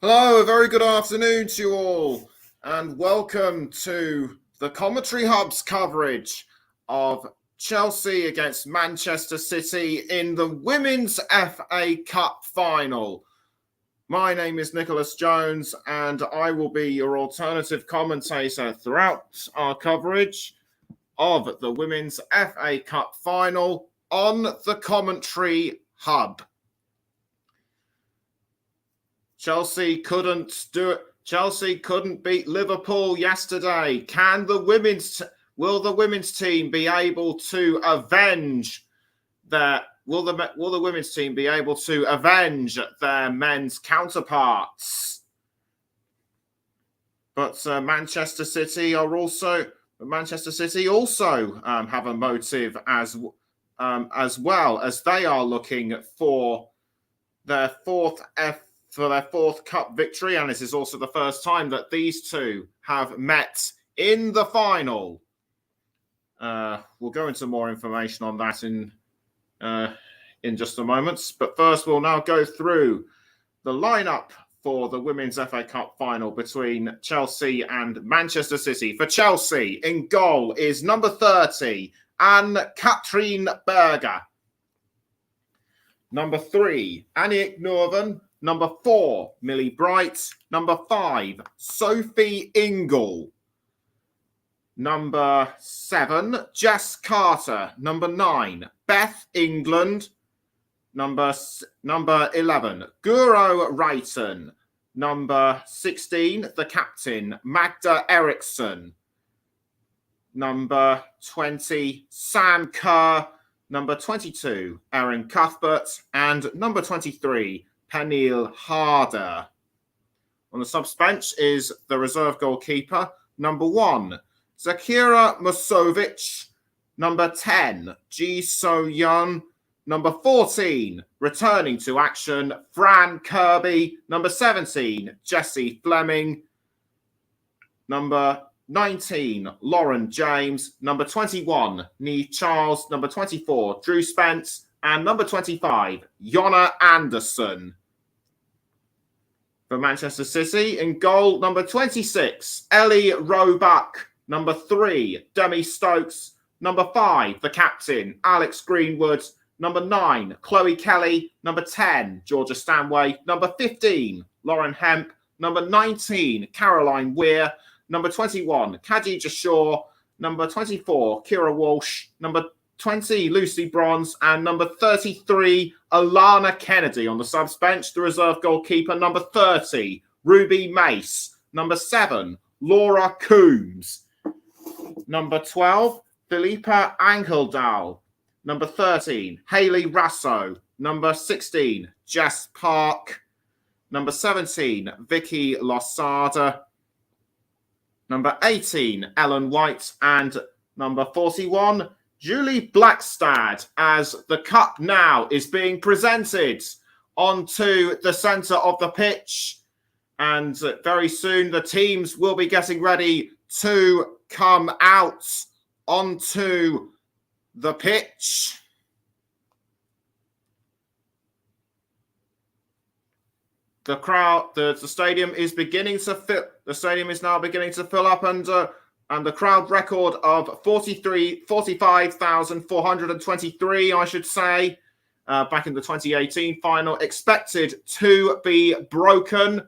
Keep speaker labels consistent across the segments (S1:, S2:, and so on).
S1: Hello, a very good afternoon to you all, and welcome to the Commentary Hub's coverage of Chelsea against Manchester City in the Women's FA Cup final. My name is Nicholas Jones, and I will be your alternative commentator throughout our coverage of the Women's FA Cup final on the Commentary Hub. Chelsea couldn't do it. Chelsea couldn't beat Liverpool yesterday. Will the women's team be able to avenge their women's team be able to avenge their men's counterparts? But Manchester City also have a motive as well, as they are looking for their fourth cup victory, and this is also the first time that these two have met in the final. We'll go into more information on that in just a moment, but first we'll now go through the lineup for the Women's FA Cup final between Chelsea and Manchester City. For Chelsea, in goal is number 30, Anne-Katrin Berger. Number 3, Annick Norven. Number 4, Millie Bright. Number 5, Sophie Ingle. Number 7, Jess Carter. Number 9, Beth England. Number 11, Guro Reiten. Number 16, the captain, Magda Eriksson. Number 20, Sam Kerr. Number 22, Erin Cuthbert. And number 23, Pernille Harder. On the subs bench is the reserve goalkeeper, number 1, Zakira Musovic. Number 10, Ji So-yeon. Number 14, returning to action, Fran Kirby. Number 17, Jessie Fleming. Number 19, Lauren James. Number 21, Nee Charles. Number 24, Drew Spence. And number 25, Jonna Andersson. For Manchester City, in goal, number 26, Ellie Roebuck. Number 3, Demi Stokes. Number 5, the captain, Alex Greenwood. Number 9, Chloe Kelly. Number 10, Georgia Stanway. Number 15, Lauren Hemp. Number 19, Caroline Weir. Number 21, Khadija Shaw. Number 24, Kira Walsh. Number 20, Lucy Bronze, and number 33, Alana Kennedy. On the subs bench, the reserve goalkeeper, number 30, Ruby Mace. Number 7, Laura Coombs. Number 12, Philippa Ankeldal. Number 13, Hayley Rasso. Number 16, Jess Park. Number 17, Vicky Losada. Number 18, Ellen White. And number 41, Julie Blackstad, as the cup now is being presented onto the centre of the pitch. And very soon the teams will be getting ready to come out onto the pitch. The crowd, the stadium is beginning to fill. The stadium is now beginning to fill up, and the crowd record of 45,423, I should say, back in the 2018 final, expected to be broken.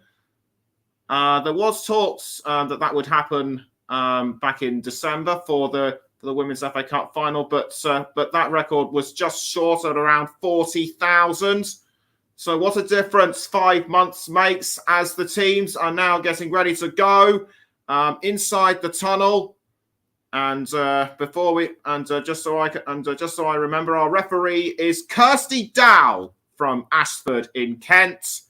S1: There was talks that would happen back in December for the Women's FA Cup final, but that record was just short at around 40,000. So what a difference 5 months makes as the teams are now getting ready to go inside the tunnel. And just so I remember, our referee is Kirsty Dow from Ashford in Kent,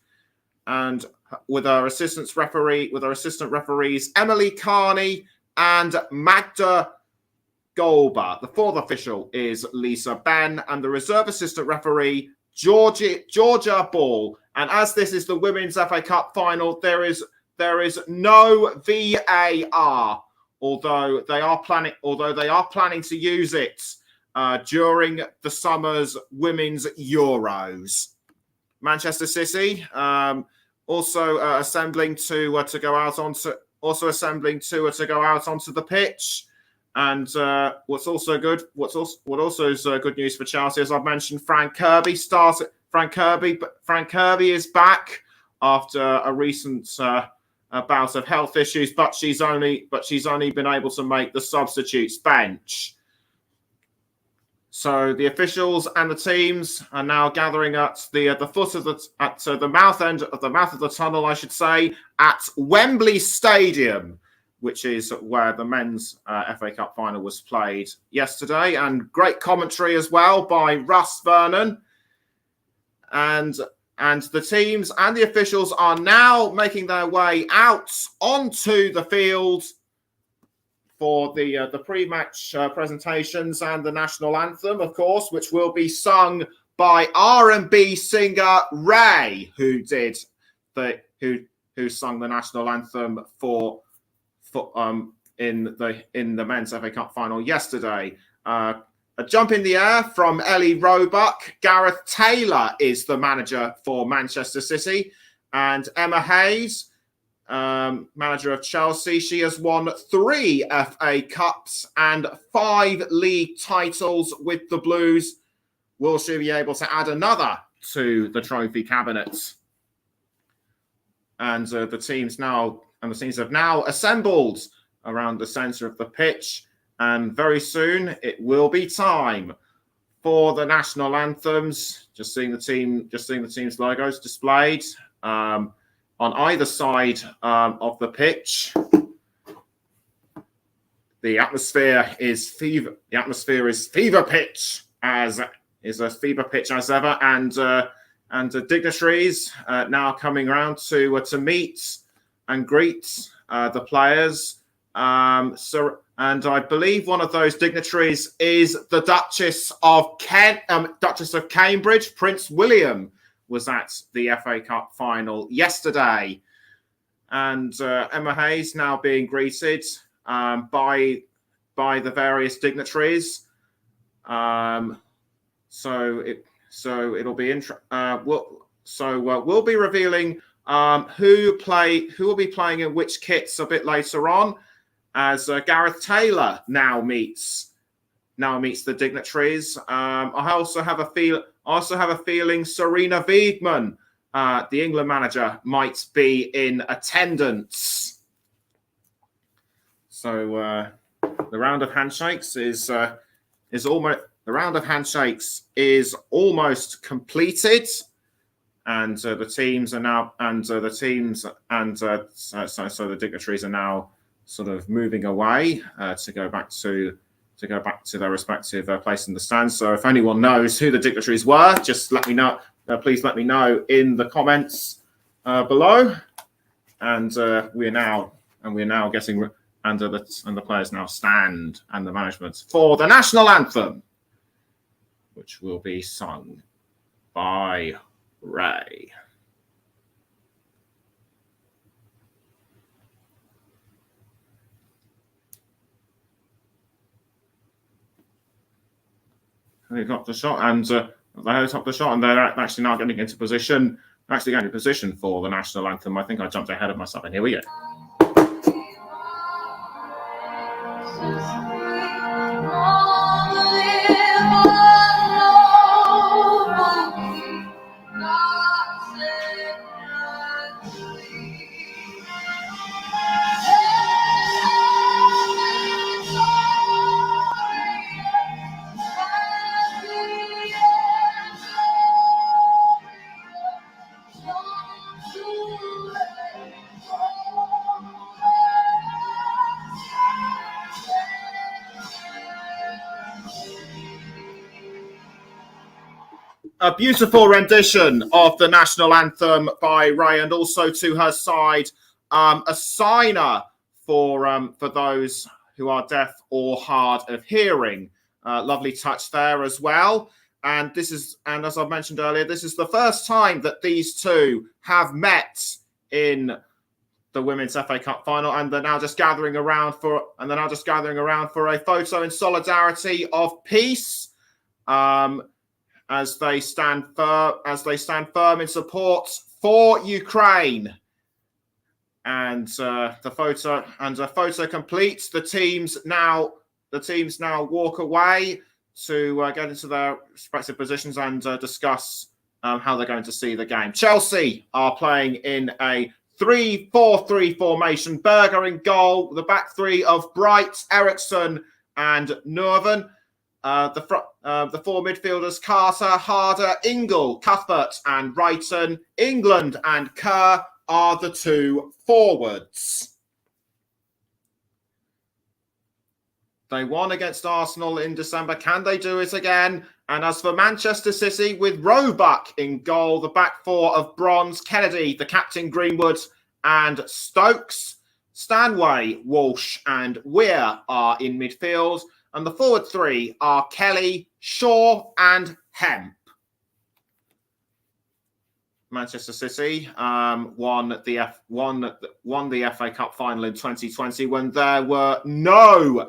S1: and with our assistant referees Emily Carney and Magda Golba. The fourth official is Lisa Ben, and the reserve assistant referee Georgia Ball. And as this is the Women's FA Cup final, there is no VAR, although they are planning to use it during the summer's Women's Euros. Manchester City also assembling to go out onto the pitch. And what's also good is good news for Chelsea, as I've mentioned, Frank Kirby is back after a recent bout of health issues, but she's only been able to make the substitutes bench. So the officials and the teams are now gathering at the foot of the mouth of the tunnel, I should say, at Wembley Stadium, which is where the men's FA Cup final was played yesterday, and great commentary as well by Russ Vernon. And the teams and the officials are now making their way out onto the field for the pre-match presentations and the national anthem, of course, which will be sung by R&B singer Ray, who sung the national anthem in the men's FA Cup final yesterday. A jump in the air from Ellie Roebuck. Gareth Taylor is the manager for Manchester City, and Emma Hayes, manager of Chelsea. She has won 3 FA Cups and 5 league titles with the Blues. Will she be able to add another to the trophy cabinet? And the teams have now assembled around the centre of the pitch, and very soon it will be time for the national anthems. Just seeing the team's logos displayed on either side of the pitch. The atmosphere is fever pitch as ever, and the dignitaries now coming around to meet and greet the players. And I believe one of those dignitaries is the Duchess of Cambridge. Prince William was at the FA Cup final yesterday, and Emma Hayes now being greeted by the various dignitaries. So it'll be interesting. We'll be revealing who will be playing in which kits a bit later on, as Gareth Taylor now meets the dignitaries. I also have a feeling Serena Wiedmann, the England manager, might be in attendance. So the round of handshakes is almost completed, and the dignitaries are now sort of moving away to go back to their respective place in the stands. So if anyone knows who the dignitaries were, just let me know. Please let me know in the comments below. And we're now getting and the players now stand, and the management, for the national anthem, which will be sung by Ray. Helicopter shot, and the helicopter shot, and they're actually now getting into position. Actually getting in position for the national anthem. I think I jumped ahead of myself, and here we go. A beautiful rendition of the national anthem by Ray, and also to her side, a signer for those who are deaf or hard of hearing. Lovely touch there as well. And as I mentioned earlier, this is the first time that these two have met in the Women's FA Cup final, and they're now just gathering around for a photo in solidarity of peace. As they stand firm in support for Ukraine. And the photo completes. The teams now walk away to get into their respective positions and discuss how they're going to see the game. Chelsea are playing in a 3-4-3 formation. Berger in goal. The back three of Bright, Eriksson, and Nerven. The four midfielders: Carter, Harder, Ingle, Cuthbert, and Wrighton. England and Kerr are the two forwards. They won against Arsenal in December. Can they do it again? And as for Manchester City, with Roebuck in goal, the back four of Bronze, Kennedy, the captain, Greenwood, and Stokes. Stanway, Walsh, and Weir are in midfield. And the forward three are Kelly, Shaw, and Hemp. Manchester City won the FA Cup final in 2020 when there were no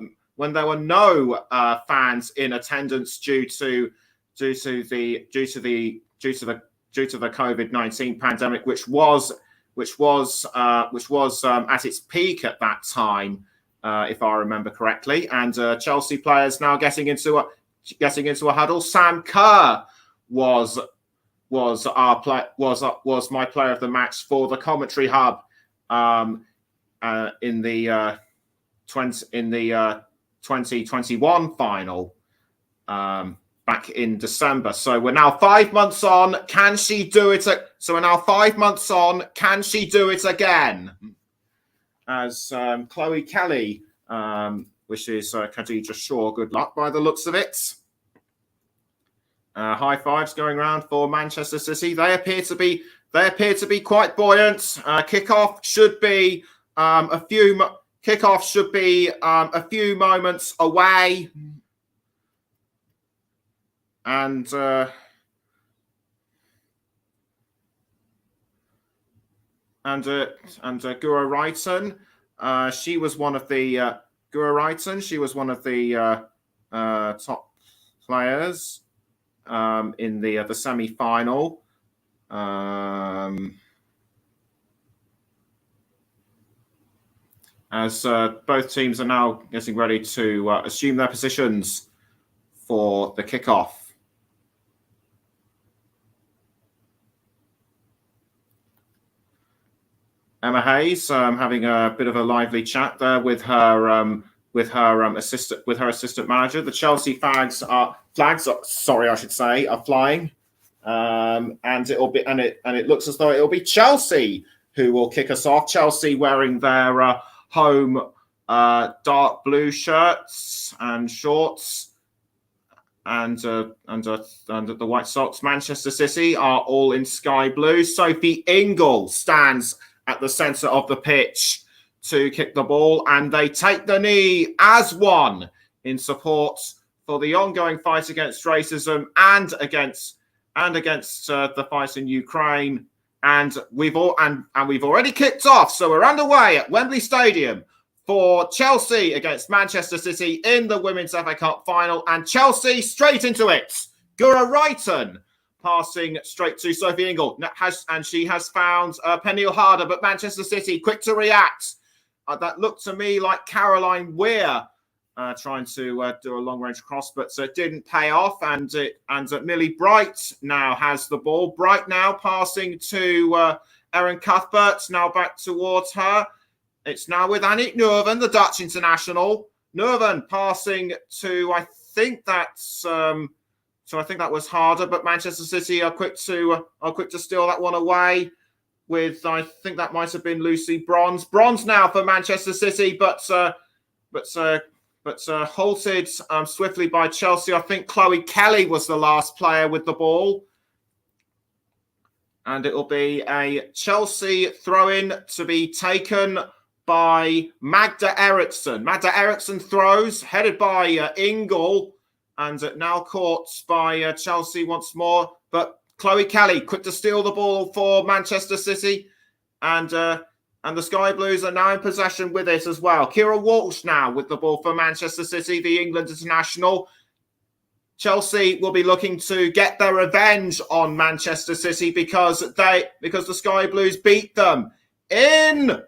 S1: fans in attendance due to the COVID-19 pandemic, which was at its peak at that time, if I remember correctly. And Chelsea players now getting into a huddle. Sam Kerr was my player of the match for the commentary hub in the 2021 final back in December. So we're now 5 months on. Can she do it? Can she do it again? As Chloe Kelly wishes Khadija Shaw good luck by the looks of it. High fives going around for Manchester City. They appear to be quite buoyant. Kickoff should be a few moments away. And Guro Wrighton, she was one of the top players in the semi-final. As both teams are now getting ready to assume their positions for the kickoff. Emma Hayes having a bit of a lively chat there with her assistant manager. The Chelsea flags are flying, and it looks as though it'll be Chelsea who will kick us off. Chelsea wearing their home dark blue shirts and shorts, and the White Sox. Manchester City are all in sky blue. Sophie Ingle stands at the centre of the pitch to kick the ball, and they take the knee as one in support for the ongoing fight against racism and against the fight in Ukraine. And we've already kicked off, so we're underway at Wembley Stadium for Chelsea against Manchester City in the Women's FA Cup final, and Chelsea straight into it. Guro Wrighton passing straight to Sophie Ingle, and she has found Peniel Harder, but Manchester City quick to react. That looked to me like Caroline Weir trying to do a long-range cross, but it didn't pay off. And Millie Bright now has the ball. Bright now passing to Erin Cuthbert, now back towards her. It's now with Annick Nerven, the Dutch international. Nerven passing to, I think that was Harder, but Manchester City are quick to steal that one away. With, I think that might have been Lucy Bronze. Bronze now for Manchester City, but halted swiftly by Chelsea. I think Chloe Kelly was the last player with the ball. And it will be a Chelsea throw-in to be taken by Magda Eriksson. Magda Eriksson throws, headed by Ingle, and now caught by Chelsea once more. But Chloe Kelly quick to steal the ball for Manchester City, and the Sky Blues are now in possession with it as well. Kira Walsh now with the ball for Manchester City, the England international. Chelsea will be looking to get their revenge on Manchester City because the Sky Blues beat them in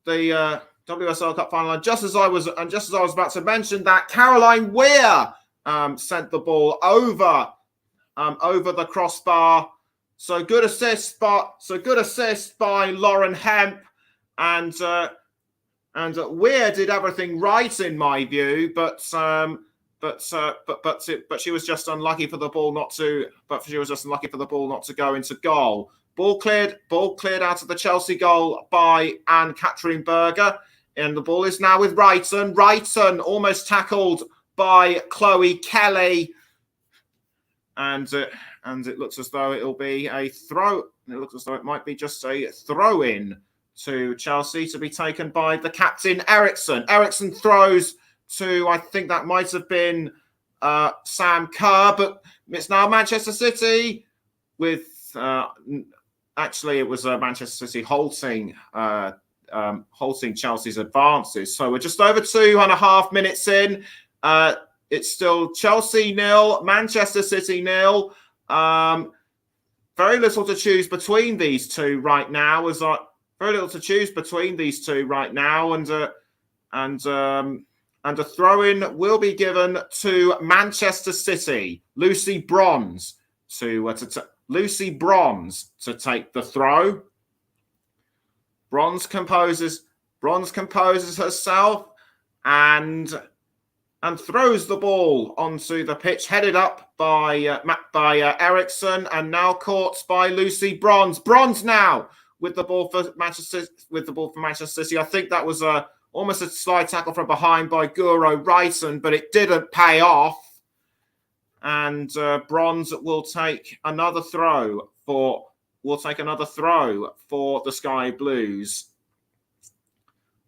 S1: the WSL Cup final. And just as I was about to mention that, Caroline Weir sent the ball over the crossbar. So good assist by Lauren Hemp, and Weir did everything right in my view, but she was just unlucky for the ball not to. But she was just unlucky for the ball not to go into goal. Ball cleared out of the Chelsea goal by Anne-Catherine Berger, and the ball is now with Wrighton. Wrighton almost tackled by Chloe Kelly, and it looks as though it'll be a throw. It looks as though it might be just a throw-in to Chelsea to be taken by the captain Eriksson. Eriksson throws to, I think that might have been Sam Kerr, but it's now Manchester City with. Actually, it was Manchester City halting Chelsea's advances. So we're just over 2.5 minutes in. It's still Chelsea 0, Manchester City 0. Very little to choose between these two right now. And a throw-in will be given to Manchester City. Lucy Bronze to take the throw. Bronze composes herself and throws the ball onto the pitch, headed up by Eriksson, and now caught by Lucy Bronze. Bronze now with the ball for Manchester City. I think that was almost a slide tackle from behind by Guro Wrighton, but it didn't pay off. And Bronze will take another throw for the Sky Blues.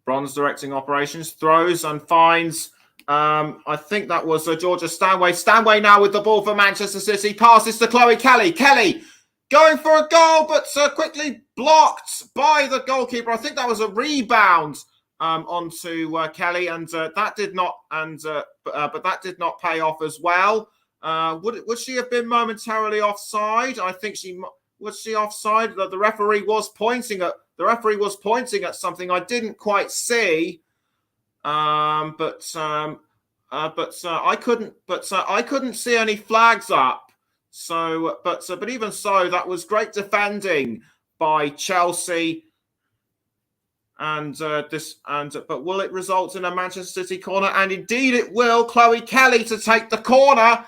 S1: Bronze directing operations, throws and finds. I think that was Georgia Stanway. Stanway now with the ball for Manchester City. Passes to Chloe Kelly. Kelly going for a goal, but quickly blocked by the goalkeeper. I think that was a rebound onto Kelly, and that did not. But that did not pay off as well. Would she have been momentarily offside? I think was she offside? The referee was pointing at something I didn't quite see. I couldn't see any flags up. But even so, that was great defending by Chelsea. But will it result in a Manchester City corner? And indeed it will. Chloe Kelly to take the corner.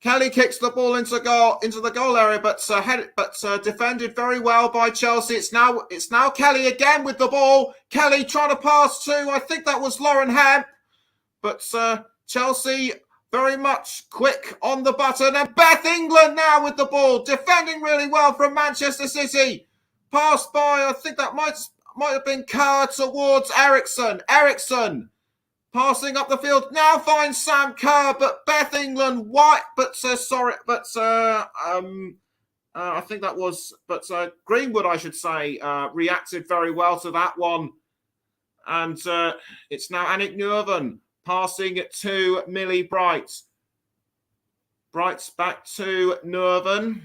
S1: Kelly kicks the ball into the goal area, but defended very well by Chelsea. It's now Kelly again with the ball. Kelly trying to pass to, I think that was Lauren Hemp, but Chelsea very much quick on the button, and Beth England now with the ball, defending really well from Manchester City. Passed by, I think that might have been Kerr towards Eriksson. Eriksson passing up the field, now finds Sam Kerr, but Beth England, I think that was, Greenwood, I should say, reacted very well to that one. And it's now Annick Nurven passing it to Millie Bright. Bright's back to Nurven.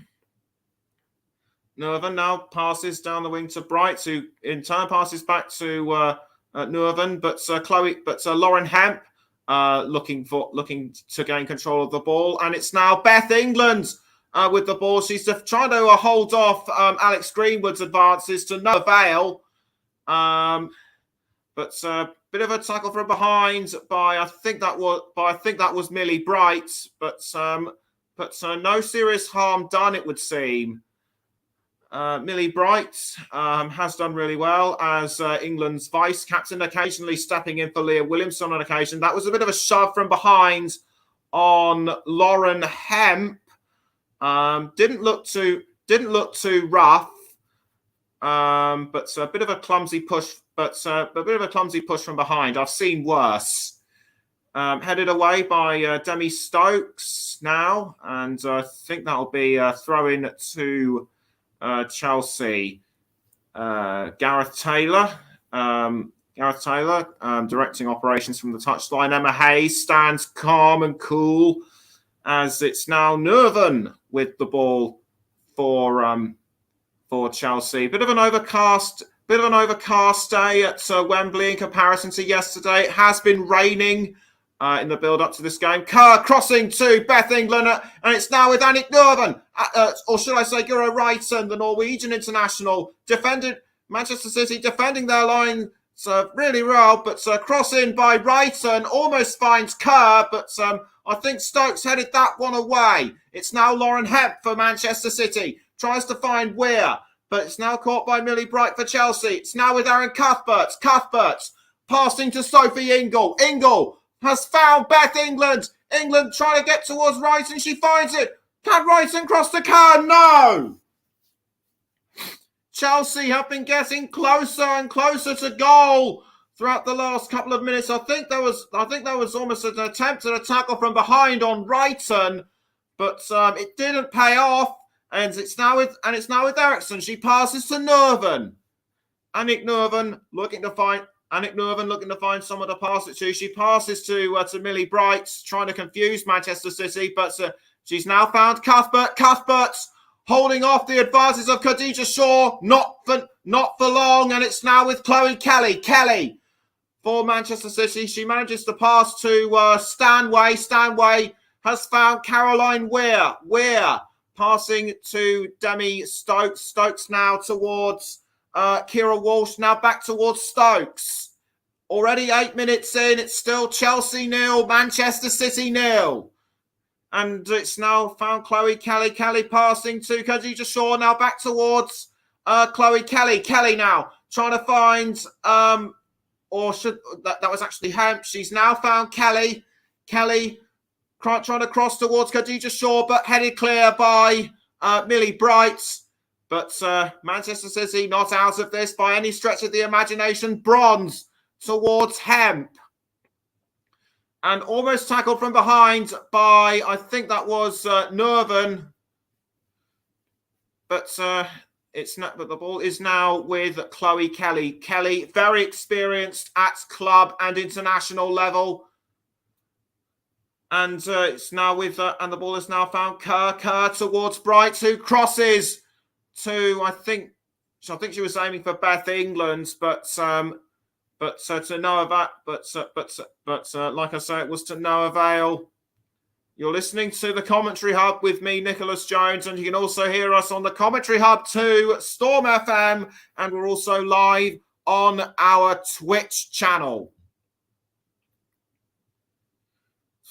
S1: Nurven now passes down the wing to Bright, who in turn passes back to Nurven, but Lauren Hemp looking to gain control of the ball, and it's now Beth England with the ball. She's trying to hold off Alex Greenwood's advances to no avail. But a bit of a tackle from behind by I think that was Millie Bright, but no serious harm done, it would seem. Millie Bright has done really well as England's vice captain, occasionally stepping in for Leah Williamson on occasion. That was a bit of a shove from behind on Lauren Hemp. Didn't look too rough, but a bit of a clumsy push. From behind. I've seen worse. Headed away by Demi Stokes now, and I think that'll be a throw-in to Chelsea. Gareth Taylor directing operations from the touchline. Emma Hayes stands calm and cool as it's now Nerven with the ball for Chelsea. Bit of an overcast day at Wembley in comparison to yesterday. It has been raining in the build-up to this game. Kerr crossing to Beth England, and it's now with Annick Nerven, or should I say Guro Reiten, the Norwegian international, Manchester City defending their line really well, but cross in by Reiten, almost finds Kerr, but I think Stokes headed that one away. It's now Lauren Hemp for Manchester City, tries to find Weir, but it's now caught by Millie Bright for Chelsea. It's now with Erin Cuthberts. Cuthberts passing to Sophie Ingle. Ingle has found Beth England. England trying to get towards Reiten. She finds it. Can Reiten cross the Kerr? No! Chelsea have been getting closer and closer to goal throughout the last couple of minutes. I think there was almost an attempt at a tackle from behind on Reiten, but it didn't pay off. And it's now with Eriksson. She passes to Nerven. Annick Nerven looking to find someone to pass it to. She passes to Millie Bright, trying to confuse Manchester City, but she's now found Cuthbert. Cuthbert's holding off the advances of Khadija Shaw, not for long, and it's now with Chloe Kelly. Kelly for Manchester City. She manages to pass to Stanway. Stanway has found Caroline Weir. Weir passing to Demi Stokes. Stokes now towards Kira Walsh. Now back towards Stokes. Already 8 minutes in. It's still Chelsea 0, Manchester City 0. And it's now found Chloe Kelly. Kelly passing to Khadija Shaw. Now back towards Chloe Kelly. Kelly now trying to find, that was actually Hemp. She's now found Kelly. Kelly trying to cross towards Khadija Shaw, but headed clear by Millie Bright. But Manchester City not out of this by any stretch of the imagination. Bronze towards Hemp. And almost tackled from behind by, I think that was Nerven. But but the ball is now with Chloe Kelly. Kelly, very experienced at club and international level. And it's now with, and the ball is now found Kerr towards Bright, who crosses to, I think she was aiming for Beth England, but to no avail. But like I say, it was to no avail. You're listening to the Commentary Hub with me, Nicholas Jones, and you can also hear us on the Commentary Hub to Storm FM, and we're also live on our Twitch channel.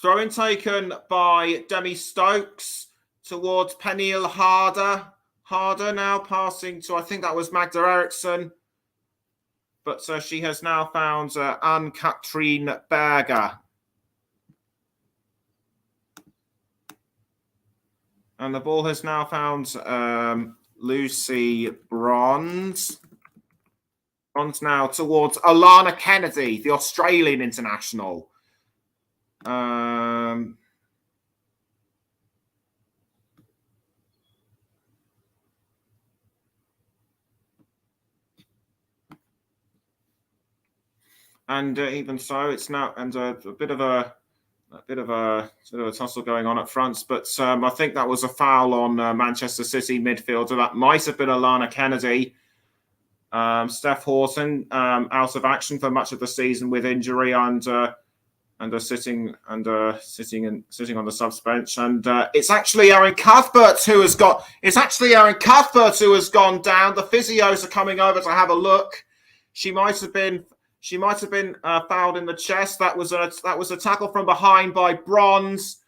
S1: Throw-in taken by Demi Stokes towards Pernille Harder. Harder now passing to, I think that was Magda Eriksson. But she has now found Ann-Katrin Berger. And the ball has now found Lucy Bronze. Bronze now towards Alana Kennedy, the Australian international. And even so, it's now a bit of a tussle going on at front. But I think that was a foul on Manchester City midfielder. That might have been Alana Kennedy. Steph Horton out of action for much of the season with injury and sitting on the subs bench. And it's actually Erin Cuthbert who has gone. It's actually Erin Cuthbert who has gone down. The physios are coming over to have a look. She might have been fouled in the chest. That was a tackle from behind by Bronze,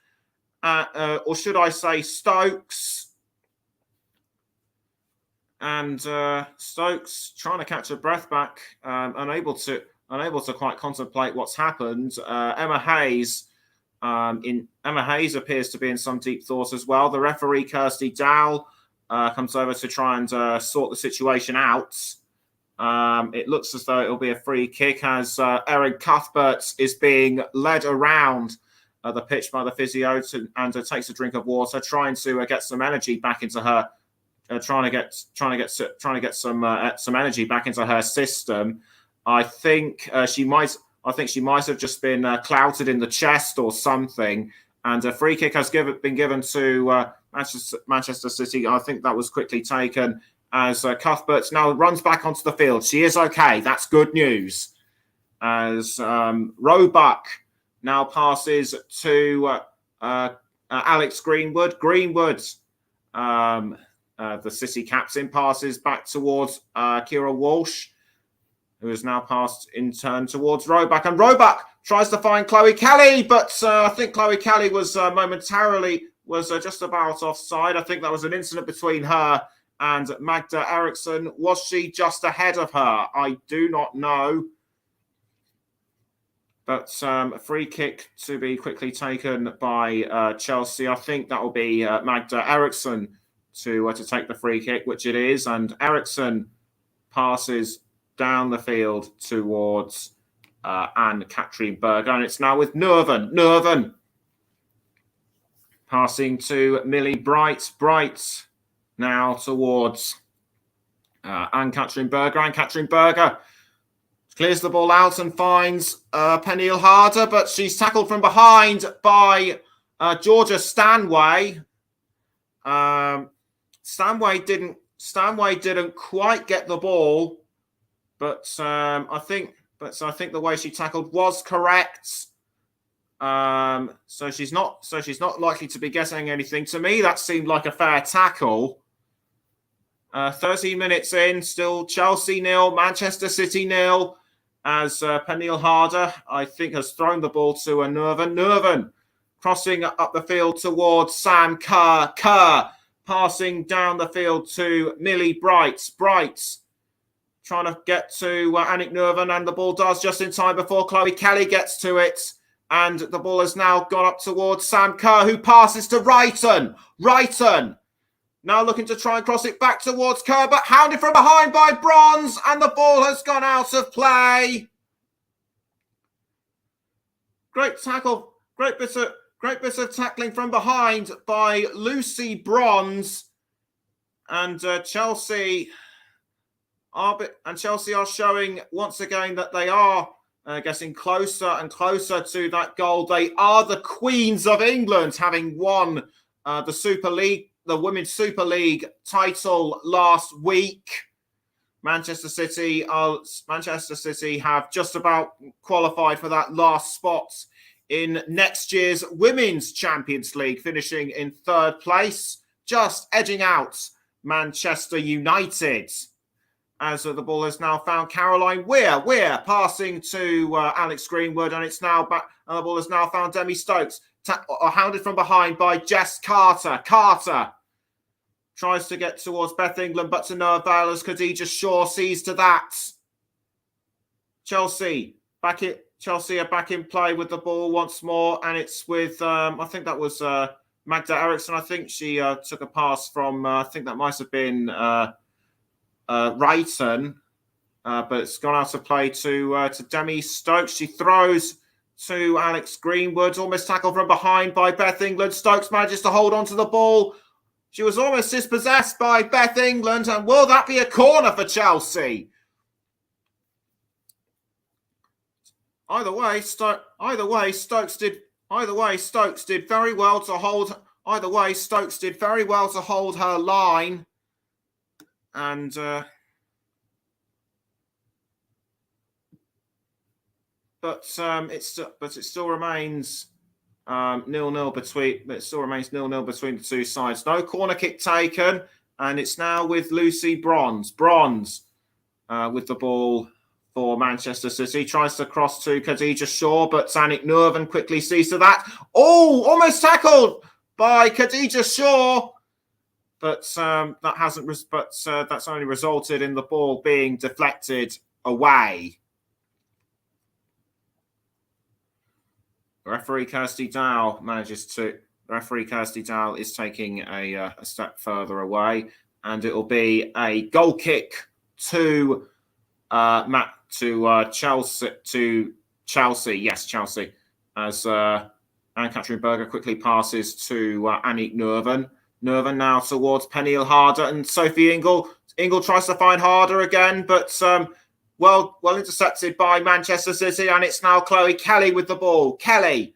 S1: or should I say Stokes. And Stokes trying to catch her breath back, unable to quite contemplate what's happened. Emma Hayes appears to be in some deep thought as well. The referee Kirsty Dow comes over to try and sort the situation out. It looks as though it'll be a free kick as Erin Cuthbert is being led around the pitch by the physio and takes a drink of water, trying to get some energy back into her, trying to get some energy back into her system. I think she might have just been clouted in the chest or something. And a free kick has been given to Manchester City. I think that was quickly taken as Cuthbert now runs back onto the field. She is okay. That's good news. As Roebuck now passes to Alex Greenwood. Greenwood, the City captain, passes back towards Kira Walsh, who has now passed in turn towards Roebuck. And Roebuck tries to find Chloe Kelly, but I think Chloe Kelly was momentarily just about offside. I think that was an incident between her and Magda Eriksson. Was she just ahead of her? I do not know. But a free kick to be quickly taken by Chelsea. I think that will be Magda Eriksson to take the free kick, which it is. And Eriksson passes down the field towards Anne-Katrin Berger. And it's now with Nerven. Nerven passing to Millie Bright. Bright now towards Anne-Katrin Berger. Anne-Katrin Berger clears the ball out and finds Pernille Harder, but she's tackled from behind by Georgia Stanway. Stanway didn't quite get the ball, but I think the way she tackled was correct. So she's not likely to be getting anything. To me, that seemed like a fair tackle. 30 minutes in, still Chelsea 0, Manchester City 0. As Pernille Harder, I think, has thrown the ball to Nerven. Nerven crossing up the field towards Sam Kerr. Kerr passing down the field to Millie Bright. Bright trying to get to Annick Nerven, and the ball does just in time before Chloe Kelly gets to it. And the ball has now gone up towards Sam Kerr, who passes to Wrighton. Wrighton now looking to try and cross it back towards Kerr, but hounded from behind by Bronze, and the ball has gone out of play. Great tackle, great bit of tackling from behind by Lucy Bronze, and Chelsea are showing once again that they are getting closer and closer to that goal. They are the Queens of England, having won the Super League. The Women's Super League title last week. Manchester City have just about qualified for that last spot in next year's Women's Champions League, finishing in third place, just edging out Manchester United. As the ball has now found Caroline Weir. Weir passing to Alex Greenwood, and it's now back. And the ball has now found Demi Stokes. Hounded from behind by Jess Carter. Carter tries to get towards Beth England, but to no avail as Khadija Shaw sees to that. Chelsea are back in play with the ball once more, and it's with I think that was Magda Eriksson. I think she took a pass from I think that might have been Wrighton, but it's gone out of play to Demi Stokes. She throws to Alex Greenwood, almost tackled from behind by Beth England. Stokes manages to hold on to the ball. She was almost dispossessed by Beth England, and will that be a corner for Chelsea? Either way, Stokes did very well to hold. Either way, Stokes did very well to hold her line, and but it still remains 0-0 between. It still remains 0-0 between the two sides. No corner kick taken, and it's now with Lucy Bronze. Bronze with the ball for Manchester City, tries to cross to Khadija Shaw, but Annick Nerven quickly sees to that. Oh, almost tackled by Khadija Shaw, but that hasn't. But that's only resulted in the ball being deflected away. Referee Kirsty Dow is taking a step further away, and it will be a goal kick to Chelsea. Yes, Chelsea. As Anne-Katrin Berger quickly passes to Annick Nerven. Nerven now towards Pernille Harder and Sophie Ingle. Ingle tries to find Harder again, but well intercepted by Manchester City, and it's now Chloe Kelly with the ball. Kelly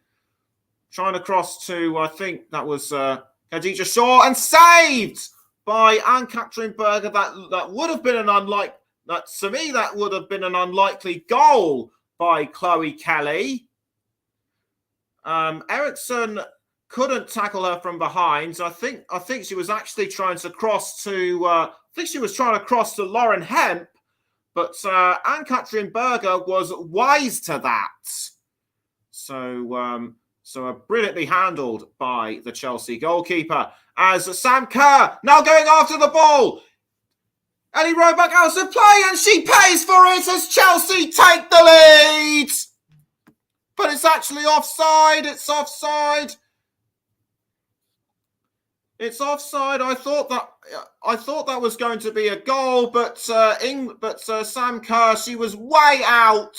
S1: trying to cross to, I think that was Khadija Shaw, and saved by Anne-Catherine Berger. That would have been to me, that would have been an unlikely goal by Chloe Kelly. Eriksson couldn't tackle her from behind. I think she was actually trying to cross to Lauren Hemp, but Anne-Catherine Berger was wise to that. So brilliantly handled by the Chelsea goalkeeper, as Sam Kerr now going after the ball. Ellie Roebuck out of play, and she pays for it as Chelsea take the lead. But it's actually offside. It's offside. It's offside. I thought that was going to be a goal, but Sam Kerr, she was way out.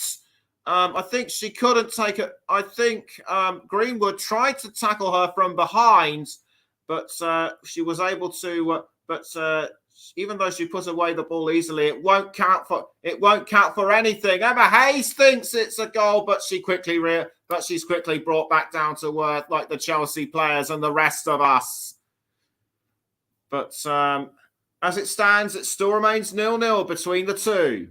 S1: I think she couldn't take it. I think Greenwood tried to tackle her from behind, but she was able to. Even though she put away the ball easily, it won't count for anything. Emma Hayes thinks it's a goal, but she's quickly brought back down to earth, like the Chelsea players and the rest of us. But as it stands, it still remains 0-0 between the two.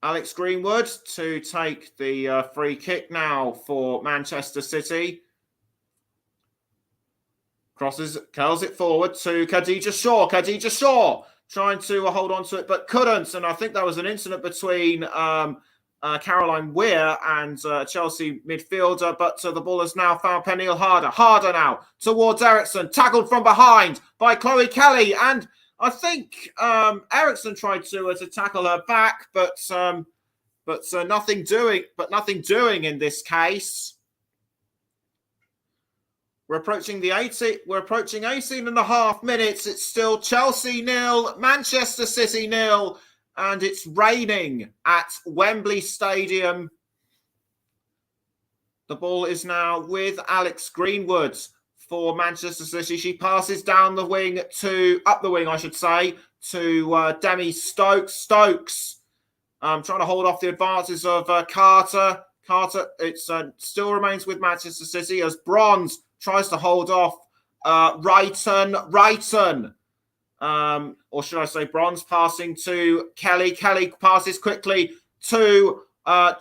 S1: Alex Greenwood to take the free kick now for Manchester City. Curls it forward to Khadija Shaw. Khadija Shaw trying to hold on to it, but couldn't. And I think that was an incident between Caroline Weir and Chelsea midfielder. But the ball has now found Pernille Harder. Harder now towards Eriksson. Tackled from behind by Chloe Kelly. And I think Eriksson tried to tackle her back, but nothing doing. But nothing doing in this case. We're approaching 18 and a half minutes. It's still Chelsea 0, Manchester City 0, and it's raining at Wembley Stadium. The ball is now with Alex Greenwood for Manchester City. She passes down the wing up the wing, to Demi Stokes. Stokes trying to hold off the advances of Carter. Carter, it still remains with Manchester City as Bronze tries to hold off Wrighton. Or should I say Bronze, passing to Kelly. Kelly passes quickly to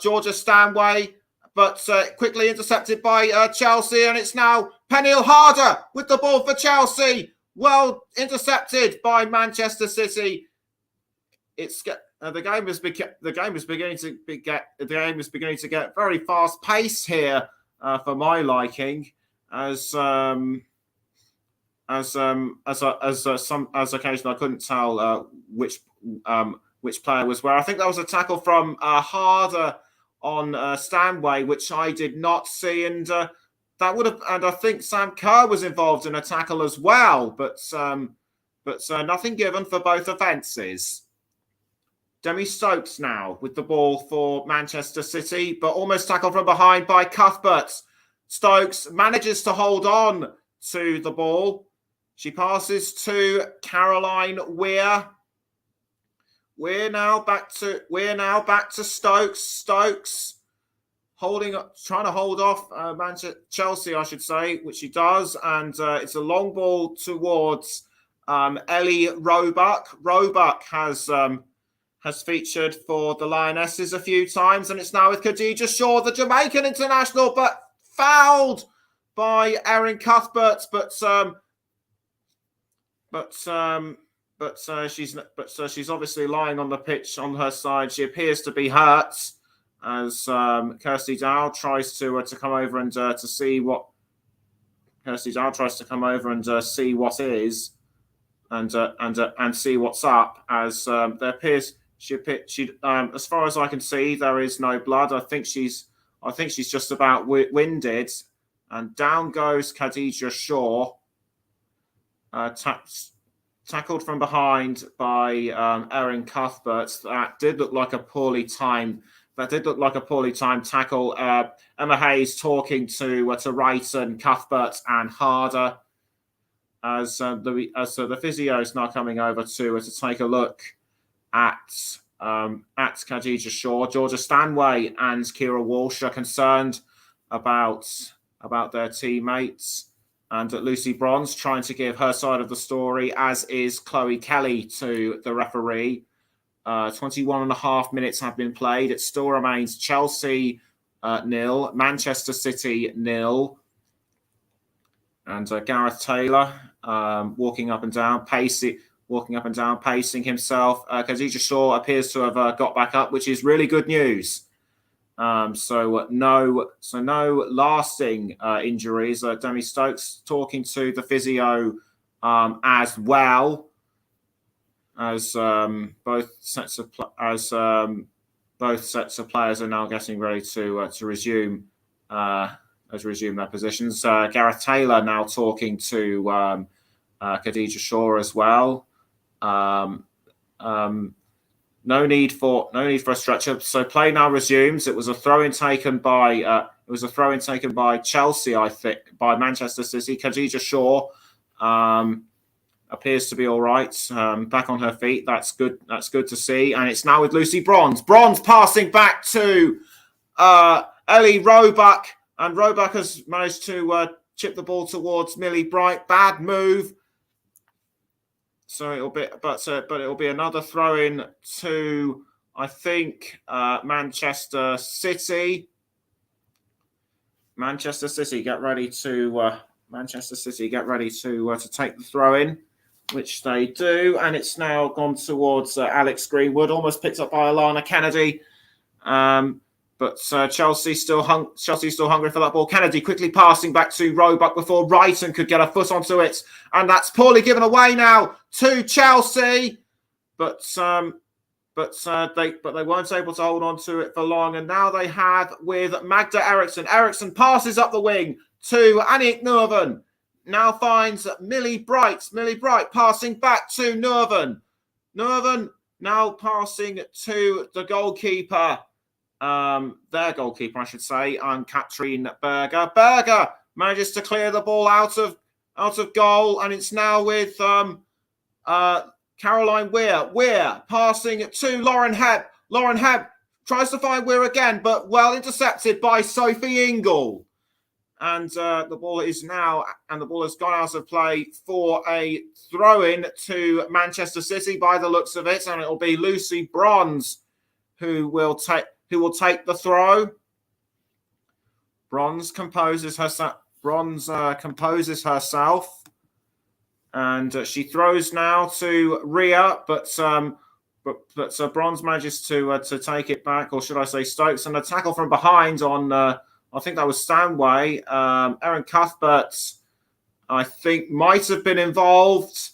S1: Georgia Stanway, but quickly intercepted by Chelsea. And it's now Pernille Harder with the ball for Chelsea. Well intercepted by Manchester City. The game is beginning to get very fast paced here for my liking. As occasionally I couldn't tell which player was where. I think that was a tackle from Harder on Stanway, which I did not see, and I think Sam Kerr was involved in a tackle as well, but nothing given for both offences. Demi Stokes now with the ball for Manchester City, but almost tackled from behind by Cuthbert. Stokes manages to hold on to the ball. She passes to Caroline Weir. We're now back to Stokes. Stokes trying to hold off Chelsea, I should say, which she does, and it's a long ball towards Ellie Roebuck. Roebuck has featured for the Lionesses a few times, and it's now with Khadija Shaw, the Jamaican international, but fouled by Erin Cuthbert, but she's obviously lying on the pitch on her side. She appears to be hurt as Kirsty Dow tries to come over and to see what see what is and see what's up. As there appears she as far as I can see, there is no blood. I think she's just about winded, and down goes Khadija Shaw, tackled from behind by Erin Cuthbert. That did look like a poorly timed tackle. Emma Hayes talking to Wrighton, Cuthbert, and Harder as the physio is now coming over to take a look at Khadija Shaw. Georgia Stanway and Kira Walsh are concerned about their teammates. And Lucy Bronze trying to give her side of the story, as is Chloe Kelly to the referee. 21.5 minutes have been played. It still remains Chelsea 0, Manchester City 0. And Gareth Taylor walking up and down, pacing himself. Khadija Shaw appears to have got back up, which is really good news. So no lasting injuries. Demi Stokes talking to the physio as well as both sets of players are now getting ready to resume their positions. Gareth Taylor now talking to Khadija Shaw as well. No need for a stretcher. So play now resumes. It was a throw-in taken by Chelsea, I think, by Manchester City. Khadija Shaw appears to be all right. Back on her feet. That's good. That's good to see. And it's now with Lucy Bronze. Bronze passing back to Ellie Roebuck, and Roebuck has managed to chip the ball towards Millie Bright. Bad move. So it'll be another throw in to, I think, Manchester City. Manchester City get ready to take the throw in, which they do, and it's now gone towards Alex Greenwood, almost picked up by Alana Kennedy. But Chelsea still hungry for that ball. Kennedy quickly passing back to Roebuck before Wrighton could get a foot onto it, and that's poorly given away now to Chelsea. But they weren't able to hold on to it for long, and now they have with Magda Eriksson. Eriksson passes up the wing to Annick Nurven. Now finds Millie Bright. Millie Bright passing back to Nurven. Nurven now passing to the goalkeeper. Their goalkeeper, I should say, and Katrine Berger. Berger manages to clear the ball out of goal, and it's now with Caroline Weir. Weir passing to Lauren Hebb. Lauren Hebb tries to find Weir again, but well intercepted by Sophie Ingle. And the ball has gone out of play for a throw-in to Manchester City by the looks of it, and it'll be Lucy Bronze who will take the throw. Bronze composes herself, and she throws now to Rhea, but Bronze manages to take it back, or should I say Stokes, and a tackle from behind on I think that was Stanway. Erin Cuthbert, I think, might have been involved,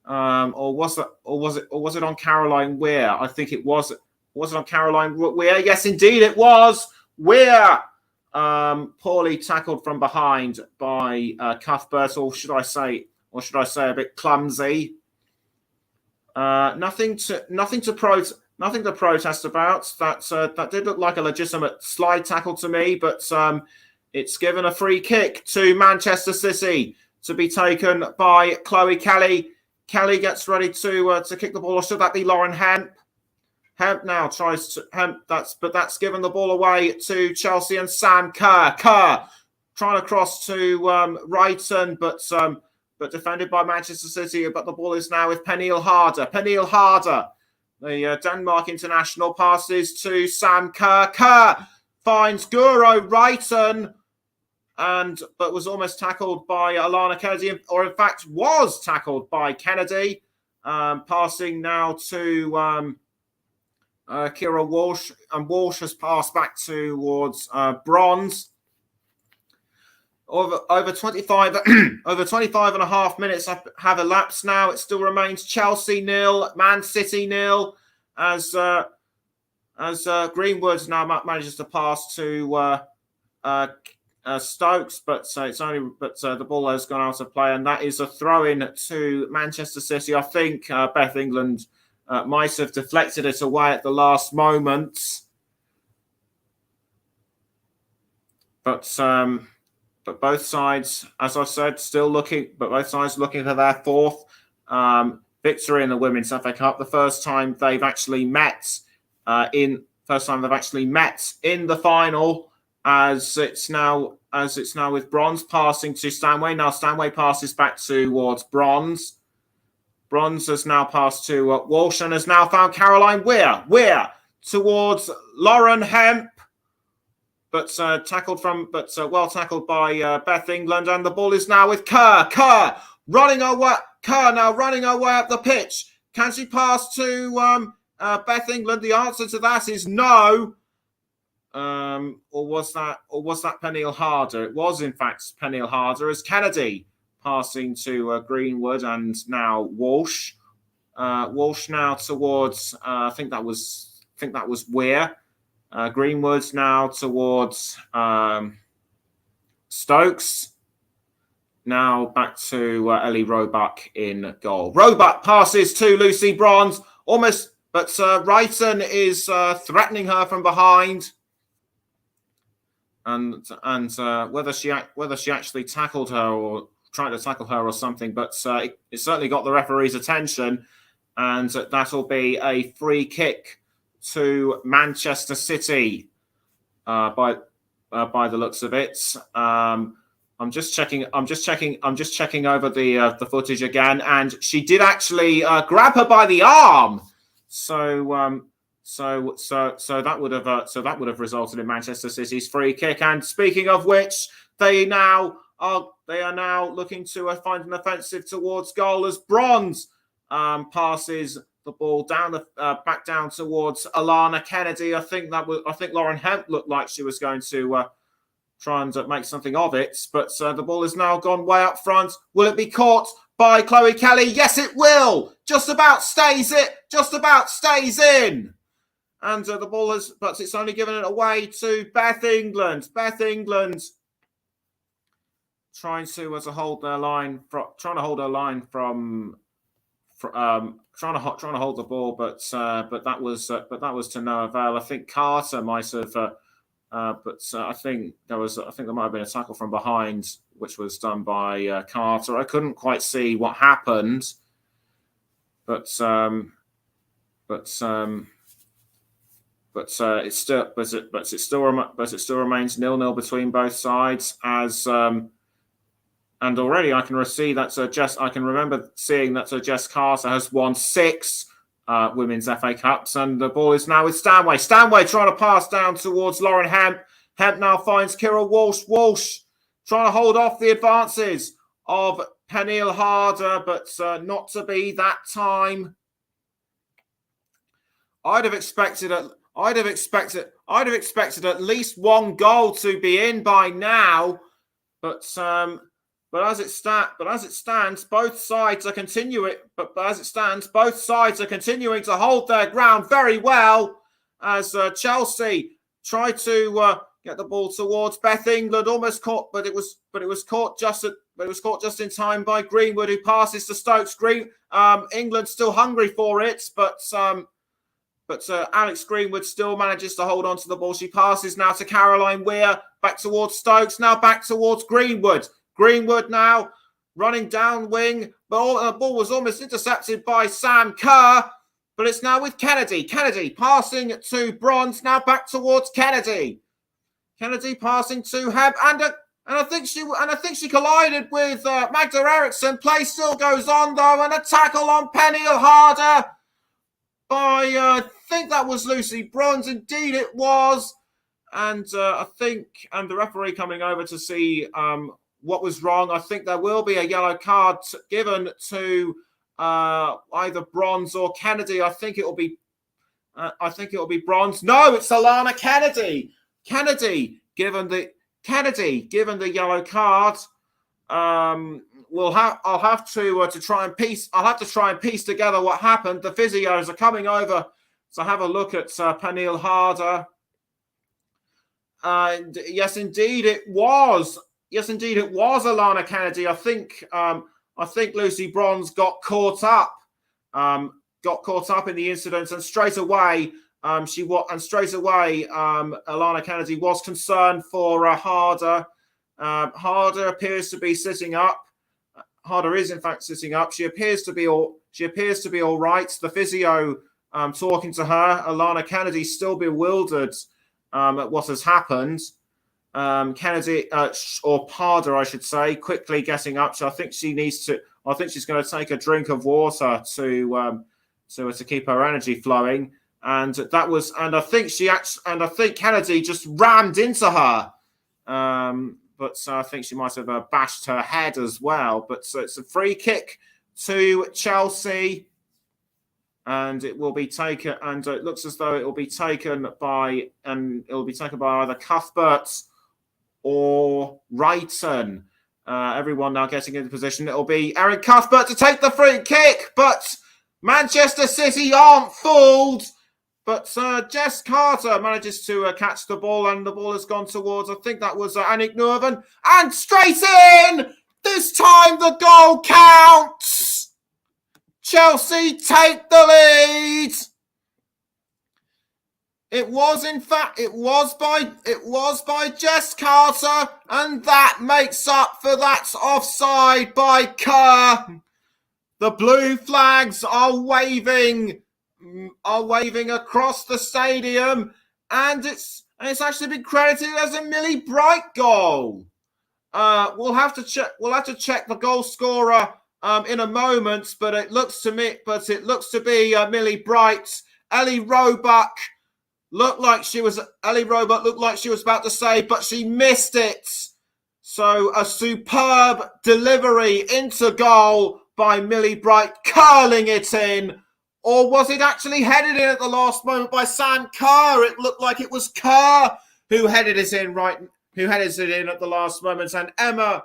S1: or was it on Caroline Weir? I think it was. Was it on Caroline Weir? Yes, indeed, it was. Weir poorly tackled from behind by Cuthbert, or should I say a bit clumsy. Nothing to protest about. That did look like a legitimate slide tackle to me, but it's given a free kick to Manchester City to be taken by Chloe Kelly. Kelly gets ready to kick the ball, or should that be Lauren Hemp? Hemp now tries to that's given the ball away to Chelsea and Sam Kerr. Kerr trying to cross to Wrighton, but defended by Manchester City. But the ball is now with Pernille Harder. Pernille Harder, the Denmark international, passes to Sam Kerr. Kerr finds Guro Wrighton, but was almost tackled by Alana Kennedy, or in fact was tackled by Kennedy. Passing now to Kira Walsh, and Walsh has passed back towards Bronze. Over 25 and a half minutes have elapsed now. It still remains Chelsea 0, Man City 0, as Greenwood now manages to pass to Stokes, but the ball has gone out of play, and that is a throw-in to Manchester City. I think Beth England might have deflected it away at the last moment, but both sides, as I said, looking for their fourth victory in the Women's FA Cup. The first time they've actually met in the final as it's now with Bronze passing to Stanway. Now Stanway passes back towards Bronze. Bronze has now passed to Walsh and has now found Caroline Weir. Weir towards Lauren Hemp, but well tackled by Beth England, and the ball is now with Kerr. Kerr running away. Kerr now running away up the pitch. Can she pass to Beth England? The answer to that is no. Or was that Peniel Harder? It was in fact Peniel Harder, as Kennedy passing to Greenwood and now Walsh. Walsh now towards I think that was Weir. Greenwood now towards Stokes. Now back to Ellie Roebuck in goal. Roebuck passes to Lucy Bronze, almost, but Wrighton is threatening her from behind. And whether she actually tackled her or tried to tackle her or something, but it certainly got the referee's attention, and that'll be a free kick to Manchester City by the looks of it. I'm just checking over the footage again, and she did actually grab her by the arm. So that would have resulted in Manchester City's free kick. And speaking of which, they are now looking to find an offensive towards goal as Bronze passes the ball down back down towards Alana Kennedy. I think Lauren Hemp looked like she was going to try and make something of it, but the ball has now gone way up front. Will it be caught by Chloe Kelly? Yes, it will. Just about stays in. And the ball but it's only given it away to Beth England. Beth England trying to hold her line from trying to hold the ball, but that was to no avail. I think Carter might have, but I think there might have been a tackle from behind, which was done by Carter. I couldn't quite see what happened, but it still remains 0-0 between both sides as. And already I can see that I can remember seeing that Jess Carter has won 6 Women's FA Cups, and the ball is now with Stanway. Stanway trying to pass down towards Lauren Hemp. Hemp now finds Kira Walsh. Walsh trying to hold off the advances of Peniel Harder, but not to be that time. I'd have expected at least one goal to be in by now, but as it stands, both sides are continuing to hold their ground very well as Chelsea tried to get the ball towards Beth England, almost caught, but it was caught just in time by Greenwood, who passes to Stokes. England still hungry for it, but Alex Greenwood still manages to hold on to the ball. She passes now to Caroline Weir, back towards Stokes, now back towards Greenwood. Greenwood now running down wing, but the ball was almost intercepted by Sam Kerr, but it's now with Kennedy. Kennedy passing to Bronze, now back towards Kennedy. Kennedy passing to Hebb, and I think she collided with Magda Eriksson. Play still goes on though, and a tackle on Peniel Harder by I think that was Lucy Bronze. Indeed, it was, and I think the referee coming over to see what was wrong. I think there will be a yellow card given to either Bronze or Kennedy. I think it will be Bronze. No, it's Alana Kennedy. Kennedy given the yellow card. I'll have to try and piece together what happened. The physios are coming over to have a look at Peniel Harder. And yes, indeed, it was Alana Kennedy. I think Lucy Bronze got caught up in the incident, and straight away Alana Kennedy was concerned for Harder. Harder appears to be sitting up. Harder is in fact sitting up. She appears to be all right. The physio talking to her. Alana Kennedy still bewildered at what has happened. Kennedy or Parder, I should say, quickly getting up. So I think she needs to. I think she's going to take a drink of water to keep her energy flowing. And that was, and I think Kennedy just rammed into her. But I think she might have bashed her head as well. But so it's a free kick to Chelsea, and it will be taken. And it looks as though it will be taken by either Cuthbert or Wrighton. Everyone now getting into position. It'll be Aaron Cuthbert to take the free kick, but Manchester City aren't fooled. But Jess Carter manages to catch the ball, and the ball has gone towards, I think that was Annick Nuven, and straight in! This time the goal counts! Chelsea take the lead! It was by Jess Carter, and that makes up for that offside by Kerr. The blue flags are waving across the stadium, and it's actually been credited as a Millie Bright goal. We'll have to check the goal scorer in a moment, but it looks to be Millie Bright. Ellie Roebuck looked like she was about to save, but she missed it. So a superb delivery into goal by Millie Bright, curling it in. Or was it actually headed in at the last moment by Sam Kerr? It looked like it was Kerr who headed it in at the last moment, and Emma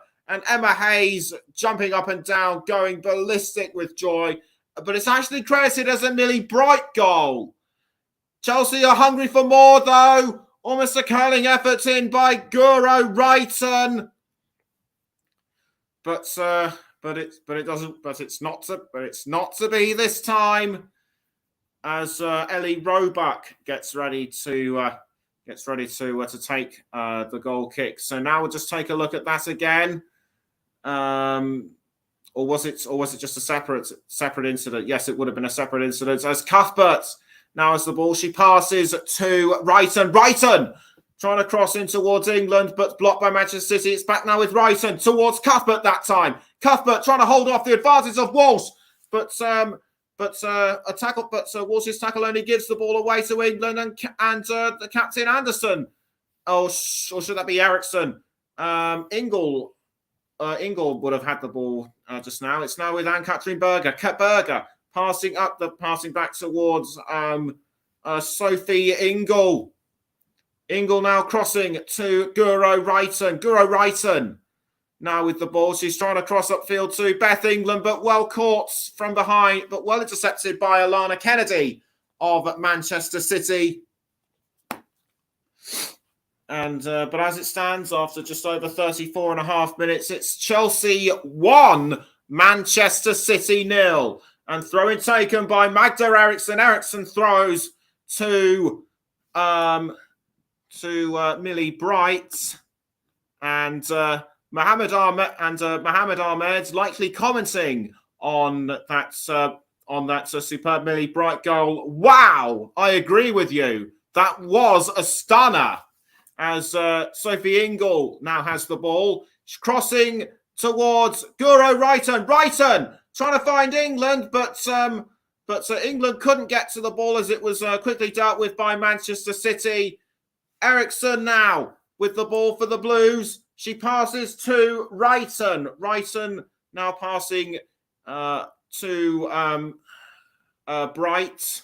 S1: Hayes jumping up and down, going ballistic with joy. But it's actually credited as a Millie Bright goal. Chelsea are hungry for more, though. Almost a curling effort in by Guro Wrighton. It's not to be this time, as Ellie Roebuck gets ready to take the goal kick. So now we'll just take a look at that again. Or was it just a separate incident? Yes, it would have been a separate incident. As Cuthbert now has the ball, she passes to Wrighton. Wrighton trying to cross in towards England, but blocked by Manchester City. It's back now with Wrighton towards Cuthbert that time. Cuthbert trying to hold off the advantage of Walsh, but Walsh's tackle only gives the ball away to England and the captain Anderson. Or should that be Eriksson? Ingle would have had the ball just now. It's now with Anne-Catherine Berger. Berger passing back towards Sophie Ingle. Ingle now crossing to Guro Wrighton. Guro Wrighton now with the ball. She's trying to cross upfield to Beth England, but well caught from behind, but well intercepted by Alana Kennedy of Manchester City. And but as it stands, after just over 34 and a half minutes, it's Chelsea 1, Manchester City 0. And throw-in taken by Magda Eriksson. Eriksson throws to Millie Bright, and Mohammed Ahmed likely commenting on that superb Millie Bright goal. Wow, I agree with you. That was a stunner. As Sophie Ingle now has the ball, she's crossing towards Guro Wrighton. Wrighton trying to find England, but England couldn't get to the ball as it was quickly dealt with by Manchester City. Eriksson now with the ball for the Blues. She passes to Wrighton. Wrighton now passing to Bright.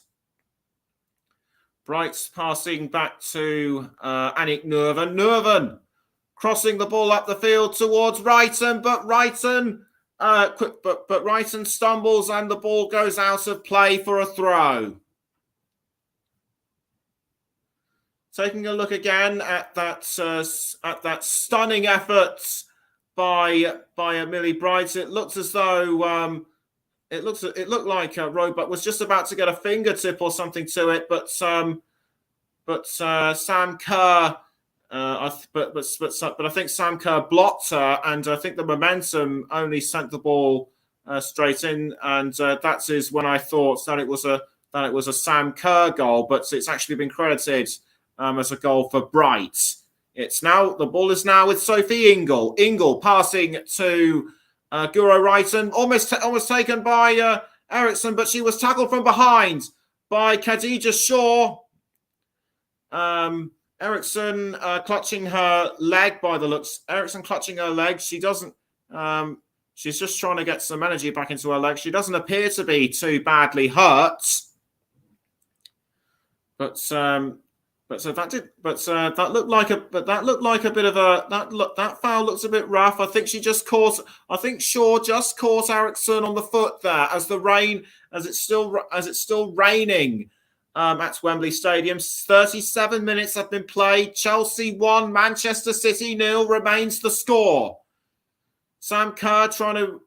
S1: Bright's passing back to Annick Nuven. Nuven crossing the ball up the field towards Wrighton, but Wrighton stumbles and the ball goes out of play for a throw. Taking a look again at that stunning effort by Millie Bright, it looks as though it looked like Roebuck was just about to get a fingertip or something to it, but Sam Kerr, but I think Sam Kerr blocked her, and I think the momentum only sent the ball straight in, and that is when I thought that it was a Sam Kerr goal, but it's actually been credited as a goal for Bright. The ball is now with Sophie Ingle. Ingle passing to Guro Reiten, almost taken by Eriksson, but she was tackled from behind by Khadija Shaw. Eriksson clutching her leg by the looks. Eriksson clutching her leg. She doesn't. She's just trying to get some energy back into her leg. She doesn't appear to be too badly hurt. But that looked like a bit of a that foul looks a bit rough. I think Shaw just caught Eriksson on the foot there as it's still raining at Wembley Stadium. 37 minutes have been played. Chelsea 1, Manchester City 0 remains the score. Sam Kerr trying to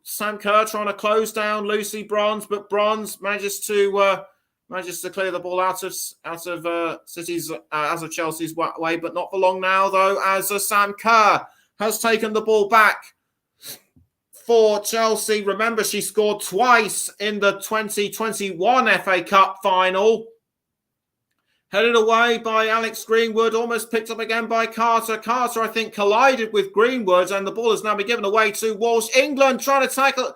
S1: close down Lucy Bronze, but Bronze manages to clear the ball out of Chelsea's way, but not for long now though, as Sam Kerr has taken the ball back for Chelsea. Remember, she scored twice in the 2021 FA Cup final. Headed away by Alex Greenwood, almost picked up again by Carter. Carter, I think, collided with Greenwood, and the ball has now been given away to Walsh. England trying to take it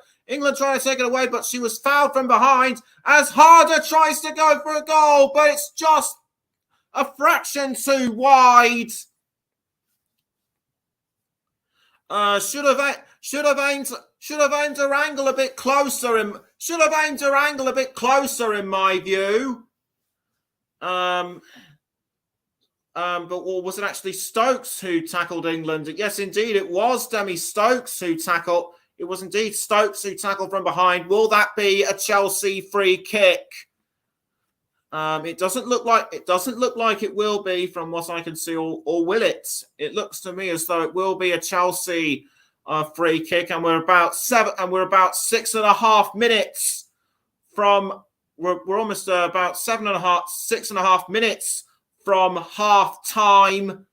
S1: away, but she was fouled from behind as Harder tries to go for a goal, but it's just a fraction too wide. Should have aimed her angle a bit closer. In my view. But was it actually Stokes who tackled England? Yes, indeed, it was Demi Stokes who tackled. It was indeed Stokes who tackled from behind. Will that be a Chelsea free kick? It doesn't look like it will be from what I can see, or will it? It looks to me as though it will be a Chelsea free kick, and we're about 6.5 minutes from. We're almost about 6.5 minutes from half time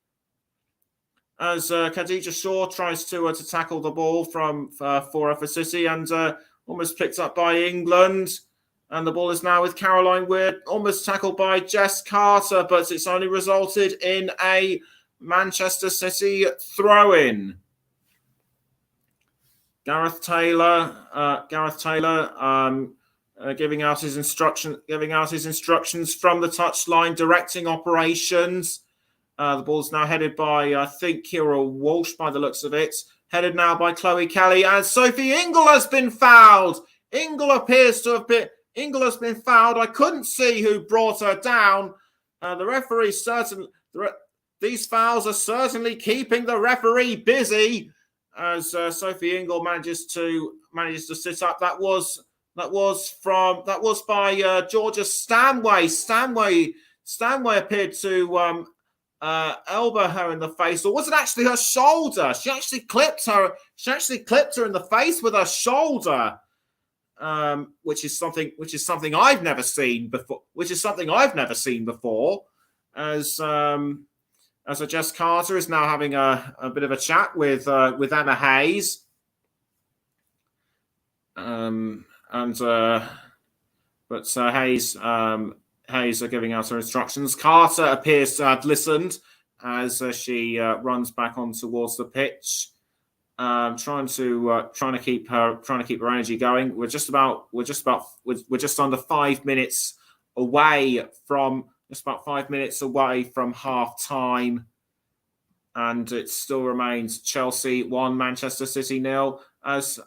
S1: as Khadija Shaw tries to tackle the ball for City, and almost picked up by England. And the ball is now with Caroline Weir, almost tackled by Jess Carter, but it's only resulted in a Manchester City throw-in. Gareth Taylor, giving out his instructions from the touchline, directing operations. The ball's now headed by, I think, Kira Walsh by the looks of it. Headed now by Chloe Kelly, and Sophie Ingle has been fouled. Ingle has been fouled. I couldn't see who brought her down. These fouls are certainly keeping the referee busy as Sophie Ingle manages to sit up. That was by Georgia Stanway. Stanway appeared to elbow her in the face, or was it actually her shoulder? She actually clipped her in the face with her shoulder, which is something I've never seen before. As Jess Carter is now having a bit of a chat with Emma Hayes. Hayes are giving out her instructions. Carter appears to have listened as she runs back on towards the pitch, trying to keep her energy going. We're just under 5 minutes away from half time, and it still remains Chelsea 1, Manchester City 0. As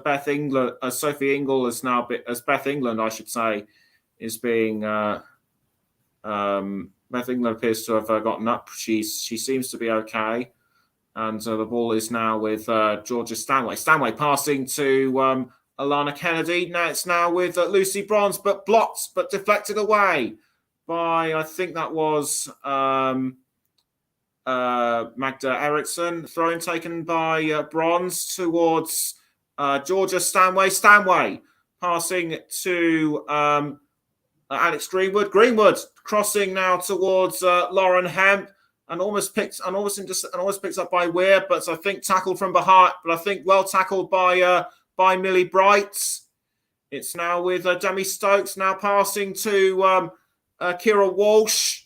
S1: Beth England, as Sophie Ingle is now, as Beth England, I should say, is being. Beth England appears to have gotten up. She seems to be okay, and the ball is now with Georgia Stanway. Stanway passing to Alana Kennedy. Now it's now with Lucy Bronze, but deflected away by, I think that was Magda Eriksson. Throw-in taken by Bronze towards Georgia Stanway. Stanway passing to Alex Greenwood. Greenwood crossing now towards Lauren Hemp, and almost picked up by Weir, but I think tackled from behind. But I think well tackled by Millie Bright. It's now with Demi Stokes now passing to Kira Walsh.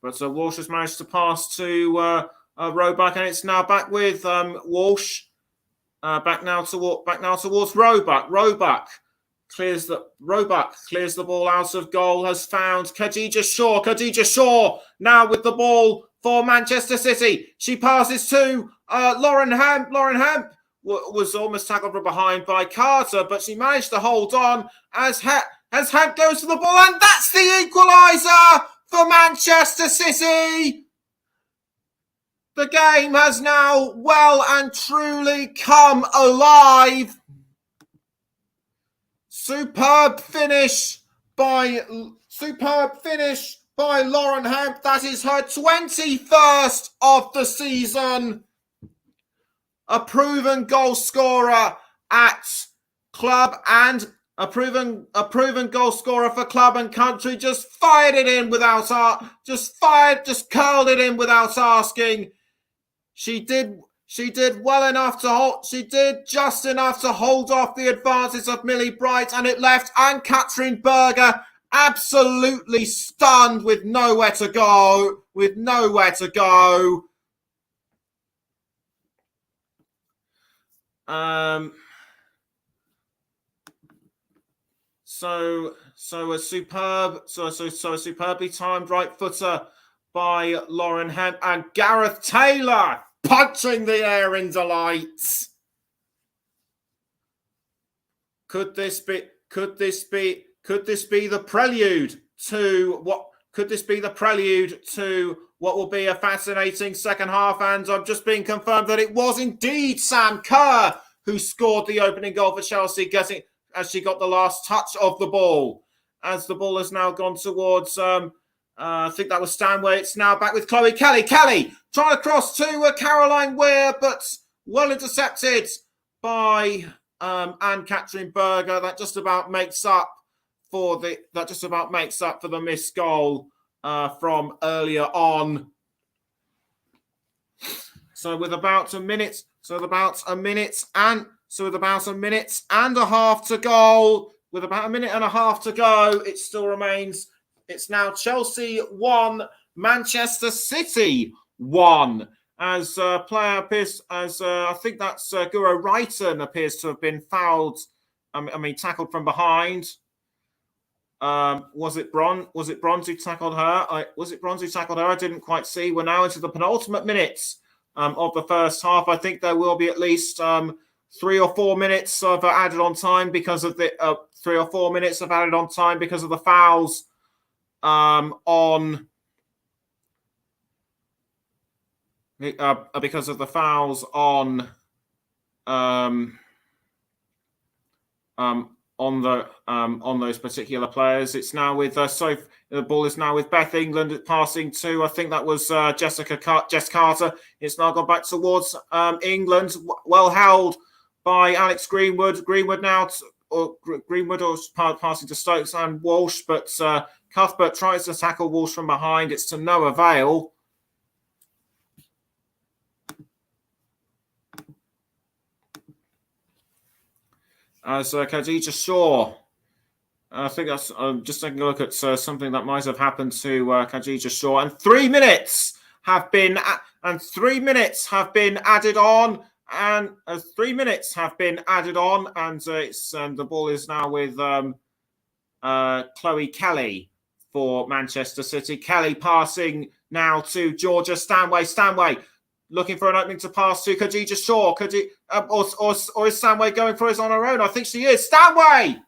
S1: But Walsh has managed to pass to Roebuck, and it's now back with Walsh. Back now towards Roebuck. Roebuck clears the ball out of goal. Has found Khadija Shaw. Khadija Shaw now with the ball for Manchester City. She passes to Lauren Hemp. Lauren Hemp was almost tackled from behind by Carter, but she managed to hold on as Hemp goes to the ball, and that's the equaliser for Manchester City. The game has now well and truly come alive. Superb finish by Lauren Hemp. That is her 21st of the season. A proven goal scorer at club and a proven goal scorer for club and country. Just curled it in without asking. She did well enough to hold. She did just enough to hold off the advances of Millie Bright, and it left Anne-Catherine Berger absolutely stunned with nowhere to go. So a superbly timed right footer by Lauren Hemp, and Gareth Taylor punching the air in delight. Could this be the prelude to what? Could this be the prelude to what will be a fascinating second half? And I've just been confirmed that it was indeed Sam Kerr who scored the opening goal for Chelsea, as she got the last touch of the ball. As the ball has now gone towards, I think that was Stanway. It's now back with Chloe Kelly. Kelly trying to cross to Caroline Weir, but well intercepted by Anne-Catherine Berger. That just about makes up for the missed goal from earlier on. With about a minute and a half to go, it still remains. It's now Chelsea 1, Manchester City 1. As player appears, I think that's Guro Wrighton appears to have been fouled. Tackled from behind. Was it Bronze who tackled her? I didn't quite see. We're now into the penultimate minutes of the first half. I think there will be at least 3 or 4 minutes of added on time because of the fouls on those particular players. It's now with the ball is now with Beth England passing to, I think that was Jess Carter. It's now gone back towards England, well held by Alex Greenwood. Greenwood passing to Stokes and Walsh, but Cuthbert tries to tackle Walsh from behind. It's to no avail. As Khadija Shaw, I think that's. I'm just taking a look at something that might have happened to Khadija Shaw, and 3 minutes have been added on, and the ball is now with Chloe Kelly for Manchester City. Kelly passing now to Georgia Stanway. Stanway looking for an opening to pass to Khadija Shaw. Or is Stanway going for it on her own? I think she is. Stanway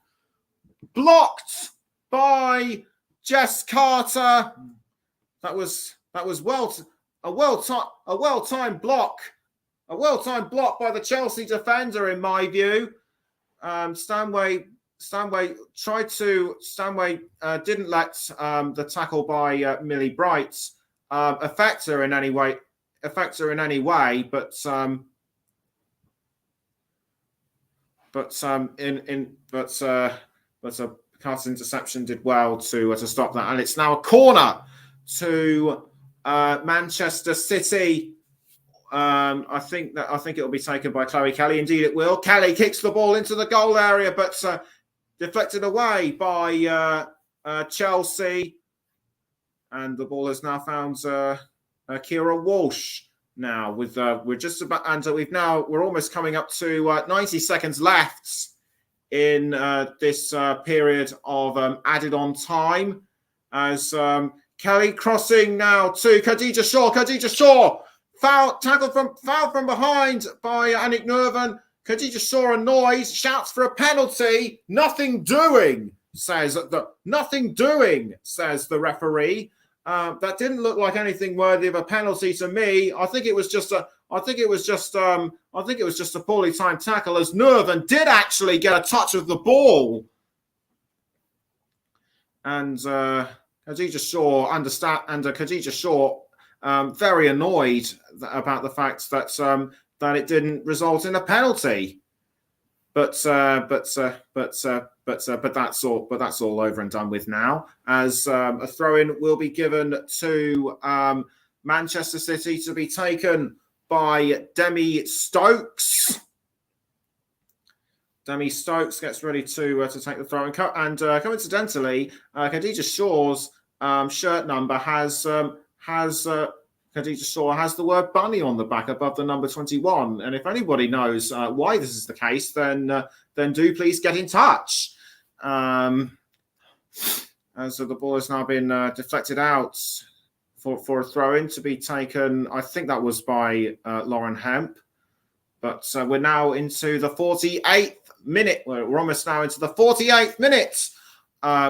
S1: blocked by Jess Carter. That was a well-timed block. A well-timed block by the Chelsea defender, in my view. Stanway didn't let the tackle by Millie Bright affect her in any way. But Carter's interception did well to stop that, and it's now a corner to Manchester City. I think it will be taken by Chloe Kelly. Indeed, it will. Kelly kicks the ball into the goal area, but deflected away by Chelsea. and the ball has now found Kira Walsh. Now we're just about, and we're almost coming up to 90 seconds left in this period of added on time, as Kelly crossing now to Khadija Shaw. Khadija Shaw foul from behind by Anik Nurvan. Khadija Shaw annoyed, shouts for a penalty. Nothing doing, says the referee. That didn't look like anything worthy of a penalty to me. I think it was just a poorly timed tackle, as Nurvan did actually get a touch of the ball. And Khadija Shaw very annoyed about the fact that it didn't result in a penalty. But that's all over and done with now, as a throw-in will be given to Manchester City to be taken by Demi Stokes. Demi Stokes gets ready to take the throw-in, and coincidentally, Khadija Shaw's shirt number has Khadija Shaw has the word bunny on the back above the number 21. And if anybody knows why this is the case, then do please get in touch. And so the ball has now been deflected out for a throw-in to be taken. I think that was by Lauren Hemp. But we're now into the 48th minute. We're almost now into the 48th minute,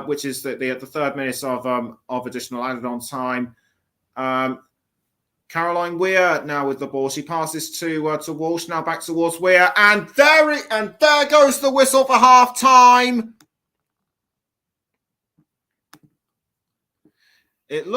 S1: which is the third minute of additional added-on time. Caroline Weir now with the ball. She passes to Walsh. Now back towards Weir, and there goes the whistle for half time. It's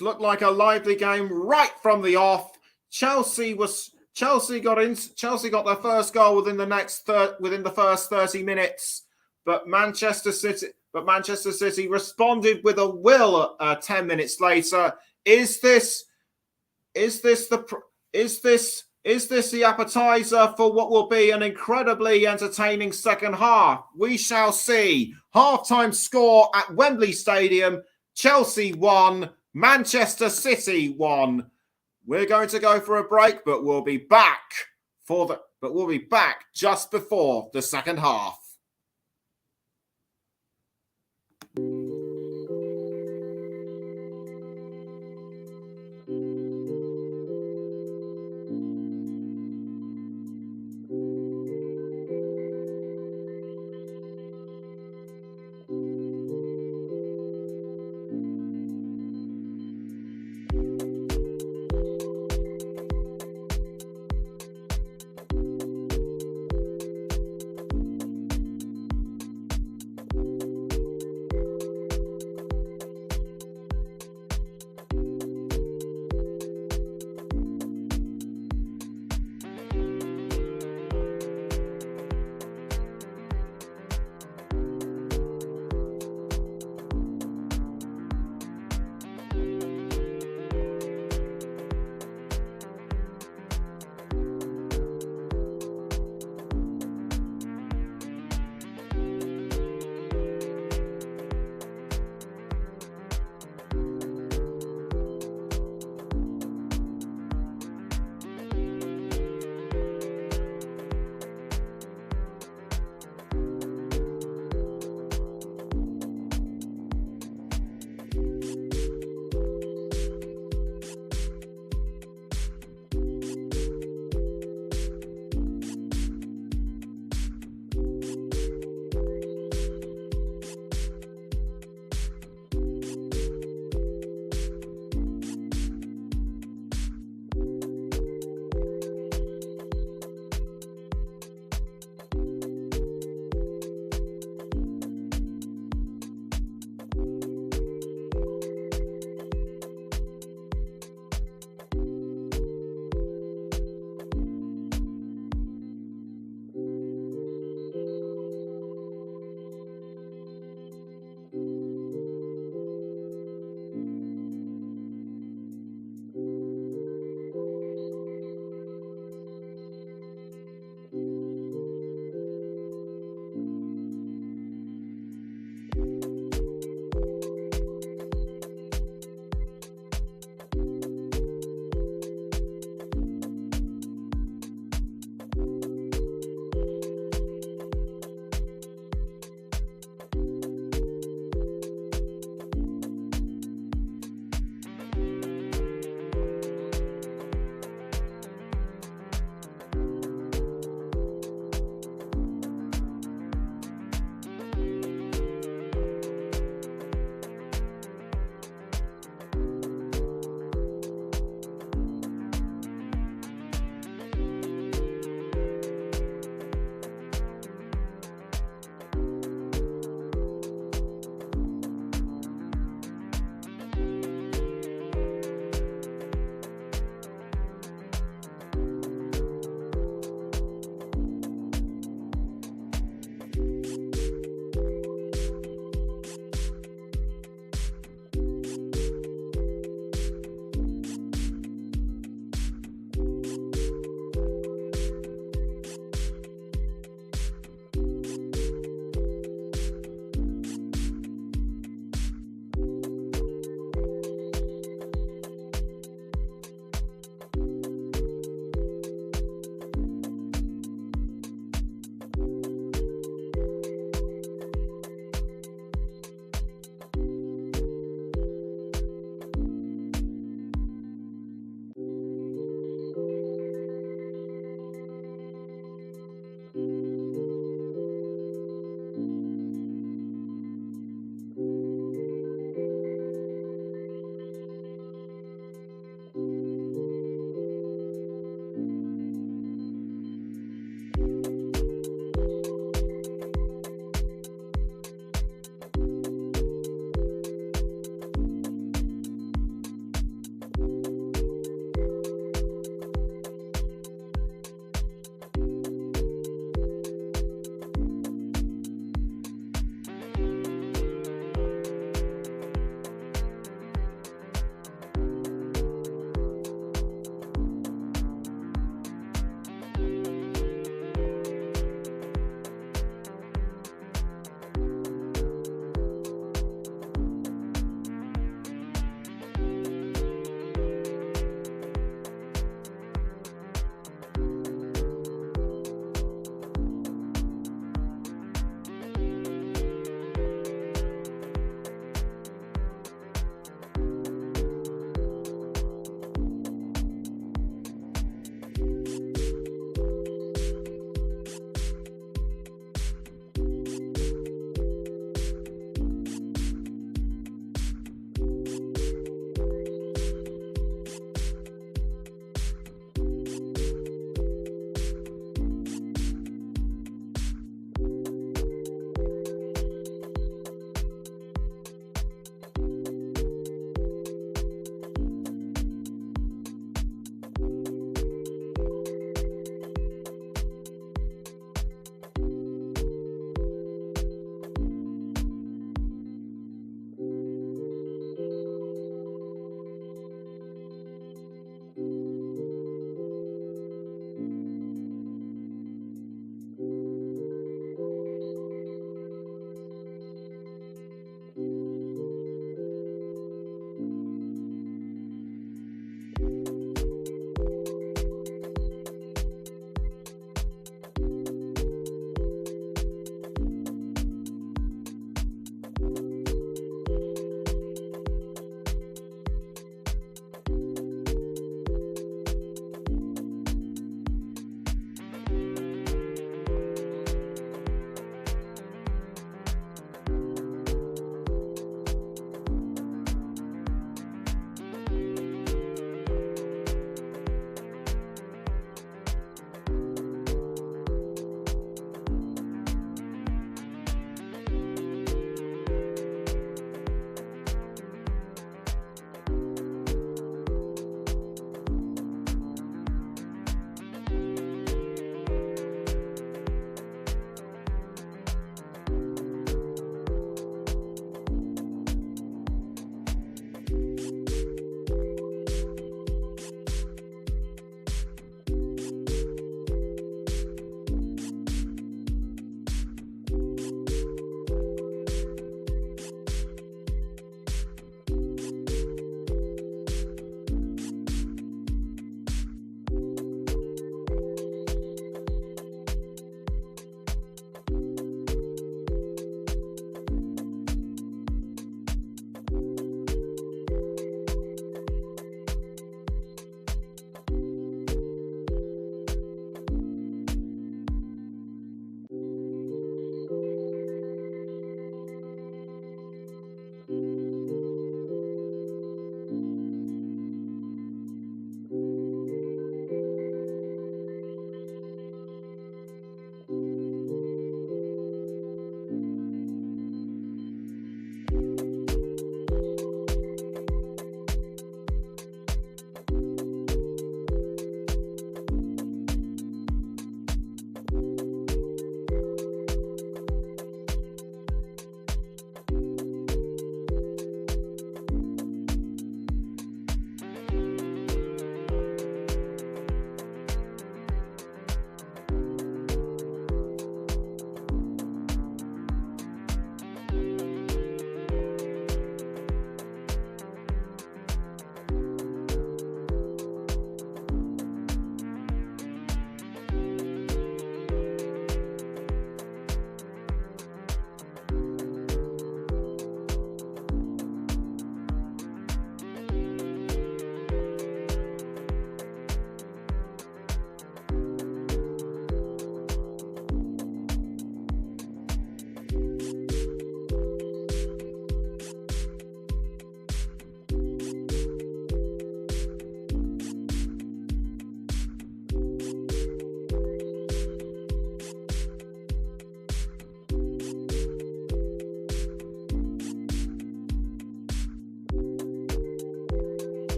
S1: looked like a lively game right from the off. Chelsea got their first goal within the first 30 minutes, but Manchester City responded with a will 10 minutes later. Is this the appetizer for what will be an incredibly entertaining second half? We shall see. Halftime score at Wembley Stadium: Chelsea 1, Manchester City 1. We're going to go for a break, but we'll be back just before the second half.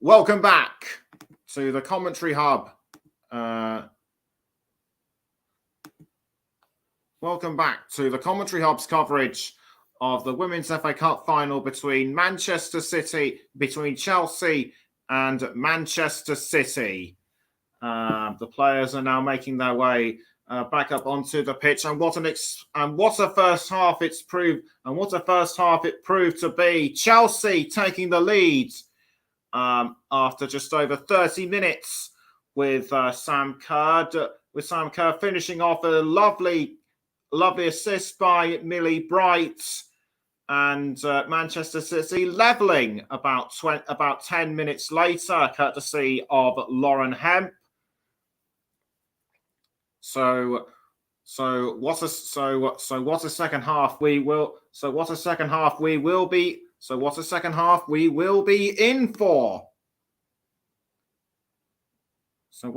S1: Welcome back to the commentary hub. Welcome back to the commentary hub's coverage of the Women's FA Cup final between Chelsea and Manchester City. The players are now making their way back up onto the pitch, and what a first half it proved to be. Chelsea taking the lead after just over 30 minutes, with Sam Kerr finishing off a lovely assist by Millie Bright, and Manchester City levelling about 10 minutes later, courtesy of Lauren Hemp. So what a second half we will be in for. The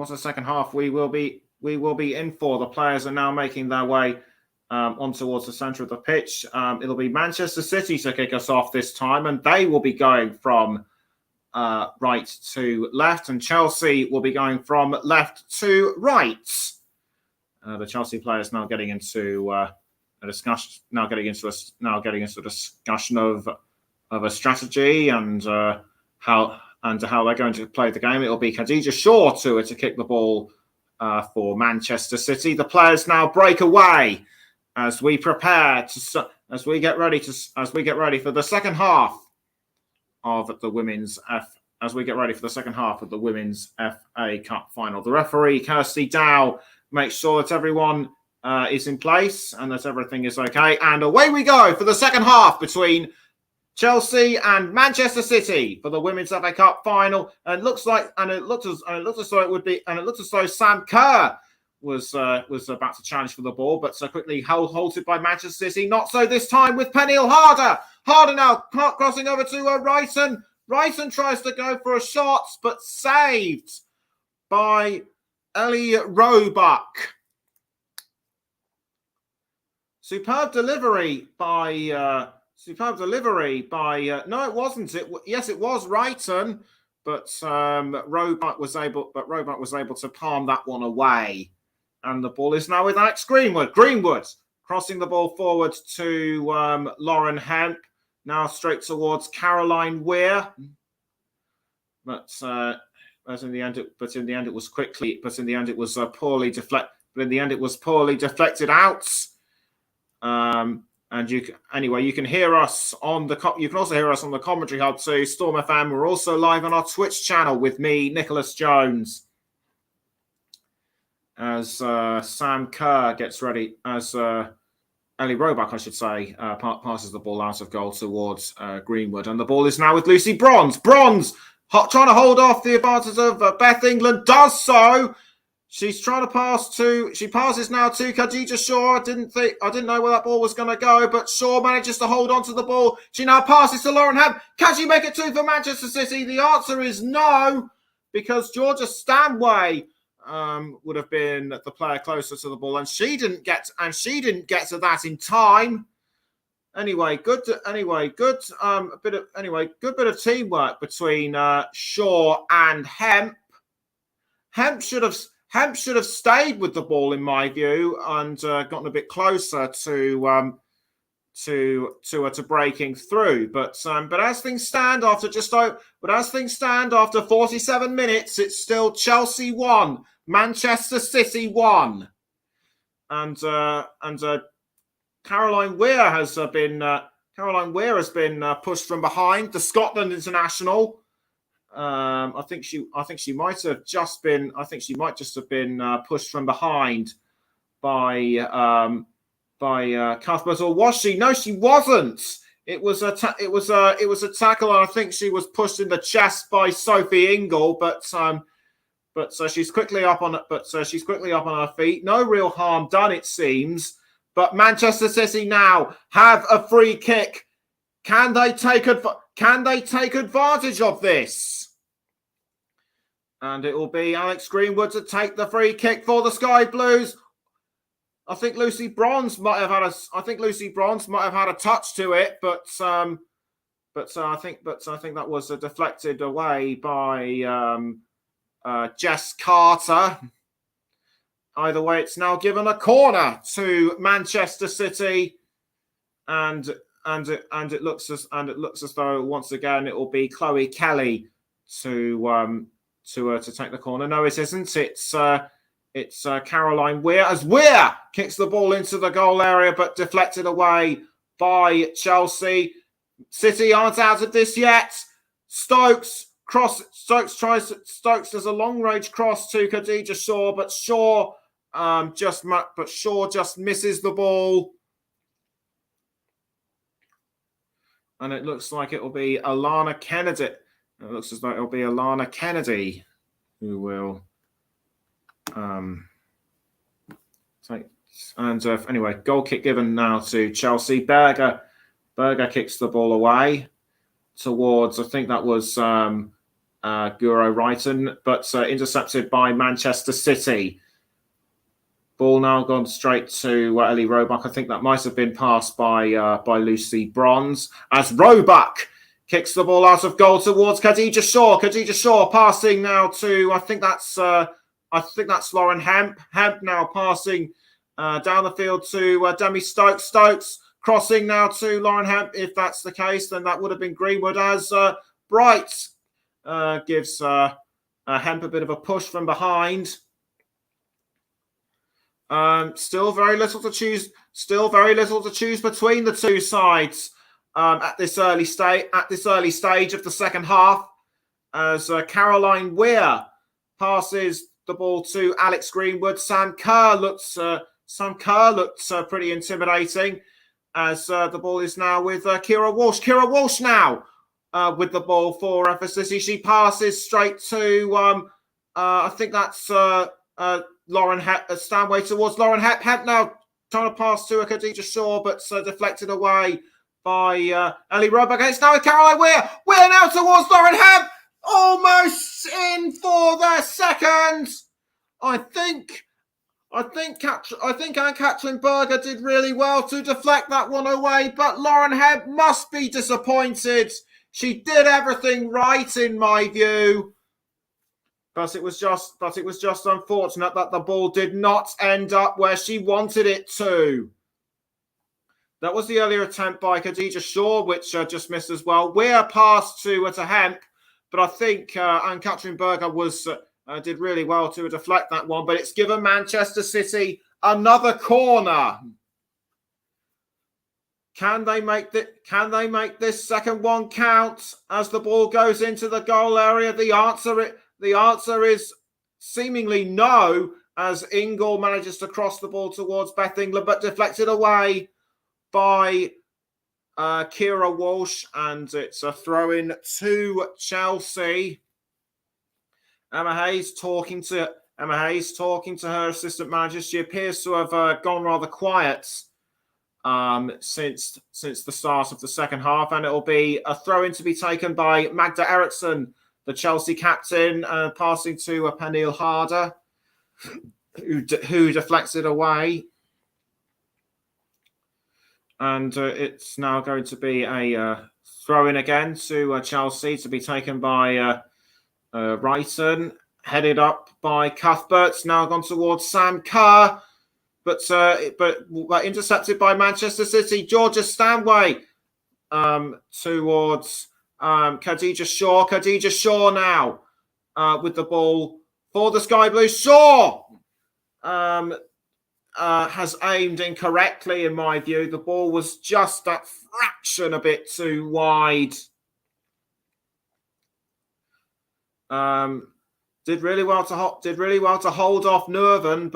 S1: players are now making their way on towards the centre of the pitch. It'll be Manchester City to kick us off this time, and they will be going from right to left, and Chelsea will be going from left to right. The Chelsea players now getting into a discussion of a strategy and how they're going to play the game. It'll be Khadija Shaw to kick the ball for Manchester City. The players now break away as we get ready for the second half of the women's FA Cup final. The referee, Kirsty Dow, makes sure that everyone is in place and that everything is okay. And away we go for the second half between Chelsea and Manchester City for the Women's FA Cup final. And it looked as though Sam Kerr was about to challenge for the ball, but so quickly halted by Manchester City. Not so this time with Peniel Harder. Harder now crossing over to Wrighton. Wrighton tries to go for a shot, but saved by Ellie Roebuck. Superb delivery by no, it wasn't. Yes, it was Wrighton, but Roebuck was able to palm that one away. And the ball is now with Alex Greenwood. Greenwood crossing the ball forward to Lauren Hemp. Now straight towards Caroline Weir. But in the end, it was poorly deflected out. And you can hear us on you can also hear us on the commentary hub too, Storm FM. We're also live on our Twitch channel with me, Nicholas Jones, as Sam Kerr gets ready, as Ellie Roebuck, I should say, passes the ball out of goal towards Greenwood, and the ball is now with Lucy Bronze. Bronze trying to hold off the advantage of Beth England, does so. She's trying to she passes now to Khadija Shaw. I didn't know where that ball was going to go, but Shaw manages to hold on to the ball. She now passes to Lauren Hemp. Can she make it two for Manchester City? The answer is no, because Georgia Stanway would have been the player closer to the ball, and she didn't get to that in time. Good bit of teamwork between Shaw and Hemp. Hemp should have stayed with the ball, in my view, and gotten a bit closer to breaking through. But as things stand after 47 minutes, it's still Chelsea 1, Manchester City 1, and Caroline Weir has been pushed from behind. The Scotland international. I think she might just have been pushed from behind by Cuthbert, or was she? No, she wasn't. It was a tackle, and I think she was pushed in the chest by Sophie Ingle, but she's quickly up on her feet. No real harm done, it seems. But Manchester City now have a free kick. Can they take advantage of this? And it will be Alex Greenwood to take the free kick for the Sky Blues. I think Lucy Bronze might have had a touch to it, but But I think that was deflected away by Jess Carter. Either way, it's now given a corner to Manchester City, and it looks as though once again it will be Chloe Kelly to take the corner. No, it isn't. It's Caroline Weir, as Weir kicks the ball into the goal area, but deflected away by Chelsea. City aren't out of this yet. Stokes does a long range cross to Khadija Shaw, but Shaw just misses the ball. And it looks like it will be Alana Kennedy. It looks as though it will be Alana Kennedy who will take. And anyway, goal kick given now to Chelsea. Berger kicks the ball away towards, I think that was Guro Wrighton, but intercepted by Manchester City. Ball now gone straight to Ellie Roebuck. I think that might have been passed by Lucy Bronze, as Roebuck kicks the ball out of goal towards Khadija Shaw. Khadija Shaw passing now to, I think that's Lauren Hemp. Hemp now passing down the field to Demi Stokes. Stokes crossing now to Lauren Hemp. If that's the case, then that would have been Greenwood, as Bright gives Hemp a bit of a push from behind. Still very little to choose between the two sides at this early stage of the second half, as Caroline Weir passes the ball to Alex Greenwood. Sam Kerr looks pretty intimidating, as the ball is now with Kira Walsh. Kira Walsh now with the ball for City. She passes straight to I think that's Lauren Hep, Stanway towards Lauren Hep. Hep now trying to pass to Khadija Shaw, but deflected away by Ellie Roebuck. It's now with Caroline Weir. Weir now towards Lauren Hep. Almost in for the second. I think Anne-Catherine Berger did really well to deflect that one away, but Lauren Hebb must be disappointed. She did everything right in my view, but it was just unfortunate that the ball did not end up where she wanted it to. That was the earlier attempt by Khadija Shaw, which just missed as well. Weir passed to Hemp, but I think Anne-Catherine Berger did really well to deflect that one, but it's given Manchester City another corner. Can they make this second one count as the ball goes into the goal area? The answer is seemingly no, as Ingle manages to cross the ball towards Beth England, but deflected away by Kira Walsh, and it's a throw-in to Chelsea. Emma Hayes talking to her assistant manager. She appears to have gone rather quiet since the start of the second half, and it'll be a throw-in to be taken by Magda Eriksson, the Chelsea captain, passing to Pernille Harder, who deflects it away. And it's now going to be a throw-in again to Chelsea, to be taken by Wrighton, headed up by Cuthberts, now gone towards Sam Kerr, but intercepted by Manchester City. Georgia Stanway towards Khadija Shaw. Khadija Shaw now with the ball for the Sky Blues. Shaw has aimed incorrectly, in my view. The ball was just that fraction a bit too wide. Did really well to hold off Nerven,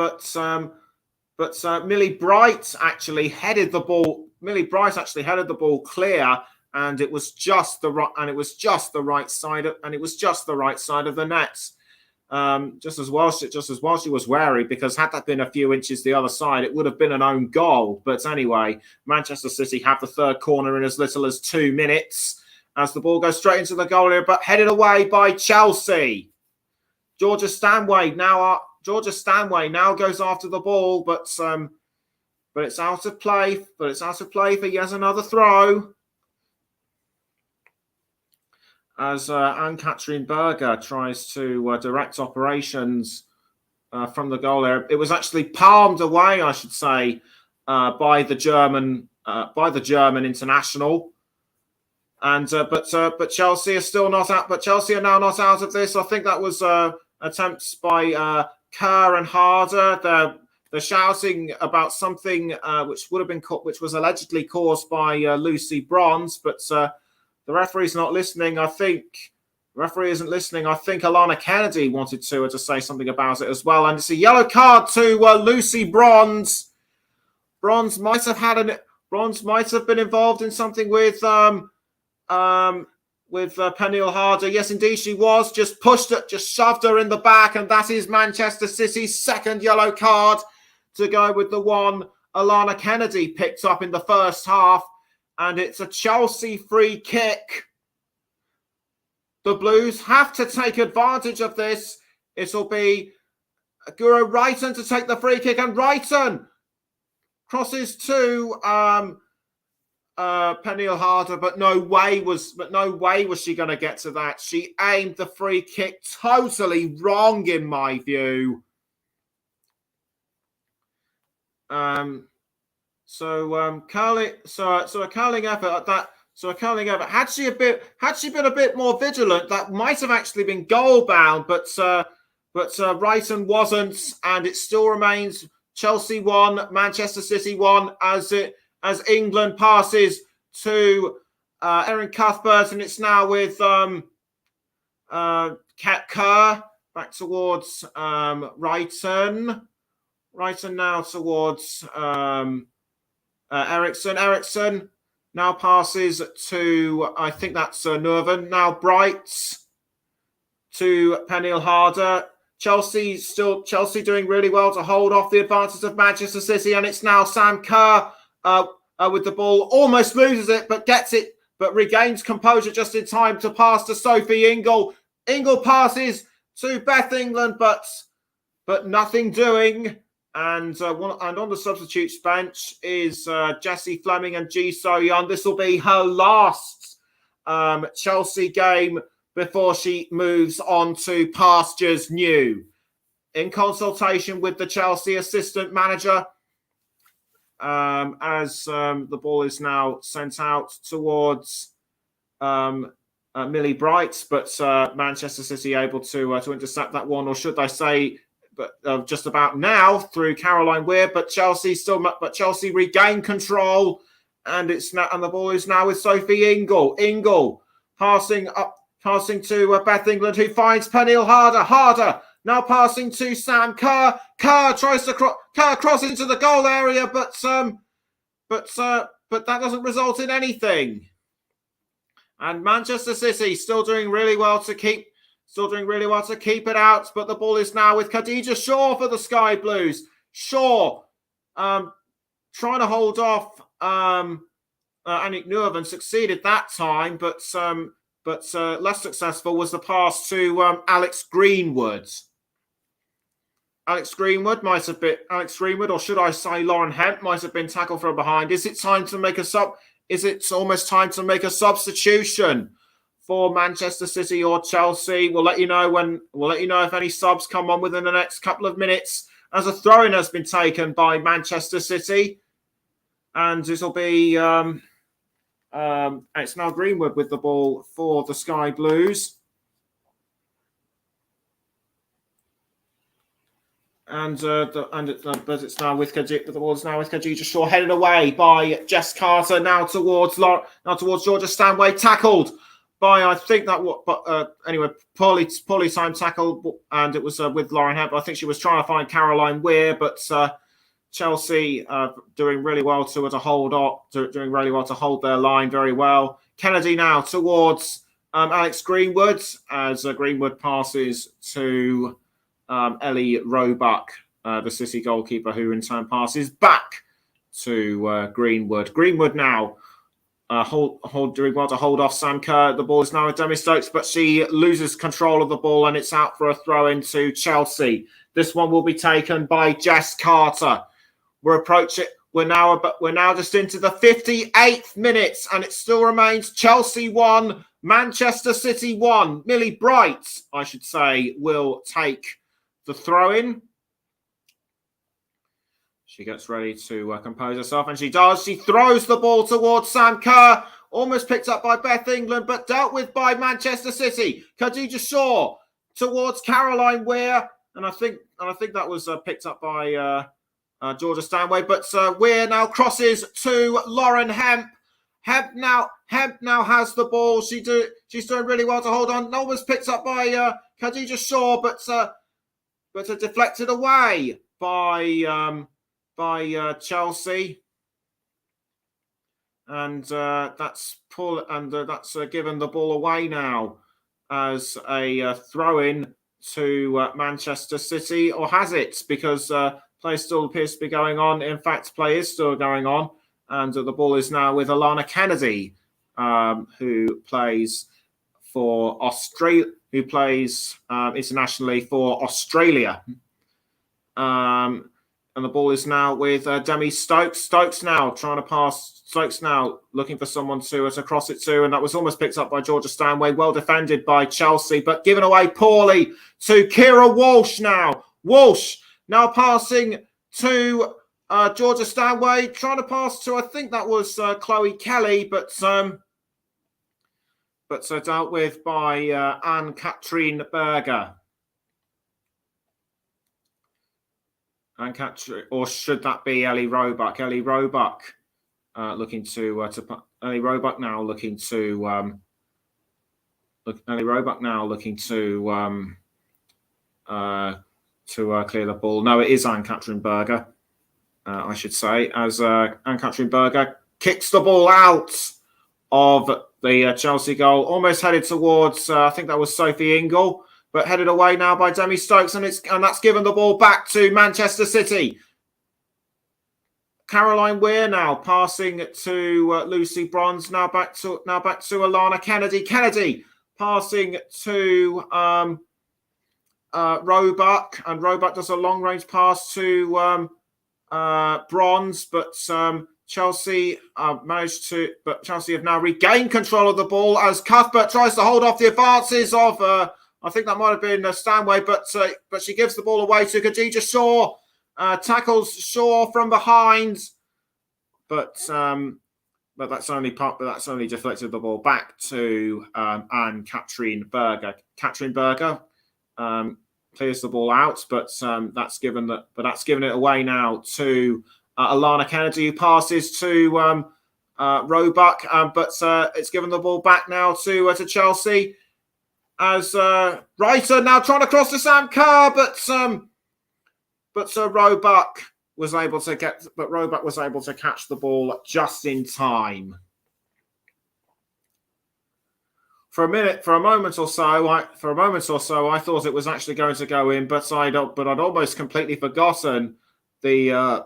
S1: but Millie Bright actually headed the ball. Millie Bright actually headed the ball clear, and it was just the right side of the net. Just as well she was wary, because had that been a few inches the other side, it would have been an own goal. But anyway, Manchester City have the third corner in as little as 2 minutes, as the ball goes straight into the goal area, but headed away by Chelsea. Georgia Stanway now goes after the ball, but it's out of play. But it's out of play for yet another throw. as Anne-Catherine Berger tries to direct operations from the goal area. It was actually palmed away, I should say, by the German international. And but Chelsea are still not out. But Chelsea are now not out of this. I think that was attempts by Kerr and Harder. They're shouting about something which was allegedly caused by Lucy Bronze, but the referee's not listening. I think the referee isn't listening. I think Alana Kennedy wanted to say something about it as well, and it's a yellow card to Lucy Bronze. Bronze might have been involved in something with Peniel Harder. Yes, indeed, she was. Just shoved her in the back, and that is Manchester City's second yellow card to go with the one Alana Kennedy picked up in the first half, and it's a Chelsea free kick. The Blues have to take advantage of this. It'll be Guro Reiten to take the free kick, and Reiten crosses to Peniel Harder, but no way was she going to get to that. She aimed the free kick totally wrong, in my view. A curling effort at that. So a curling effort. Had she been a bit more vigilant, that might have actually been goal bound, but Reiten wasn't, and it still remains Chelsea 1, Manchester City 1 as England passes to Erin Cuthbert, and it's now with Kerr back towards Reiten. Reiten now towards Eriksson. Eriksson now passes to, I think that's Nerven. Now Bright to Peniel Harder. Chelsea doing really well to hold off the advances of Manchester City, and it's now Sam Kerr with the ball, almost loses it, but gets it, but regains composure just in time to pass to Sophie Ingle. Ingle passes to Beth England, but nothing doing. And on the substitutes bench is Jessie Fleming and Ji So-yeon. This will be her last Chelsea game before she moves on to pastures new. In consultation with the Chelsea assistant manager, as the ball is now sent out towards Millie Bright, but Manchester City able to intercept that one, or should I say, but just about now through Caroline Weir. But Chelsea regain control, and the ball is now with Sophie Ingle. Ingle passing to Beth England, who finds Peniel Harder. Harder now passing to Sam Kerr. Kerr tries to cross into the goal area, but that doesn't result in anything. And Manchester City still doing really well to keep it out, but the ball is now with Khadija Shaw for the Sky Blues. Shaw trying to hold off Annick Nerven, succeeded that time, but less successful was the pass to Alex Greenwood. Alex Greenwood, or should I say Lauren Hemp, might have been tackled from behind. Is it almost time to make a substitution for Manchester City or Chelsea? We'll let you know if any subs come on within the next couple of minutes, as a throw-in has been taken by Manchester City, and it'll be it's now Greenwood with the ball for the Sky Blues. But it's now with the ball's now with Khadija Shaw, headed away by Jess Carter, now towards Georgia Stanway, tackled by, I think anyway, poorly timed tackle, and it was with Lauren Hemp. I think she was trying to find Caroline Weir, but Chelsea doing really well to hold their line very well. Kennedy now towards Alex Greenwood, as Greenwood passes to Ellie Roebuck, the City goalkeeper, who in turn passes back to Greenwood. Greenwood now doing well to hold off Sam Kerr. The ball is now with Demi Stokes, but she loses control of the ball, and it's out for a throw into Chelsea. This one will be taken by Jess Carter. We're now just into the 58th minute, and it still remains Chelsea 1, Manchester City 1. Millie Bright, I should say, will take the throw-in. She gets ready to compose herself, and she does. She throws the ball towards Sam Kerr. Almost picked up by Beth England, but dealt with by Manchester City. Khadija Shaw towards Caroline Weir, and I think that was picked up by Georgia Stanway. But Weir now crosses to Lauren Hemp. Hemp now has the ball. She's doing really well to hold on. Almost picked up by Khadija Shaw, but deflected away by Chelsea. And that's given the ball away now as a throw-in to Manchester City, or has it? Because play still appears to be going on. In fact, play is still going on, and the ball is now with Alana Kennedy, who plays for Australia, who plays internationally for Australia. And the ball is now with Demi Stokes. Stokes now trying to pass. Stokes now looking for someone to cross it to. And that was almost picked up by Georgia Stanway. Well defended by Chelsea, but given away poorly to Kira Walsh now. Walsh now passing to Georgia Stanway. Trying to pass to, I think that was Chloe Kelly, but dealt with by Anne-Catherine Berger. Or should that be Ellie Roebuck? Ellie Roebuck looking to Ellie Roebuck now looking to Ellie Roebuck now looking to clear the ball. No, it is Anne-Catherine Berger, I should say, as Anne-Catherine Berger kicks the ball out of the Chelsea goal, almost headed towards I think that was Sophie Ingle, but headed away now by Demi Stokes, and that's given the ball back to Manchester City. Caroline Weir now passing to Lucy Bronze. Now back to Alana Kennedy. Kennedy passing to Roebuck, and Roebuck does a long range pass to Bronze, but Chelsea Chelsea have now regained control of the ball as Cuthbert tries to hold off the advances of I think that might have been Stanway, but she gives the ball away to Khadija Shaw. Tackles Shaw from behind, but that's only deflected the ball back to Anne-Catherine Berger. Catherine Berger clears the ball out, but that's given it away now to Alana Kennedy, who passes to Roebuck, but it's given the ball back now to Chelsea. As Reiter now trying to cross to Sam Kerr, but Roebuck was able to catch the ball just in time. For a moment or so, I thought it was actually going to go in, but I'd almost completely forgotten the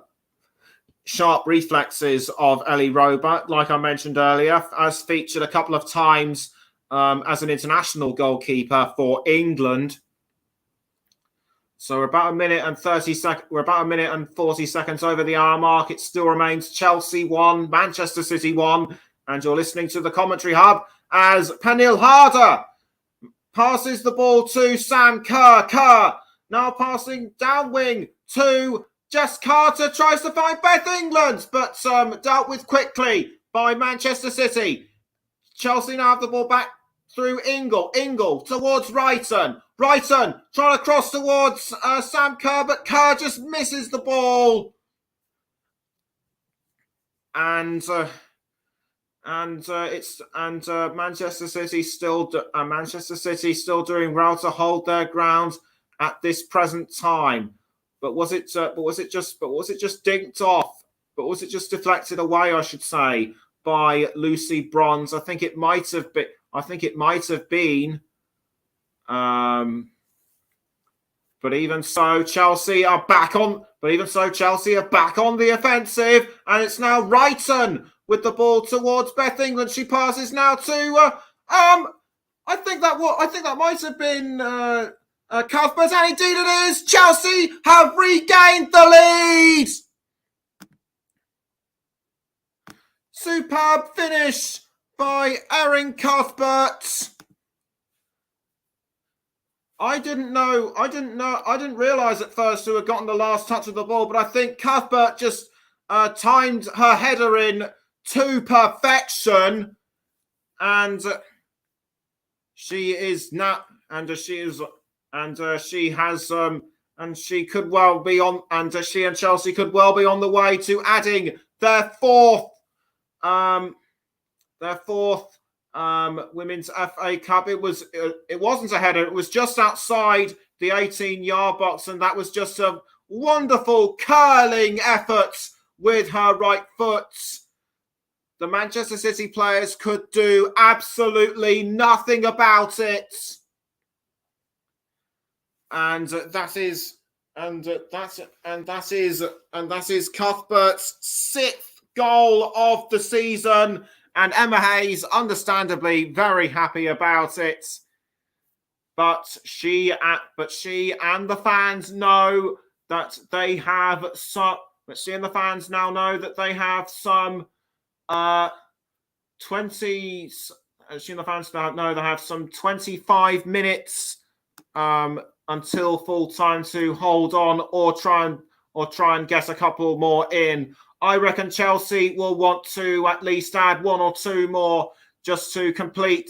S1: sharp reflexes of Ellie Roebuck, like I mentioned earlier, as featured a couple of times as an international goalkeeper for England. So we're about a minute and 40 seconds over the hour mark. It still remains Chelsea 1, Manchester City 1, and you're listening to the Commentary Hub as Pernille Harder passes the ball to Sam Kerr. Kerr now passing down wing to Jess Carter, tries to find Beth England, but dealt with quickly by Manchester City. Chelsea now have the ball back through Ingle towards Righton trying to cross towards Sam Kerr, but Kerr just misses the ball. And Manchester City still doing well to hold their ground at this present time. But was it just dinked off? But was it just deflected away, I should say, by Lucy Bronze? I think it might have been. But even so, Chelsea are back on the offensive, and it's now Righton with the ball towards Beth England. She passes now to I think that might have been Cuthbert, and indeed it is. Chelsea have regained the lead. Superb finish by Erin Cuthbert. I didn't realise at first who had gotten the last touch of the ball, but I think Cuthbert just timed her header in to perfection, and she is now, and she could well be on, and she and Chelsea could well be on the way to adding their fourth Women's FA Cup. It wasn't a header. It was just outside the 18-yard box, and that was just a wonderful curling effort with her right foot. The Manchester City players could do absolutely nothing about it, and that is Cuthbert's sixth goal of the season. And Emma Hayes, understandably, very happy about it. But she and the fans know that they have some. But she and the fans now know that they have some 20. She and the fans now know they have some 25 minutes until full time to hold on or try and get a couple more in. I reckon Chelsea will want to at least add one or two more just to complete,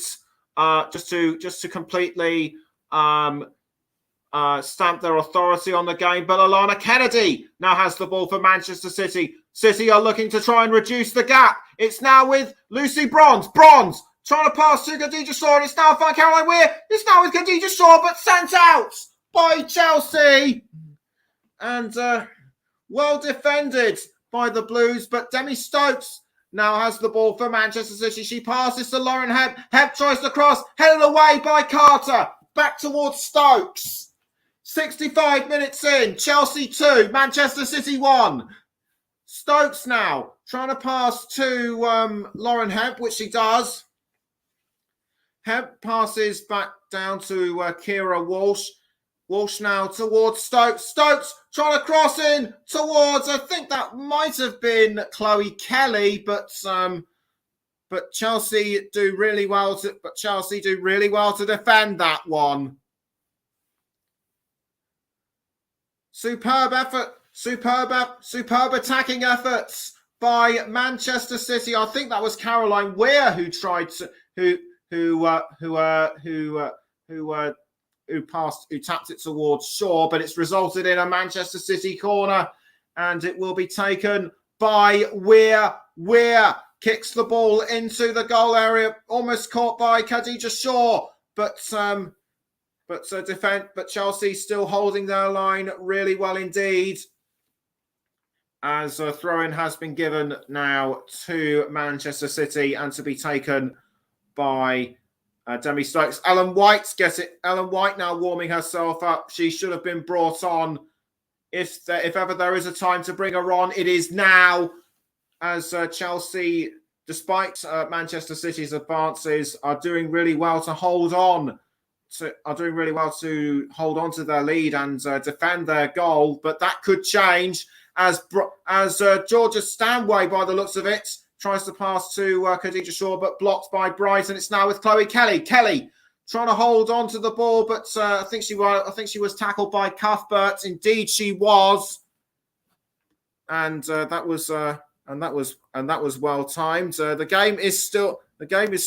S1: just to completely stamp their authority on the game. But Alana Kennedy now has the ball for Manchester City. City are looking to try and reduce the gap. It's now with Lucy Bronze. Bronze trying to pass to Khadija Shaw. And it's now found Caroline Weir. It's now with Khadija Shaw, but sent out by Chelsea. And well defended by the Blues, but Demi Stokes now has the ball for Manchester City. She passes to Lauren Hebb. Hebb tries to cross, headed away by Carter. Back towards Stokes. 65 minutes in, Chelsea 2, Manchester City 1. Stokes now trying to pass to Lauren Hebb, which she does. Hebb passes back down to Kira Walsh. Walsh now towards Stokes. Stokes trying to cross in towards, I think that might have been Chloe Kelly, but Chelsea do really well to defend that one. Superb effort, superb attacking efforts by Manchester City. I think that was Caroline Weir who tried to who tapped it towards Shaw, but it's resulted in a Manchester City corner, and it will be taken by Weir. Weir kicks the ball into the goal area, almost caught by Khadija Shaw, but Chelsea still holding their line really well indeed. As a throw-in has been given now to Manchester City and to be taken by Demi Stokes. Ellen White gets it. Ellen White now warming herself up. She should have been brought on. If ever there is a time to bring her on, it is now. As Chelsea, despite Manchester City's advances, are doing really well to hold on. To their lead and defend their goal. But that could change as Georgia Stanway, by the looks of it, tries to pass to Khadija Shaw, but blocked by Brighton. It's now with Chloe Kelly. Kelly trying to hold on to the ball, but I think she was tackled by Cuthbert. Indeed, she was, and that was well timed. The game is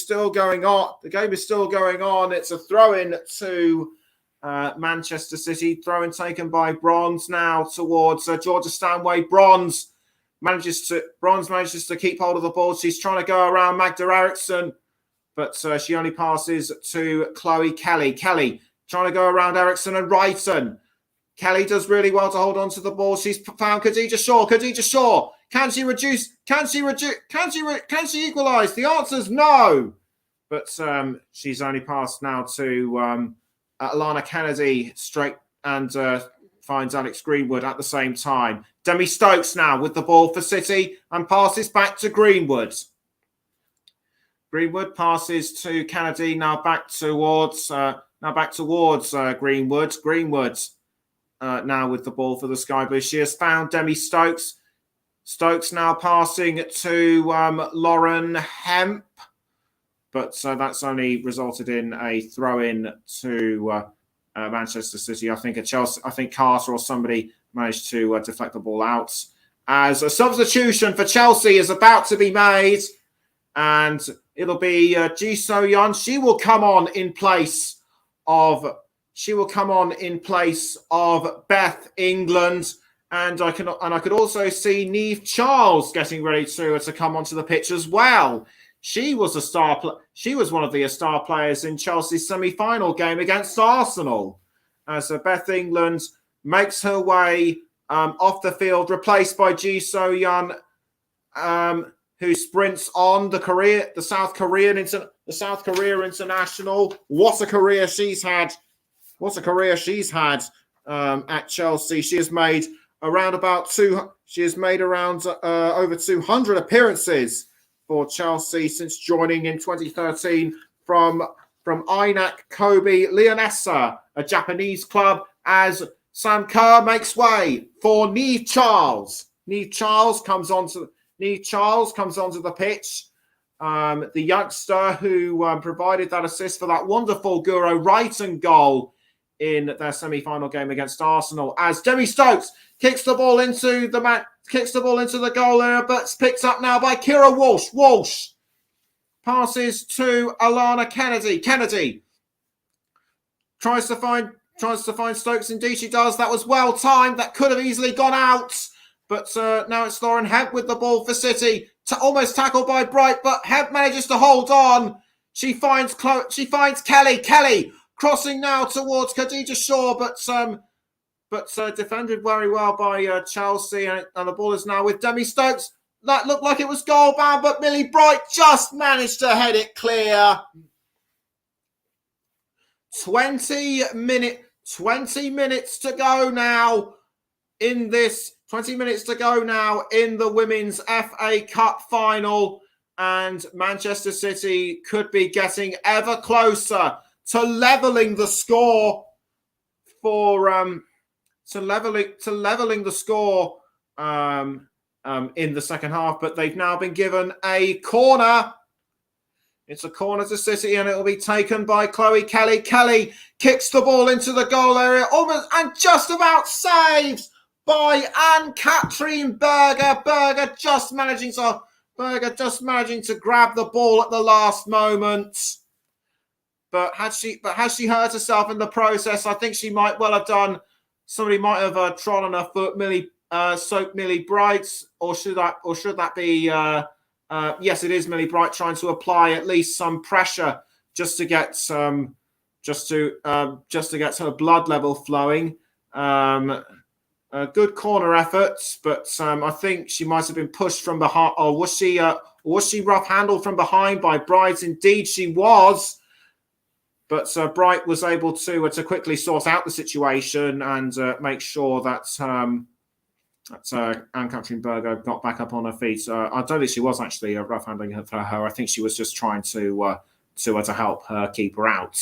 S1: still going on. It's a throw-in to Manchester City. Throw-in taken by Bronze now towards Georgia Stanway. Bronze manages to keep hold of the ball. She's trying to go around Magda Eriksson, but she only passes to Chloe Kelly. Kelly trying to go around Eriksson and Wrighton. Kelly does really well to hold on to the ball. She's found Khadija Shaw. Khadija Shaw, can she reduce? Can she equalise? The answer is no. But she's only passed now to Alana Kennedy straight and finds Alex Greenwood at the same time. Demi Stokes now with the ball for City and passes back to Greenwood. Greenwood passes to Kennedy, now back towards Greenwood. Greenwood now with the ball for the Sky Blues. She has found Demi Stokes. Stokes now passing to Lauren Hemp. but that's only resulted in a throw-in to Manchester City. I think Carter or somebody managed to deflect the ball out. As a substitution for Chelsea is about to be made, and it'll be Ji So-yeon. She will come on in place of Beth England. And I could also see Niamh Charles getting ready to come onto the pitch as well. She was one of the star players in Chelsea's semi-final game against Arsenal. As Beth England makes her way off the field, replaced by Ji So-yeon, who sprints on the South Korea international. What a career she's had! At Chelsea. She has made over 200 appearances for Chelsea since joining in 2013 from Einak Kobe Leonessa, a Japanese club, as Sam Kerr makes way for Niamh Charles. Niamh Charles comes onto the pitch. The youngster who provided that assist for that wonderful Guro Reiten goal in their semi-final game against Arsenal, as Demi Stokes kicks the ball into the goal area, but it's picked up now by Kira Walsh. Walsh passes to Alana Kennedy. Kennedy tries to find Stokes. Indeed, she does. That was well timed. That could have easily gone out, but now it's Lauren Hemp with the ball for City. Almost tackled by Bright, but Hemp manages to hold on. She finds Kelly. Kelly crossing now towards Khadija Shaw, but defended very well by Chelsea, and the ball is now with Demi Stokes. That looked like it was goal bound, but Millie Bright just managed to head it clear. 20 minutes to go now in the Women's FA Cup final, and Manchester City could be getting ever closer to leveling the score in the second half, but they've now been given a corner. It's a corner to City, and it will be taken by Chloe Kelly. Kelly kicks the ball into the goal area, almost and just about saves by Anne-Catherine Berger. Berger just managing to grab the ball at the last moment. But has she hurt herself in the process? I think she might well have done. Somebody might have trod on her foot. Soaked Millie Bright, or should that be? Yes, it is Millie Bright trying to apply at least some pressure just to get her blood level flowing. Good corner effort, but I think she might have been pushed from behind. Or was she rough handled from behind by Bright? Indeed, she was. But Bright was able to quickly sort out the situation and make sure that Anne-Catherine Berger got back up on her feet. I don't think she was actually rough handling her for her. I think she was just trying to help her keep her out.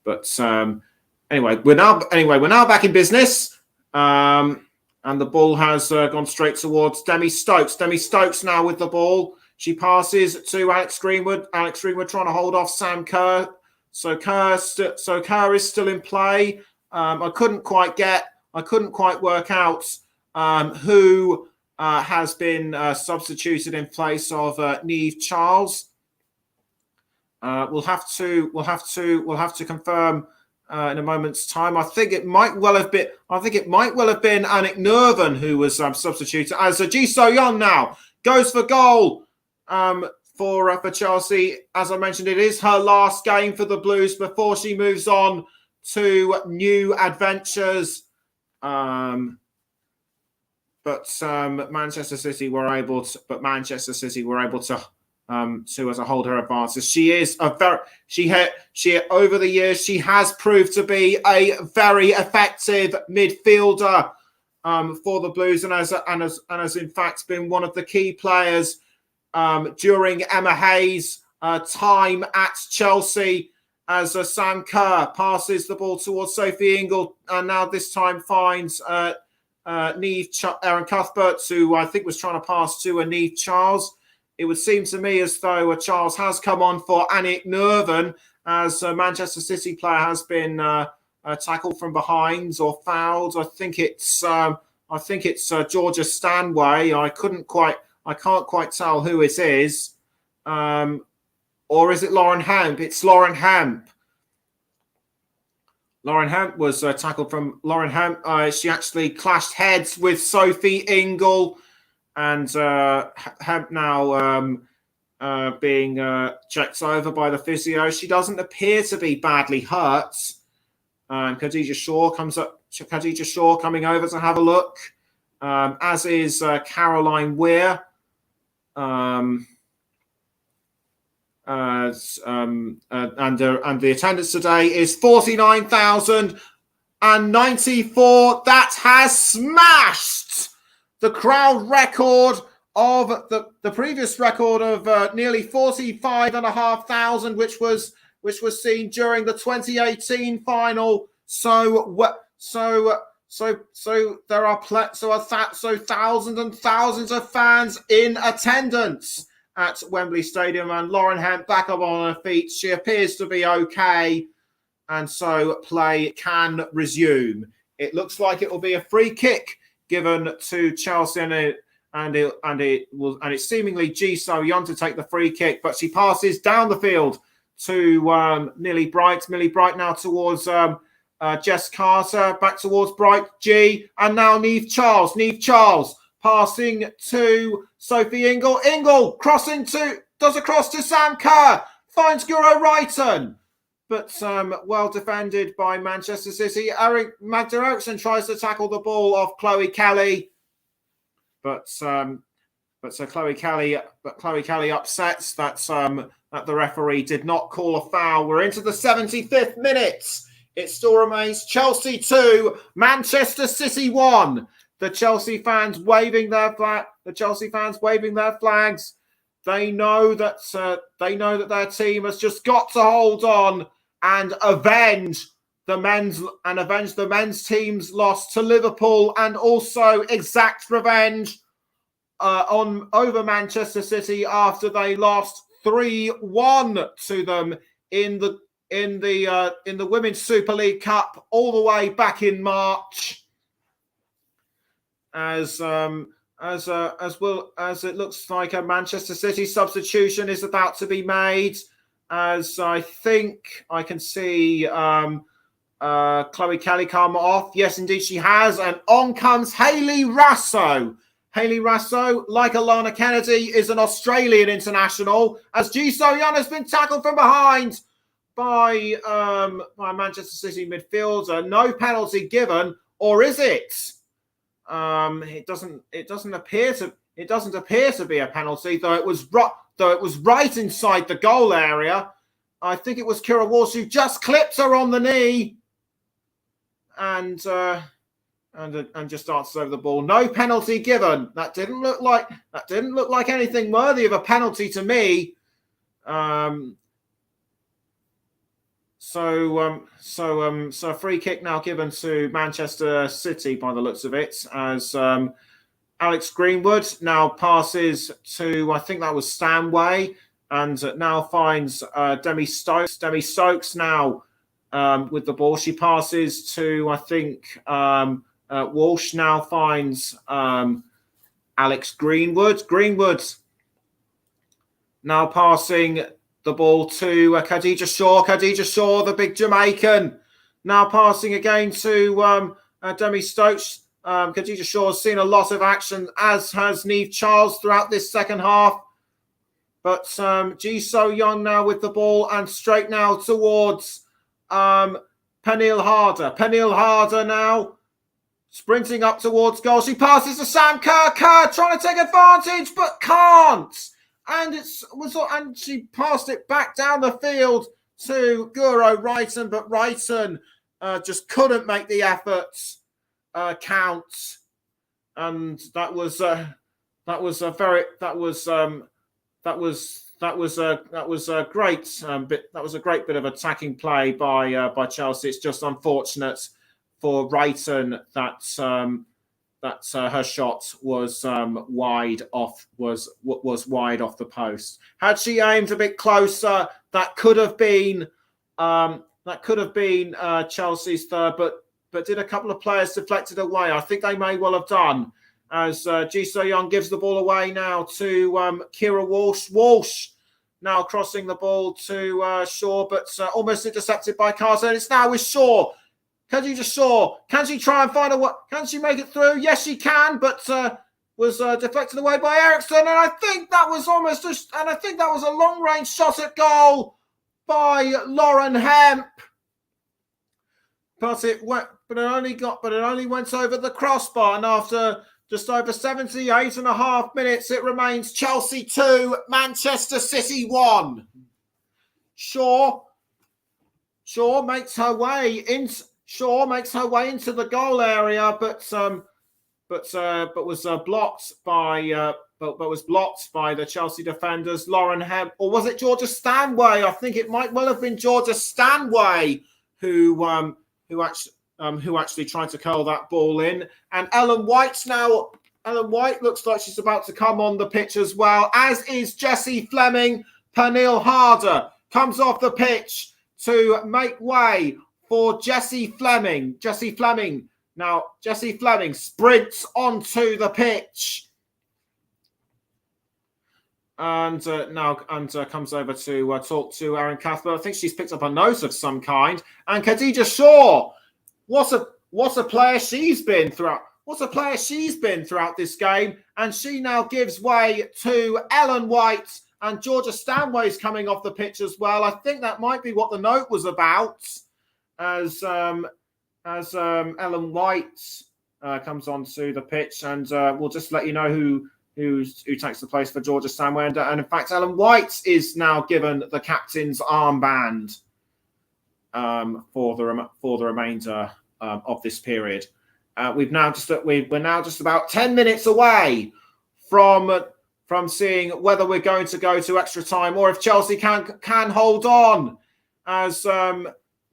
S1: But anyway, we're now back in business, and the ball has gone straight towards Demi Stokes. Demi Stokes now with the ball. She passes to Alex Greenwood. Alex Greenwood trying to hold off Sam Kerr. So Kerr is still in play. I couldn't quite work out who has been substituted in place of Niamh Charles. We'll have to confirm in a moment's time. I think it might well have been Anik Nerven who was substituted, as Ji So-yeon now goes for goal. For Chelsea. As I mentioned, it is her last game for the Blues before she moves on to new adventures. But Manchester City were able to hold her advances. Over the years she has proved to be a very effective midfielder for the Blues, and has in fact been one of the key players during Emma Hayes' time at Chelsea, as Sam Kerr passes the ball towards Sophie Ingle, and now this time finds Erin Cuthbert, who I think was trying to pass to Niamh Charles. it would seem to me as though Charles has come on for Anik Nerven, as a Manchester City player has been tackled from behind or fouled. I think it's Georgia Stanway. I can't quite tell who it is. Or is it Lauren Hemp? It's Lauren Hemp. Lauren Hemp was tackled from Lauren Hemp. She actually clashed heads with Sophie Ingle, and Hemp now being checked over by the physio. She doesn't appear to be badly hurt. Khadija Shaw comes up. Khadija Shaw coming over to have a look, as is Caroline Weir. And the attendance today is 49,094. That has smashed the crowd record of the previous record of nearly 45,500, which was seen during the 2018 final. So there are thousands and thousands of fans in attendance at Wembley Stadium, and Lauren Hemp back up on her feet. She appears to be okay, and so play can resume. It looks like it will be a free kick given to Chelsea, and it's seemingly Ji So-yeon to take the free kick, but she passes down the field to Millie Bright. Millie Bright now towards Jess Carter, back towards Bright, G, and now Niamh Charles. Niamh Charles passing to Sophie Ingle. Ingle does a cross to Sam Kerr, finds Guro Wrighton, but well defended by Manchester City. Magda Eriksson tries to tackle the ball off Chloe Kelly, but Chloe Kelly upsets that the referee did not call a foul. We're into the 75th minute. It still remains Chelsea 2, Manchester City 1. The Chelsea fans waving their flag. The Chelsea fans waving their flags. They know that their team has just got to hold on and avenge the men's team's loss to Liverpool, and also exact revenge over Manchester City after they lost 3-1 to them in the Women's Super League Cup all the way back in March. As it looks like a Manchester City substitution is about to be made, as I think I can see Chloe Kelly come off. Yes, indeed she has, and on comes Hayley Raso. Hayley Raso, like Alana Kennedy, is an Australian international, as Ji So-yeon has been tackled from behind by Manchester City midfielder. No penalty given, or is it? It doesn't appear to be a penalty, though it was right inside the goal area. I think it was Kira Walsh who just clipped her on the knee, and just dances over the ball. No penalty given. That didn't look like anything worthy of a penalty to me. So a free kick now given to Manchester City by the looks of it, as Alex Greenwood now passes to, I think that was Stanway, and now finds Demi Stokes. Demi Stokes now with the ball. She passes to, I think, Walsh, now finds Alex Greenwood. Greenwood now passing the ball to Khadija Shaw. Khadija Shaw, the big Jamaican, now passing again to Demi Stokes. Khadija Shaw has seen a lot of action, as has Niamh Charles throughout this second half. But Ji So-yeon now with the ball, and straight now towards Pernille Harder. Pernille Harder now sprinting up towards goal. She passes to Sam Kerr. Kerr trying to take advantage, but can't. And she passed it back down the field to Guro Wrighton, but Wrighton just couldn't make the efforts count. And that was a great bit of attacking play by Chelsea. It's just unfortunate for Wrighton her shot was wide off the post. Had she aimed a bit closer, that could have been Chelsea's third, but did a couple of players deflect it away? I think they may well have done. As Ji So-young gives the ball away now to Kira Walsh. Walsh now crossing the ball to Shaw, but almost intercepted by Carter. And it's now with Shaw. Khadija Shaw, can she try and find a way? Can she make it through? Yes, she can, but was deflected away by Eriksson. And I think that was a long-range shot at goal by Lauren Hemp. But it only went over the crossbar, and after just over 78.5 minutes, it remains Chelsea 2, Manchester City 1. Shaw makes her way into the goal area, but was blocked by the Chelsea defenders, Lauren Hemp, or was it Georgia Stanway? I think it might well have been Georgia Stanway who actually tried to curl that ball in. And Ellen White looks like she's about to come on the pitch as well, as is Jessie Fleming. Pernille Harder comes off the pitch to make way for Jessie Fleming. Jessie Fleming sprints onto the pitch. And comes over to talk to Erin Cuthbert. I think she's picked up a nose of some kind. And Khadija Shaw, what a player she's been throughout. What a player she's been throughout this game. And she now gives way to Ellen White, and Georgia Stanway's coming off the pitch as well. I think that might be what the note was about, as Ellen White comes onto the pitch, and we'll just let you know who takes the place for Georgia Stanway. And in fact, Ellen White is now given the captain's armband for the remainder of this period. We're now just about 10 minutes away from seeing whether we're going to go to extra time or if Chelsea can hold on, as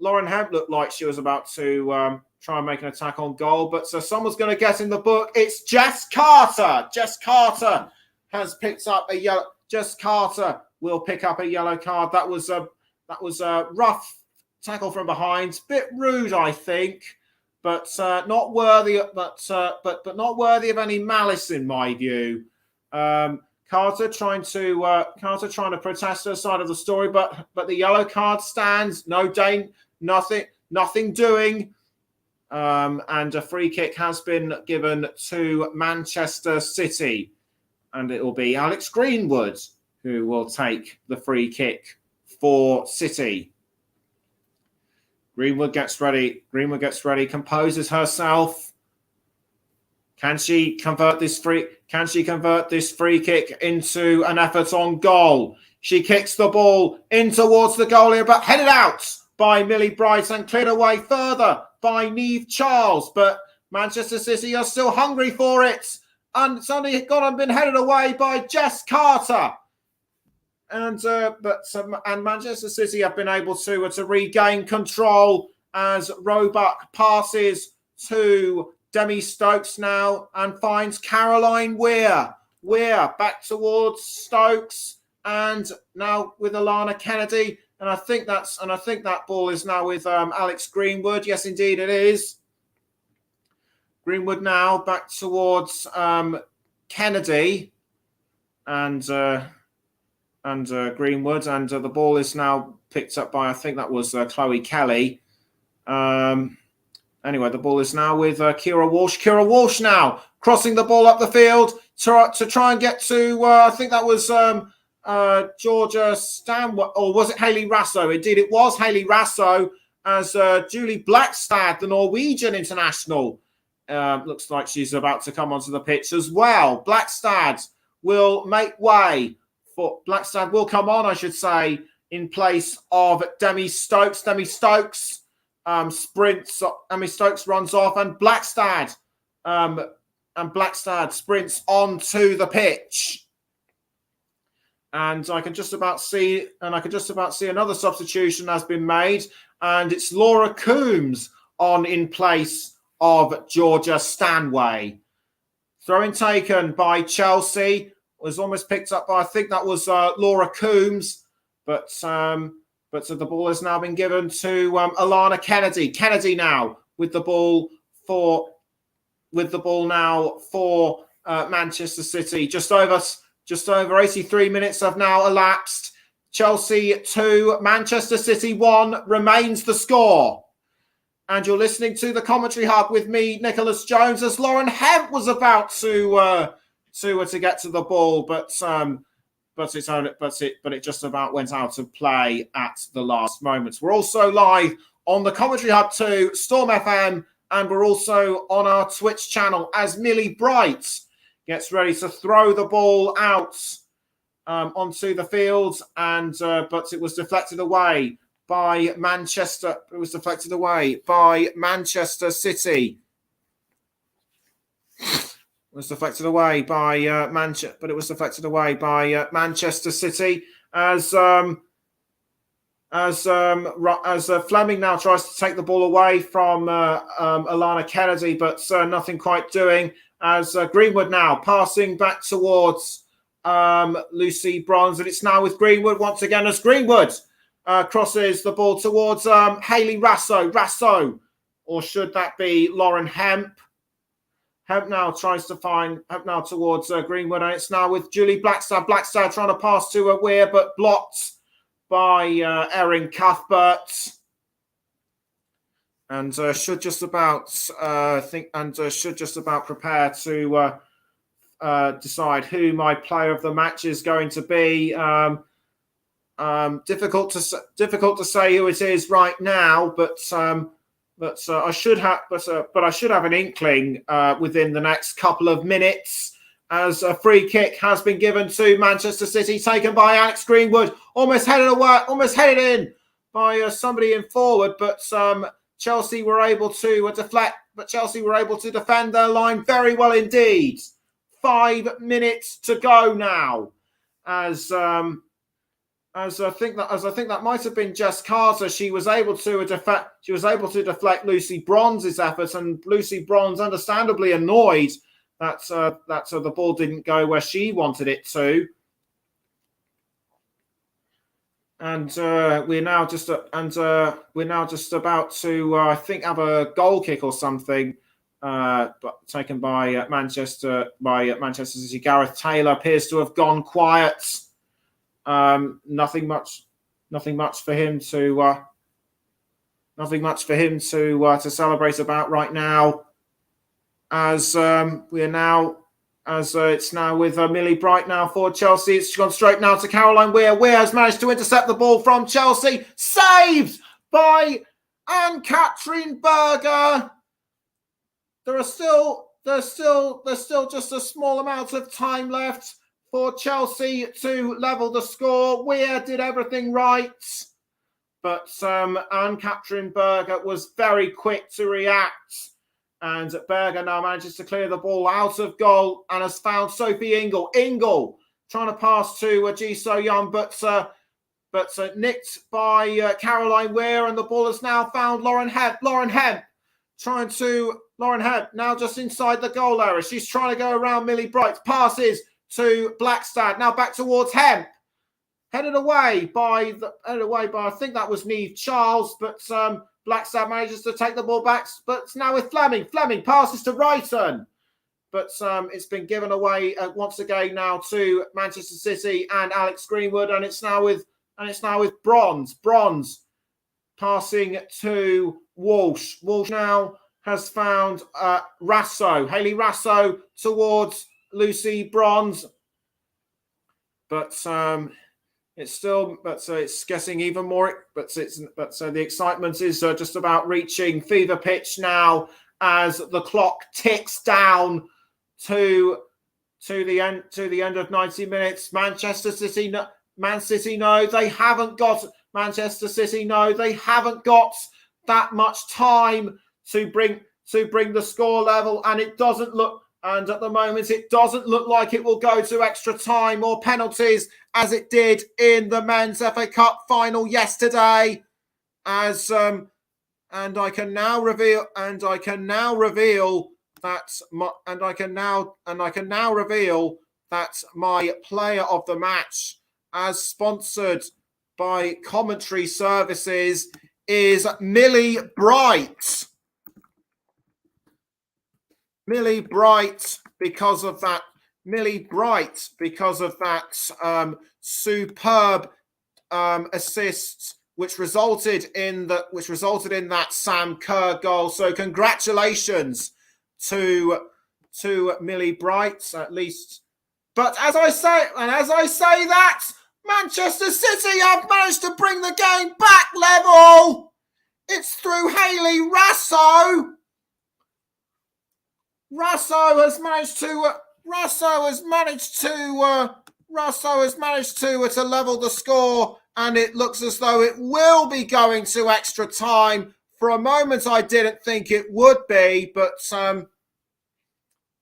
S1: Lauren Hemp looked like she was about to try and make an attack on goal, but someone's going to get in the book. It's Jess Carter. Jess Carter has picked up a yellow. Jess Carter will pick up a yellow card. That was a rough tackle from behind, bit rude, I think, but not worthy. But not worthy of any malice in my view. Carter trying to protest her side of the story, but the yellow card stands. Nothing doing. And a free kick has been given to Manchester City, and it will be Alex Greenwood who will take the free kick for City. Greenwood gets ready, composes herself. Can she convert this free kick into an effort on goal? She kicks the ball in towards the goalie, but headed out by Millie Bright and cleared away further by Neve Charles. But Manchester City are still hungry for it, and it's only gone and been headed away by Jess Carter. And Manchester City have been able to regain control as Roebuck passes to Demi Stokes now and finds Caroline Weir. Weir back towards Stokes, and now with Alana Kennedy. And I think that ball is now with Alex Greenwood. Yes, indeed, it is. Greenwood now back towards Kennedy and Greenwood, and the ball is now picked up by, I think that was Chloe Kelly. Anyway, the ball is now with Kira Walsh. Kira Walsh now crossing the ball up the field to try and get to, I think that was Georgia Stanway, or was it Hayley Rasso? Indeed, it was Hayley Rasso, as Julie Blackstad, the Norwegian international, looks like she's about to come onto the pitch as well. Blackstad will come on, I should say, in place of Demi Stokes. Demi Stokes sprints. Demi Stokes runs off, and Blackstad sprints onto the pitch. And I can just about see another substitution has been made, and it's Laura Coombs on in place of Georgia Stanway. Throw-in taken by Chelsea. Was almost picked up by, I think that was Laura Coombs. But the ball has now been given to Alana Kennedy. Kennedy now with the ball now for Manchester City. Just over 83 minutes have now elapsed. Chelsea 2, Manchester City 1 remains the score. And you're listening to the Commentary Hub with me, Nicholas Jones, as Lauren Hemp was about to get to the ball, but it just about went out of play at the last moments. We're also live on the Commentary Hub 2, Storm FM, and we're also on our Twitch channel as Millie Bright gets ready to throw the ball out onto the field, but it was deflected away by Manchester. It was deflected away by Manchester City. It was deflected away by Manchester City as Fleming now tries to take the ball away from Alana Kennedy, but nothing quite doing. As Greenwood now passing back towards Lucy Bronze, and it's now with Greenwood once again as Greenwood crosses the ball towards Hayley Rasso, or should that be Lauren Hemp? Hemp now tries to find Hemp now towards Greenwood, and it's now with Julie Blackstad. Blackstad trying to pass to Weir, but blocked by Erin Cuthbert, and should just about prepare to decide who my player of the match is going to be. Difficult to say who it is right now, but I should have an inkling within the next couple of minutes, as a free kick has been given to Manchester City, taken by Alex Greenwood, almost headed in by somebody in forward, but Chelsea were able to deflect, but Chelsea were able to defend their line very well indeed. 5 minutes to go now, as I think that might have been Jess Carter. She was able to deflect Lucy Bronze's efforts, and Lucy Bronze understandably annoyed that the ball didn't go where she wanted it to. And we're now just about to I think have a goal kick or something, but taken by Manchester City. Gareth Taylor appears to have gone quiet. Nothing much for him to celebrate about right now. As it's now with Millie Bright now for Chelsea. It's gone straight now to Caroline Weir. Weir has managed to intercept the ball from Chelsea, saved by Anne-Catherine Berger. There's still just a small amount of time left for Chelsea to level the score. Weir did everything right, but Anne-Catherine Berger was very quick to react, and Berger now manages to clear the ball out of goal and has found Sophie Ingle. Ingle trying to pass to Ji So-yeon, but nicked by Caroline Weir, and the ball has now found Lauren Hemp. Lauren Hemp now just inside the goal area. She's trying to go around Millie Bright. Passes to Blackstad. Now back towards Hemp. Headed away by I think that was Niamh Charles, but Blackstad manages to take the ball back. But it's now with Fleming. Fleming passes to Wrighton, but it's been given away once again now to Manchester City and Alex Greenwood, and it's now with Bronze. Bronze passing to Walsh. Walsh now has found Hayley Rasso towards Lucy Bronze, but it's getting even more. The excitement is just about reaching fever pitch now, as the clock ticks down to the end of 90 minutes. Manchester City, Man City, no, they haven't got. Manchester City, no, they haven't got that much time to bring the score level, and it doesn't look. And at the moment, it doesn't look like it will go to extra time or penalties, as it did in the Men's FA Cup final yesterday. And I can now reveal I can now reveal that my player of the match, as sponsored by Commentary Services, is Millie Bright. Millie Bright, because of that superb assist, which resulted in that Sam Kerr goal. So congratulations to Millie Bright, at least. But as I say that, Manchester City have managed to bring the game back level. It's through Hayley Rasso. Rasso has managed to level the score, and it looks as though it will be going to extra time. For a moment, I didn't think it would be, but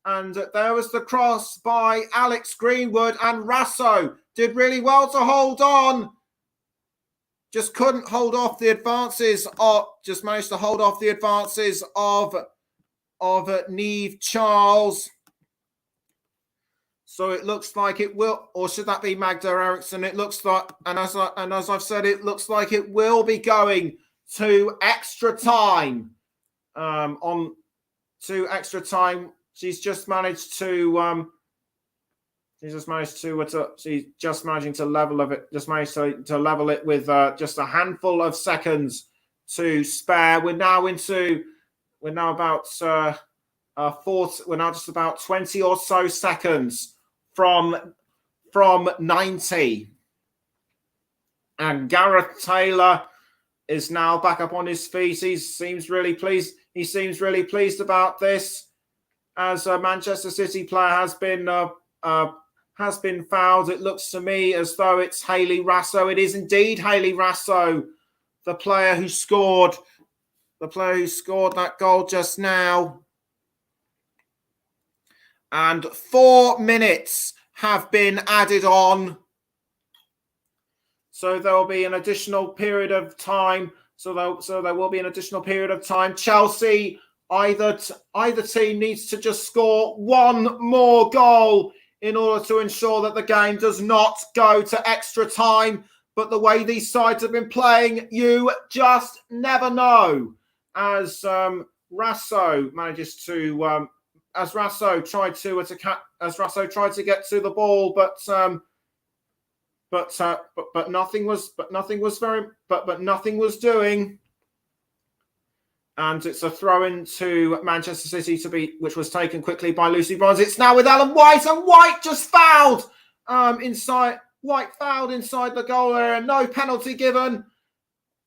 S1: and there was the cross by Alex Greenwood, and Rasso did really well to hold on. Just couldn't hold off the advances just managed to hold off the advances of Niamh Charles. So it looks like it will, or should that be Magda Eriksson? It looks like, and as I've said, it looks like it will be going to extra time. Extra time. She's just managing to level it with just a handful of seconds to spare. We're now just about 20 or so seconds from 90. And Gareth Taylor is now back up on his feet. He seems really pleased about this, as a Manchester City player has been fouled. It looks to me as though it's Hayley Rasso. It is indeed Hayley Rasso, the player who scored that goal just now. And 4 minutes have been added on. So there will be an additional period of time. So there will be an additional period of time. Chelsea, either team needs to just score one more goal in order to ensure that the game does not go to extra time. But the way these sides have been playing, you just never know. As Rasso tried to get to the ball, but nothing was doing. And it's a throw in to Manchester City which was taken quickly by Lucy Bronze. It's now with Ellen White, and White just fouled inside. White fouled inside the goal area. No penalty given.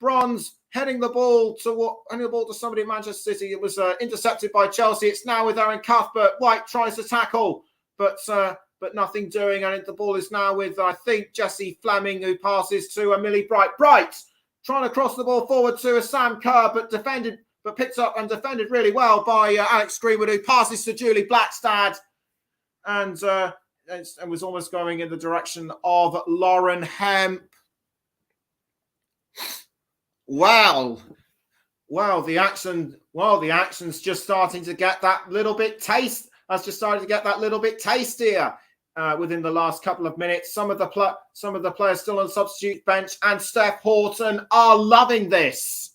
S1: Bronze heading the ball to somebody at Manchester City. It was intercepted by Chelsea. It's now with Aaron Cuthbert. White tries to tackle, but nothing doing. And the ball is now with, I think, Jessie Fleming, who passes to Millie Bright. Bright trying to cross the ball forward to a Sam Kerr, but picked up and defended really well by Alex Greenwood, who passes to Julie Blackstad, and was almost going in the direction of Lauren Hemp. Wow, the action's just starting to get that little bit tastier within the last couple of minutes. Some of the players still on the substitute bench, and Steph Horton are loving this.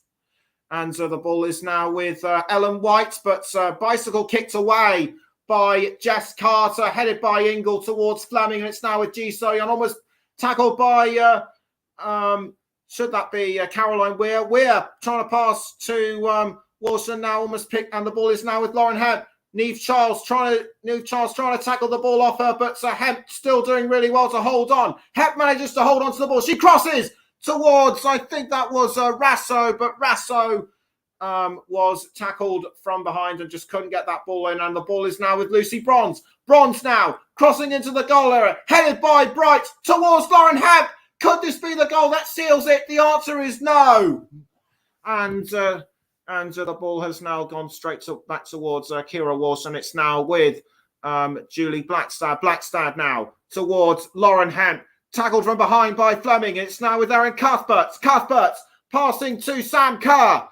S1: And so the ball is now with Ellen White, but bicycle kicked away by Jess Carter, headed by Ingle towards Fleming, and it's now with Ji So-yeon, almost tackled by should that be Caroline Weir? Weir trying to pass to Walsh, and now almost picked, and the ball is now with Lauren Hemp. Niamh Charles trying to tackle the ball off her, but Hemp still doing really well to hold on. Hemp manages to hold on to the ball. She crosses towards, I think that was Rasso, but Rasso was tackled from behind and just couldn't get that ball in. And the ball is now with Lucy Bronze. Bronze now crossing into the goal area, headed by Bright towards Lauren Hemp. Could this be the goal that seals it? The answer is no. And the ball has now gone back towards Kira Walsh, and it's now with Julie Blackstad. Blackstad now towards Lauren Hemp. Tackled from behind by Fleming. It's now with Erin Cuthbert. Cuthbert passing to Sam Kerr,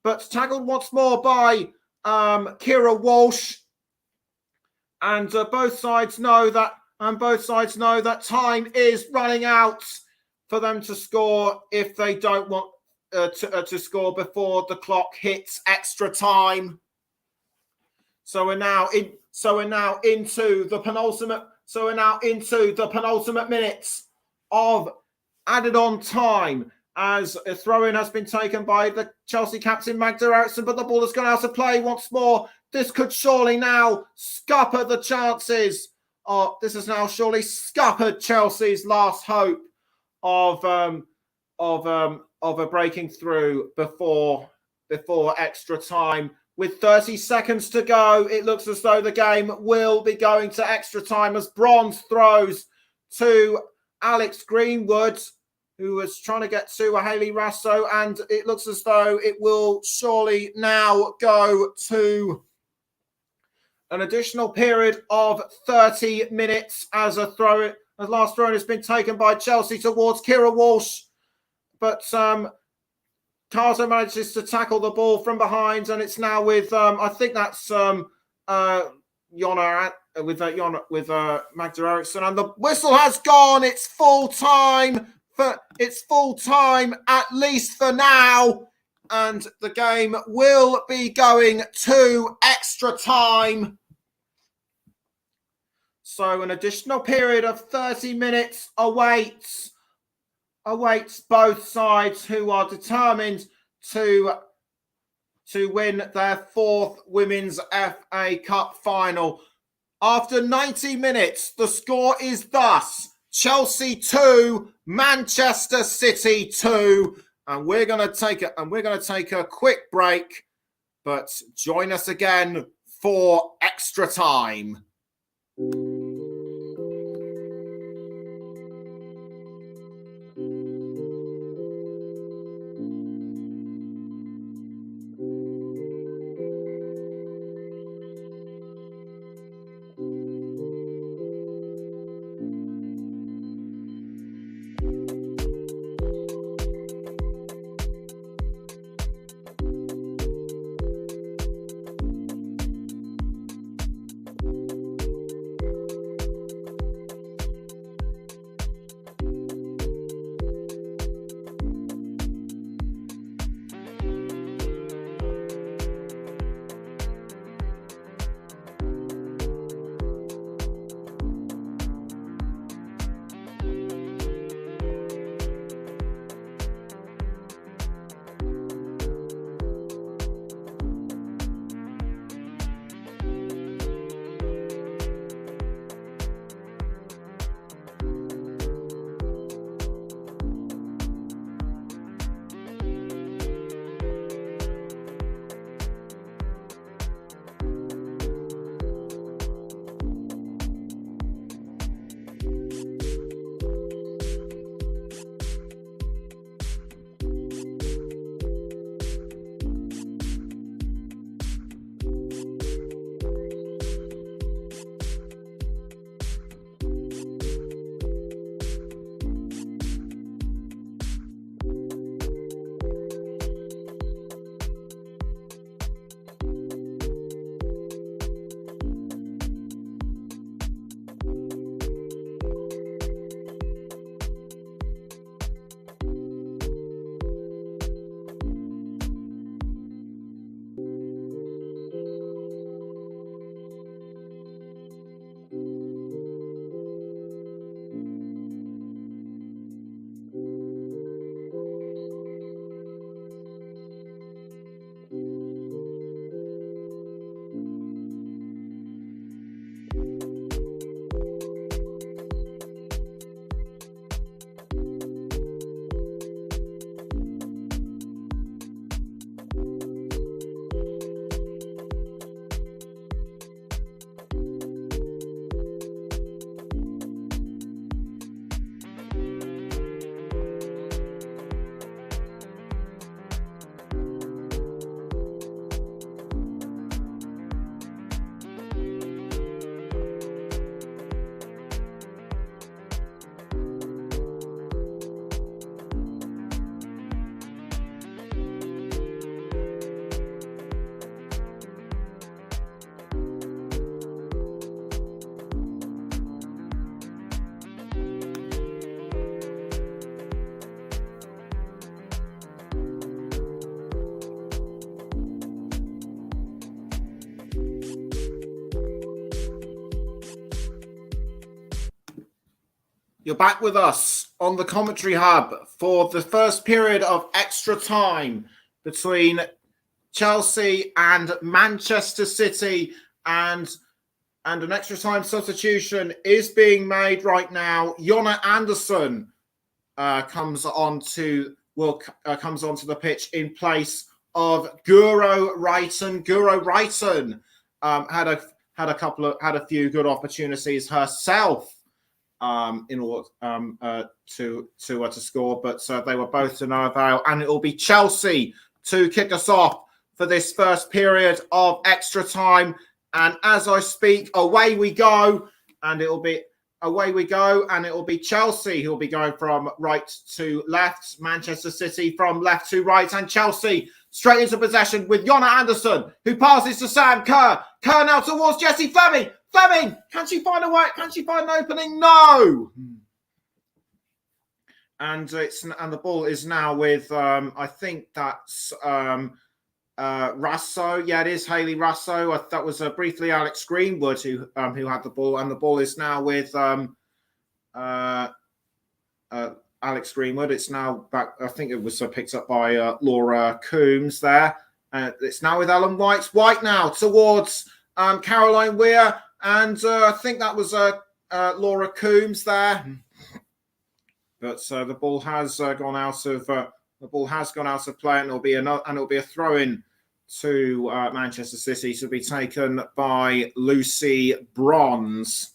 S1: but tackled once more by Kira Walsh. And both sides know that time is running out for them to score if they don't want to score before the clock hits extra time. So we're now into the penultimate minutes of added on time, as a throw-in has been taken by the Chelsea captain Magda Eriksson, but the ball has gone out of play once more. This could surely now scupper the chances. This has now surely scuppered Chelsea's last hope of a breaking through before extra time. With 30 seconds to go, it looks as though the game will be going to extra time as Bronze throws to Alex Greenwood, who was trying to get to a Hayley Raso, and it looks as though it will surely now go to an additional period of 30 minutes as a last throw has been taken by Chelsea towards Kira Walsh, but Carter manages to tackle the ball from behind, and it's now with I think that's Jonna with Magda Eriksson, and the whistle has gone. It's full time at least for now, and the game will be going to extra time. So an additional period of 30 minutes awaits both sides, who are determined to win their fourth Women's FA Cup final. After 90 minutes, the score is thus Chelsea 2, Manchester City 2, and we're going to take a quick break, but join us again for extra time. You're back with us on the commentary hub for the first period of extra time between Chelsea and Manchester City, and an extra time substitution is being made right now. Jonna Andersson comes onto the pitch in place of Guro Reiten. Guro Reiten had a few good opportunities herself in order to score, but they were both to no avail. And it will be Chelsea to kick us off for this first period of extra time. And as I speak, away we go, and it will be Chelsea who will be going from right to left, Manchester City from left to right, and Chelsea straight into possession with Jonna Andersson, who passes to Sam Kerr. Kerr now towards Jessie Fleming. Fleming, can she find a way? Can she find an opening? No. And the ball is now with I think that's Russo. Yeah, it is Hayley Russo. That was briefly Alex Greenwood who had the ball, and the ball is now with Alex Greenwood. It's now back. I think it was picked up by Laura Coombs there. It's now with Ellen White. White now towards Caroline Weir, and I think that was Laura Coombs there. But the ball has gone out of play, and it'll be a throw-in to Manchester City to be taken by Lucy Bronze.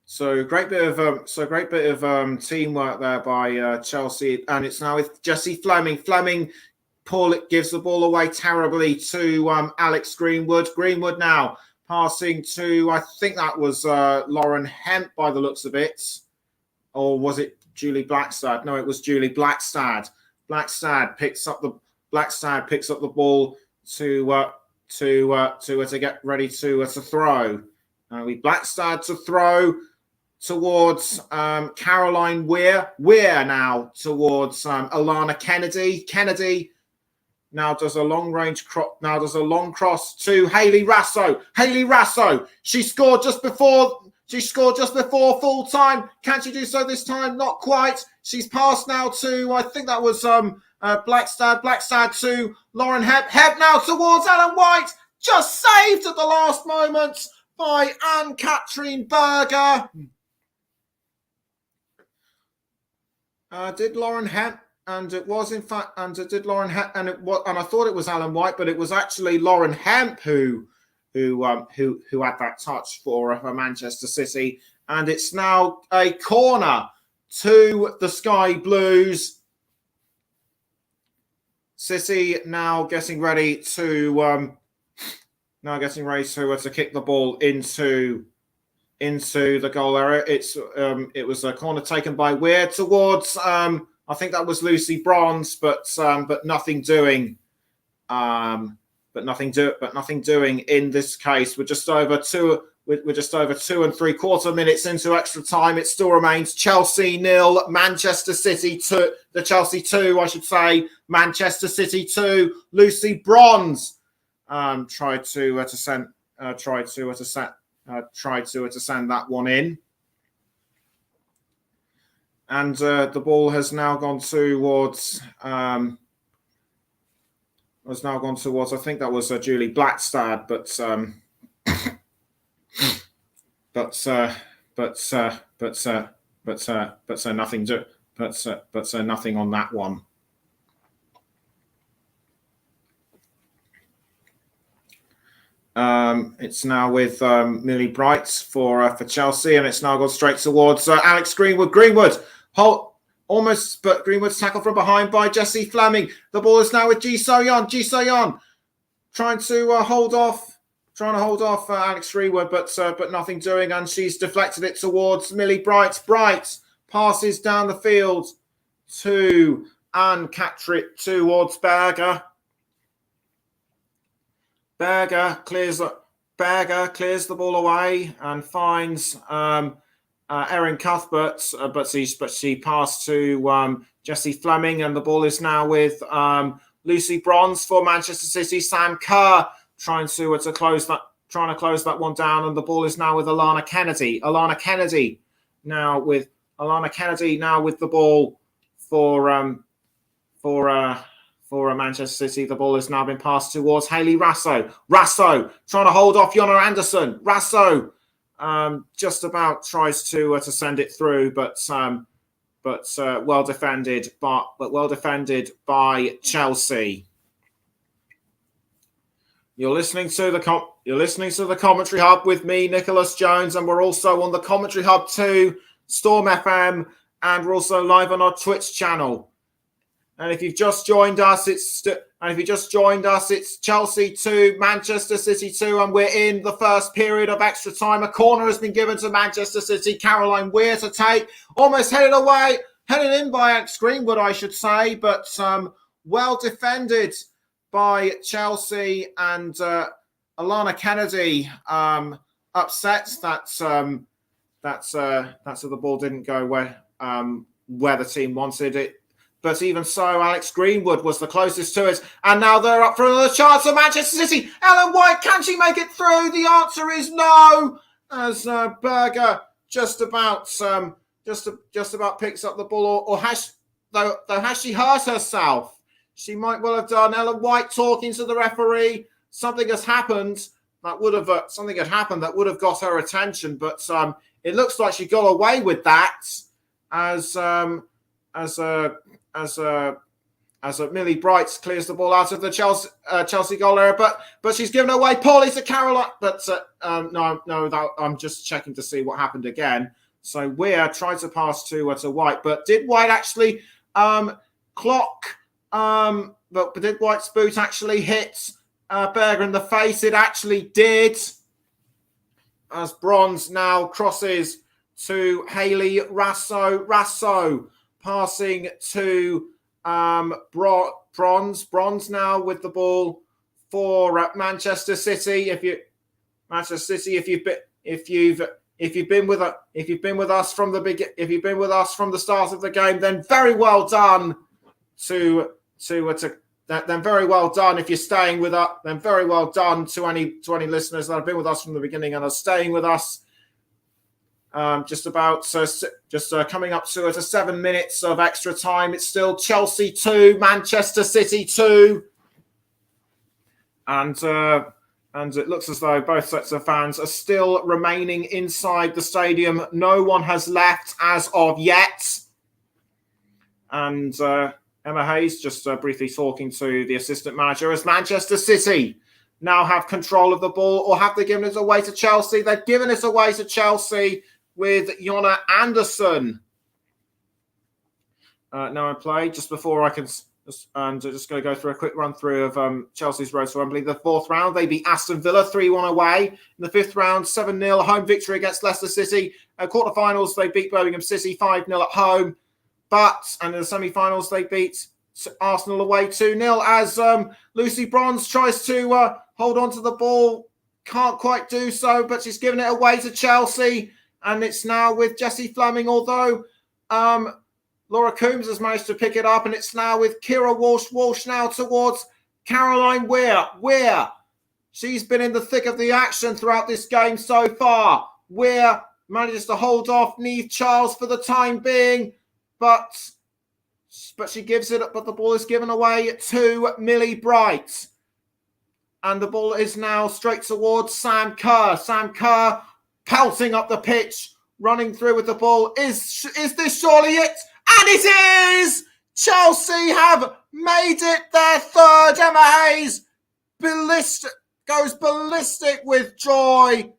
S1: So great bit of teamwork there by Chelsea, and it's now with Jessie Fleming. Fleming gives the ball away terribly to Alex Greenwood. Greenwood now passing to, I think that was Lauren Hemp by the looks of it, or was it Julie Blackstad? No, it was Julie Blackstad. Blackstad picks up the ball to get ready to throw. We Blackstad to throw towards Caroline Weir. Weir now towards Alana Kennedy. Kennedy now does a long cross to Hayley Russo. Hayley Russo. She scored just before full time. Can she do so this time? Not quite. She's passed now to, I think that was Blackstad. Blackstad to Lauren Hebb. Hebb now towards Ellen White. Just saved at the last moment by Anne-Catherine Berger. Did Lauren Hebb, and it was in fact, and it did Lauren Hebb, and I thought it was Ellen White, but it was actually Lauren Hemp who had that touch for Manchester City, and it's now a corner to the Sky Blues. City now getting ready to kick the ball into the goal area. It was a corner taken by Weir towards I think that was Lucy Bronze, but nothing doing. But nothing doing in this case. We're just over 2 3/4 minutes into extra time. It still remains Chelsea 0, Manchester City 2. The Chelsea 2, I should say. Manchester City 2. Lucy Bronze tried to send that one in, and the ball has now gone towards. I think that was Julie Blackstad, but nothing on that one. It's now with Millie Bright for Chelsea, and it's now gone straight towards Alex Greenwood. Greenwood almost, but Greenwood's tackled from behind by Jessie Fleming. The ball is now with Ji So-yeon. Ji So-yeon trying to hold off Alex Greenwood, but nothing doing, and she's deflected it towards Millie Bright. Bright passes down the field to Anne-Catherine towards Berger. Berger clears the ball away and finds Erin Cuthbert, but she passed to Jessie Fleming, and the ball is now with Lucy Bronze for Manchester City. Sam Kerr trying to close that one down, and the ball is now with Alana Kennedy. Alana Kennedy now with Alana Kennedy now with the ball for Manchester City. The ball has now been passed towards Hayley Rasso. Rasso trying to hold off Jonna Anderson. Rasso just about tries to send it through, but well defended by Chelsea. You're listening to the Commentary Hub with me, Nicholas Jones, and we're also on the Commentary Hub 2, Storm FM, and we're also live on our Twitch channel. And if you've just joined us, it's Chelsea 2, Manchester City 2, and we're in the first period of extra time. A corner has been given to Manchester City. Caroline Weir to take, almost headed in by Alex Greenwood, I should say, but well defended by Chelsea, and Alana Kennedy upset that the ball didn't go where the team wanted it. But even so, Alex Greenwood was the closest to it. And now they're up for another chance for Manchester City. Ellen White, can she make it through? The answer is no. As Berger just about picks up the ball, or has she hurt herself? She might well have done. Ellen White talking to the referee. Something had happened that would have got her attention, but it looks like she got away with that as Millie Bright clears the ball out of the Chelsea goal area, but she's given away poorly to Caroline. But I'm just checking to see what happened again. So Weir tried to pass to White, but did White actually clock? But did White's boot actually hit Berger in the face? It actually did. As Bronze now crosses to Hayley Rasso. Rasso passing to Bronze. Bronze now with the ball for Manchester City. If you've been with us from the start of the game, then very well done then very well done. If you're staying with us, then very well done to any listeners that have been with us from the beginning and are staying with us. Coming up to 7 minutes of extra time. It's still Chelsea 2, Manchester City 2, and it looks as though both sets of fans are still remaining inside the stadium. No one has left as of yet, and Emma Hayes just briefly talking to the assistant manager as Manchester City now have control of the ball, or have they given it away to Chelsea? They've given it away to Chelsea with Jonna Anderson now in play. Just before I can, just going to go through a quick run through of Chelsea's road to Wembley. The fourth round, they beat Aston Villa 3-1 away. In the fifth round, 7-0 home victory against Leicester City. Quarterfinals, they beat Birmingham City 5-0 at home. And in the semi-finals, they beat Arsenal away 2-0 as Lucy Bronze tries to hold on to the ball. Can't quite do so, but she's given it away to Chelsea. And it's now with Jessie Fleming, although Laura Coombs has managed to pick it up. And it's now with Kira Walsh. Walsh now towards Caroline Weir. Weir, she's been in the thick of the action throughout this game so far. Weir manages to hold off Niamh Charles for the time being. But she gives it up, but the ball is given away to Millie Bright. And the ball is now straight towards Sam Kerr. Sam Kerr pelting up the pitch, running through with the ball. Is this surely it? And it is! Chelsea have made it their third. Emma Hayes goes ballistic with joy.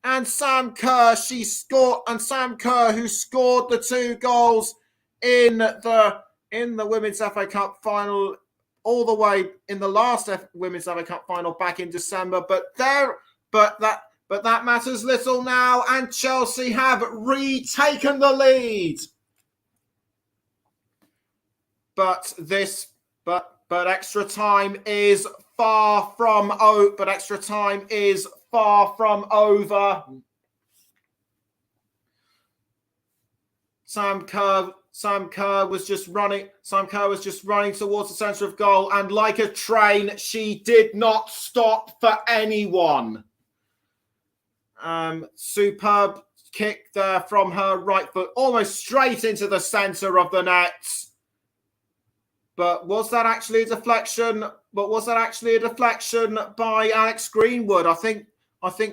S1: And Sam Kerr, Sam Kerr, who scored the 2 goals in the Women's FA Cup final, all the way in the last Women's FA Cup final back in December. But that matters little now, and Chelsea have retaken the lead. But extra time is far from over. Sam Kerr was just running towards the centre of goal, and like a train, she did not stop for anyone. Superb kick there from her right foot, almost straight into the centre of the net. But was that actually a deflection? By Alex Greenwood? I think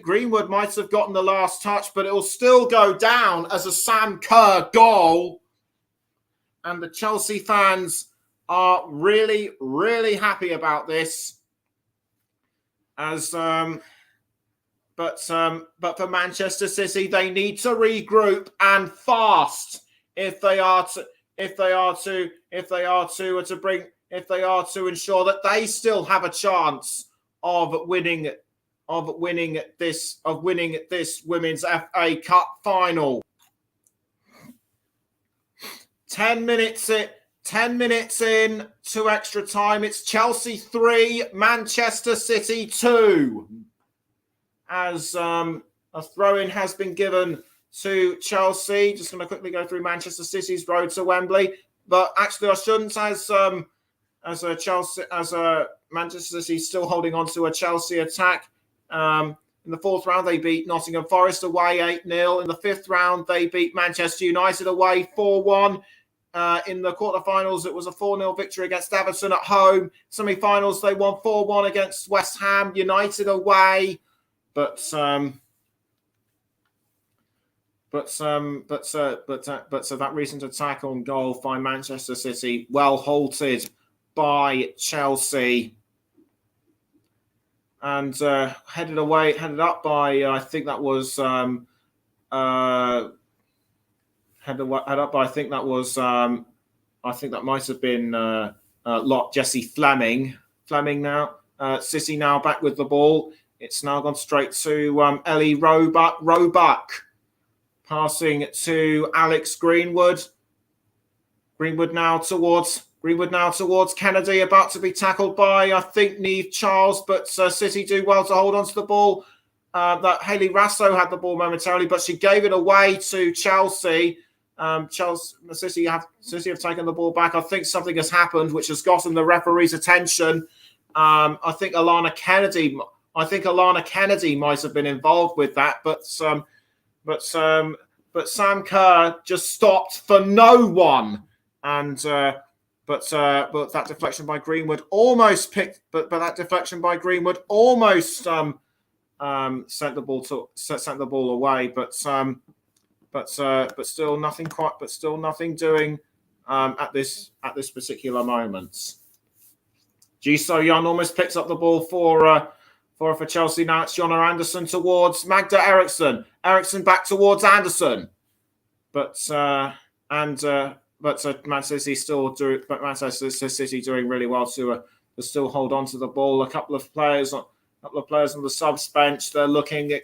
S1: Greenwood might have gotten the last touch, but it will still go down as a Sam Kerr goal. And the Chelsea fans are really, really happy about this. But for Manchester City, they need to regroup and fast if they are to ensure that they still have a chance of winning this Women's FA Cup final. 10 minutes in to extra time. It's Chelsea 3, Manchester City 2. As a throw-in has been given to Chelsea. Just going to quickly go through Manchester City's road to Wembley. But actually, I shouldn't, as Manchester City still holding on to a Chelsea attack. In the fourth round, they beat Nottingham Forest away 8-0. In the fifth round, they beat Manchester United away 4-1. In the quarterfinals, it was a 4-0 victory against Everton at home. Semi-finals, they won 4-1 against West Ham United away. But that recent attack on goal by Manchester City, well halted by Chelsea, and headed up by I think that might have been Jesse Fleming. Now City now back with the ball. It's now gone straight to Ellie Roebuck, passing to Alex Greenwood. Greenwood now towards Kennedy, about to be tackled by, I think, Niamh Charles, but City do well to hold on to the ball. That Hayley Rasso had the ball momentarily, but she gave it away to Chelsea. City have taken the ball back. I think something has happened which has gotten the referee's attention. I think Alana Kennedy might have been involved with that, but Sam Kerr just stopped for no one, and but that deflection by Greenwood almost sent the ball away, but still nothing doing at this particular moment. Ji So-yeon almost picks up the ball for Chelsea. Now it's Jonna Anderson towards Magda Eriksson. Eriksson back towards Anderson, but Manchester City doing really well to still hold on to the ball. A couple of players on the subs bench. They're looking. A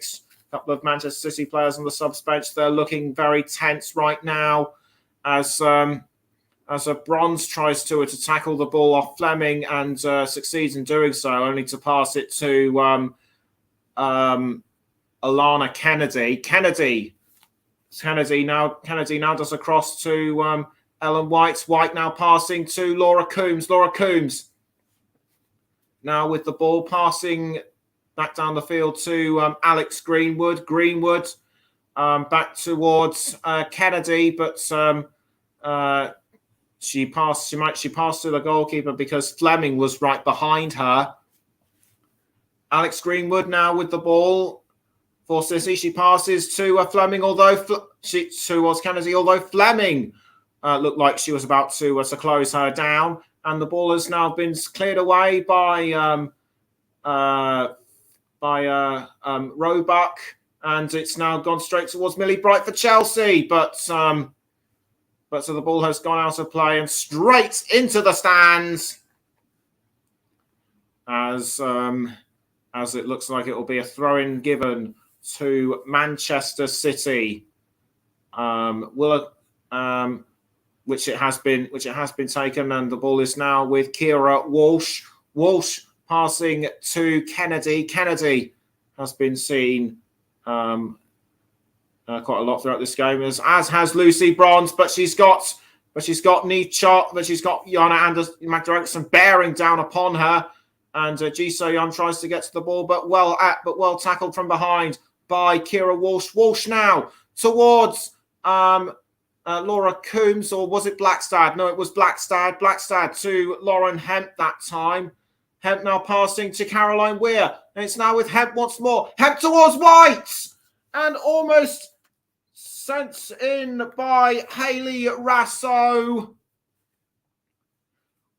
S1: couple of Manchester City players on the subs bench. They're looking very tense right now as Bronze tries to tackle the ball off Fleming and succeeds in doing so, only to pass it to Alana Kennedy. Kennedy now does a cross to Ellen White. White now passing to Laura Coombs. Laura Coombs now with the ball, passing back down the field to Alex Greenwood. Greenwood back towards Kennedy, but she passed to the goalkeeper because Fleming was right behind her. Alex Greenwood now with the ball for City. She passes to Fleming, towards Kennedy, although Fleming looked like she was about to close her down. And the ball has now been cleared away by Roebuck, and it's now gone straight towards Millie Bright for Chelsea. But so the ball has gone out of play and straight into the stands, as it looks like it will be a throw-in given to Manchester City. Which it has been taken, and the ball is now with Kira Walsh. Walsh passing to Kennedy. Kennedy has been seen quite a lot throughout this game, as has Lucy Bronze, but she's got Jonna Anderson, Magda Eriksson bearing down upon her, and Ji So-yeon tries to get to the ball, but well tackled from behind by Kira Walsh. Walsh now towards Laura Coombs, or was it Blackstad? No, it was Blackstad. Blackstad to Lauren Hemp that time. Hemp now passing to Caroline Weir. And it's now with Hemp once more. Hemp towards White. And almost sent in by Hayley Rasso.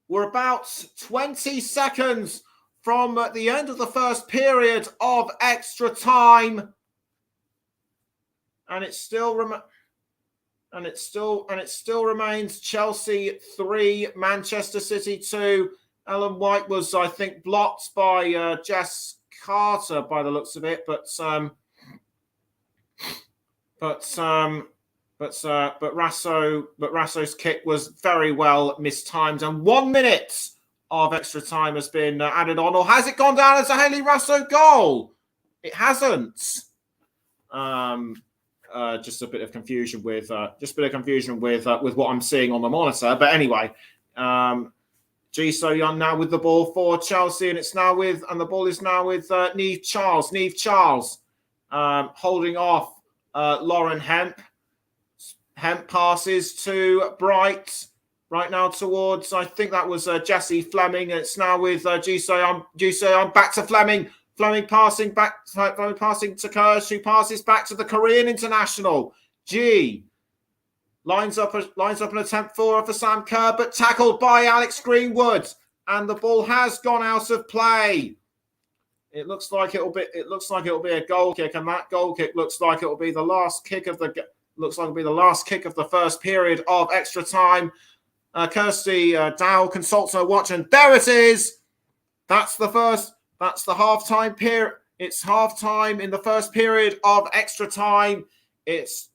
S1: We're about 20 seconds from the end of the first period of extra time. And it still remains Chelsea 3, Manchester City 2. Ellen White was, I think, blocked by Jess Carter by the looks of it, but Rasso's kick was very well mistimed, and 1 minute of extra time has been added on. Or has it gone down as a Hayley Rasso goal? It hasn't. Just a bit of confusion with what I'm seeing on the monitor. But anyway, Ji So Young now with the ball for Chelsea, and the ball is now with Neve Charles. Neve Charles holding off Lauren Hemp. Hemp passes to Bright. Right now towards, I think that was Jessie Fleming, and it's now with Ji So Young back to Fleming. Fleming passing to Kirsch, who passes back to the Korean international. G lines up an attempt for Sam Kerr, but tackled by Alex Greenwood, and the ball has gone out of play. It looks like it'll be a goal kick, and that goal kick looks like it'll be the last kick of the first period of extra time. Kirsty Dow consults her watch, and there it is. That's the half-time period. It's half-time in the first period of extra time. It's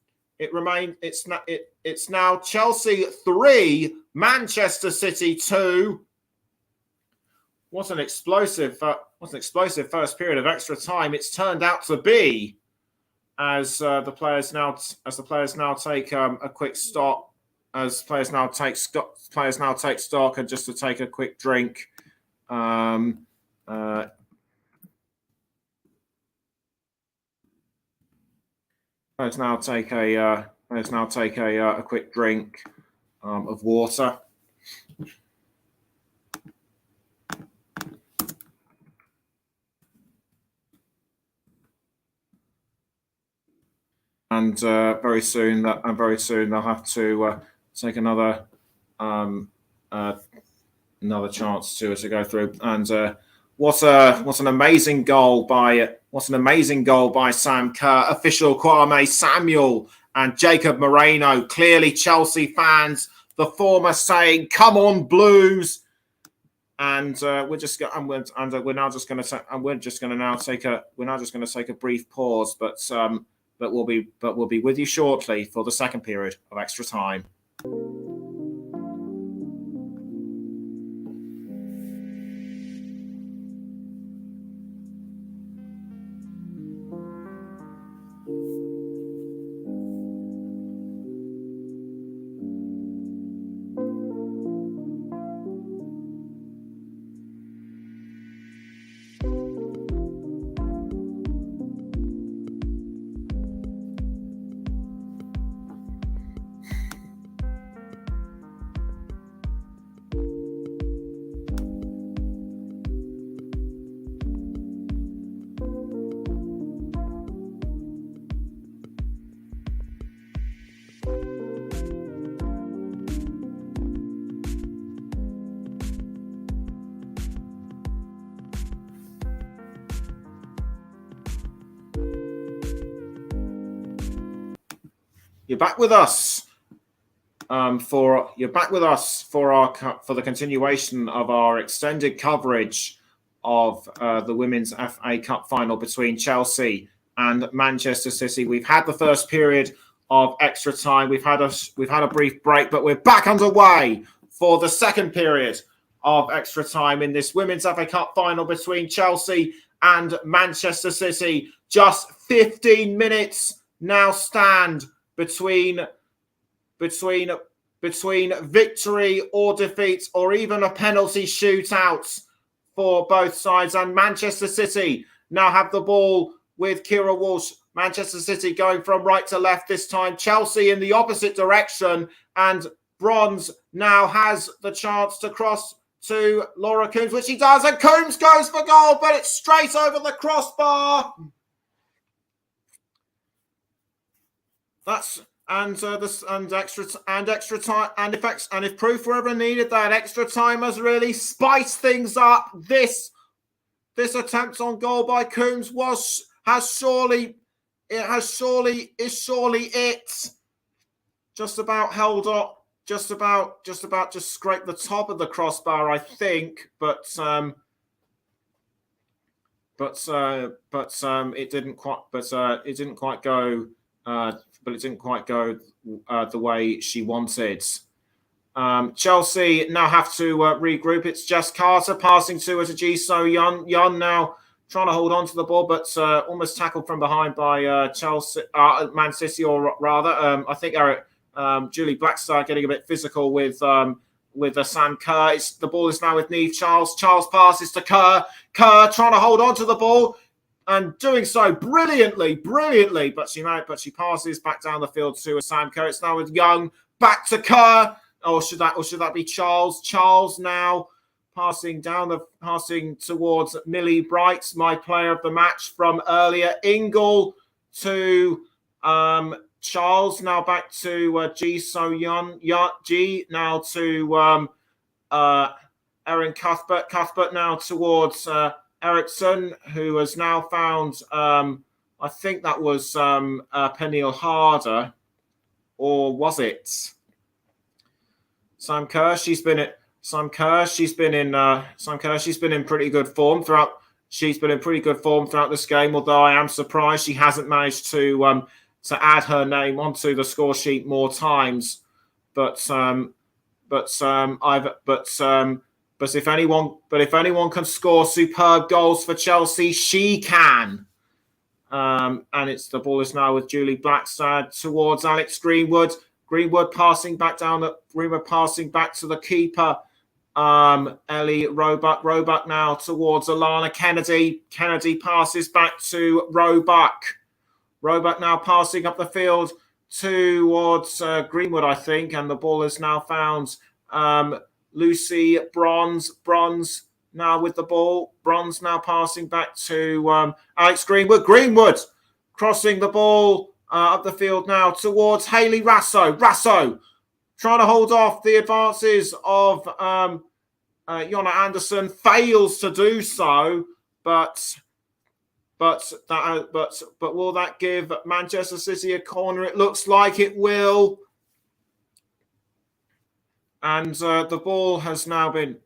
S1: now Chelsea 3, Manchester City 2. What an explosive first period of extra time it's turned out to be, as the players now take a quick stop. As players now take stock, and just to take a quick drink. Players now take a quick drink of water. And very soon they'll have to take another chance to go through. And what an amazing goal by Sam Kerr. Official Kwame Samuel and Jacob Moreno. Clearly Chelsea fans. The former saying, "Come on, Blues!" And we're just going to take a brief pause, but we'll be with you shortly for the second period of extra time. You're back with us for the continuation of our extended coverage of the Women's FA Cup final between Chelsea and Manchester City. We've had the first period of extra time. We've had a brief break, but we're back underway for the second period of extra time in this Women's FA Cup final between Chelsea and Manchester City. Just 15 minutes now stand between victory or defeat, or even a penalty shootout for both sides. And Manchester City now have the ball with Kira Walsh. Manchester City going from right to left this time. Chelsea in the opposite direction. And Bronze now has the chance to cross to Laura Coombs, which he does. And Coombs goes for goal, but it's straight over the crossbar. That's extra time, and if proof were ever needed, that extra time has really spiced things up. This attempt on goal by Coombs is surely it. Just about held up, just scraped the top of the crossbar, I think, but it didn't quite go. But it didn't quite go the way she wanted. Chelsea now have to regroup. It's Jess Carter passing to Ji So Yun. Yun now trying to hold on to the ball, but almost tackled from behind by Chelsea, Man City, or rather, I think Julie Blackstad getting a bit physical with Sam Kerr. The ball is now with Niamh Charles. Charles passes to Kerr. Kerr trying to hold on to the ball. And doing so brilliantly, but she passes back down the field to Sam Kerr. It's now with Young, back to Kerr, or should that be Charles? Charles now passing towards Millie Bright, my player of the match from earlier. Ingle to Charles, now back to Ji So Yun. Ji now to Erin Cuthbert. Cuthbert now towards Eriksson, who has now found, I think that was Peniel Harder, or was it Sam Kerr? She's been in pretty good form throughout. She's been in pretty good form throughout this game. Although I am surprised she hasn't managed to add her name onto the score sheet more times. But if anyone can score superb goals for Chelsea, she can. And the ball is now with Julie Blackstad towards Alex Greenwood. Greenwood passing back to the keeper, Ellie Roebuck. Roebuck now towards Alana Kennedy. Kennedy passes back to Roebuck. Roebuck now passing up the field towards Greenwood, I think, and the ball is now found. Lucy Bronze now with the ball. Bronze now passing back to Alex Greenwood. Greenwood crossing the ball up the field now towards Hayley Rasso. Rasso trying to hold off the advances of Jonna Andersson. Fails to do so, but will that give Manchester City a corner? It looks like it will. And the ball has now been,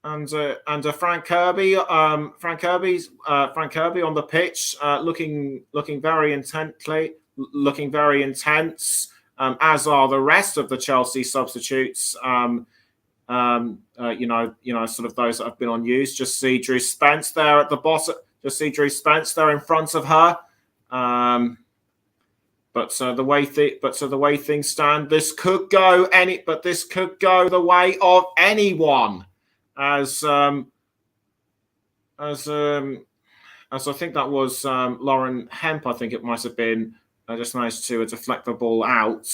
S1: and Frank Kirby on the pitch, looking very very intense, as are the rest of the Chelsea substitutes. Sort of those that have been on use. Just see Drew Spence there at the bottom. Just see Drew Spence there in front of her. But the way things stand, this could go the way of anyone, as I think that was Lauren Hemp. I think it might have been. I just managed to deflect the ball out,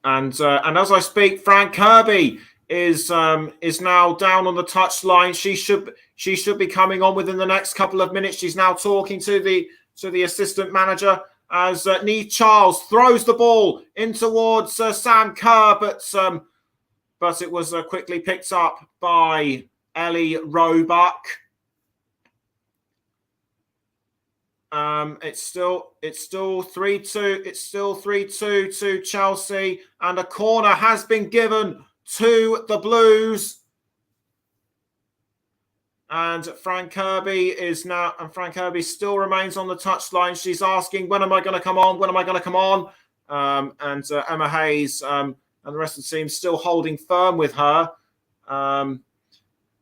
S1: and as I speak, Frank Kirby is now down on the touchline. She should be coming on within the next couple of minutes. She's now talking to the assistant manager as Niamh Charles throws the ball in towards Sam Kerr, but it was quickly picked up by Ellie Roebuck. It's still 3-2. It's still 3-2 to Chelsea, and a corner has been given to the Blues. And Frank Kirby still remains on the touchline. She's asking, when am I going to come on? When am I going to come on? And Emma Hayes and the rest of the team still holding firm with her.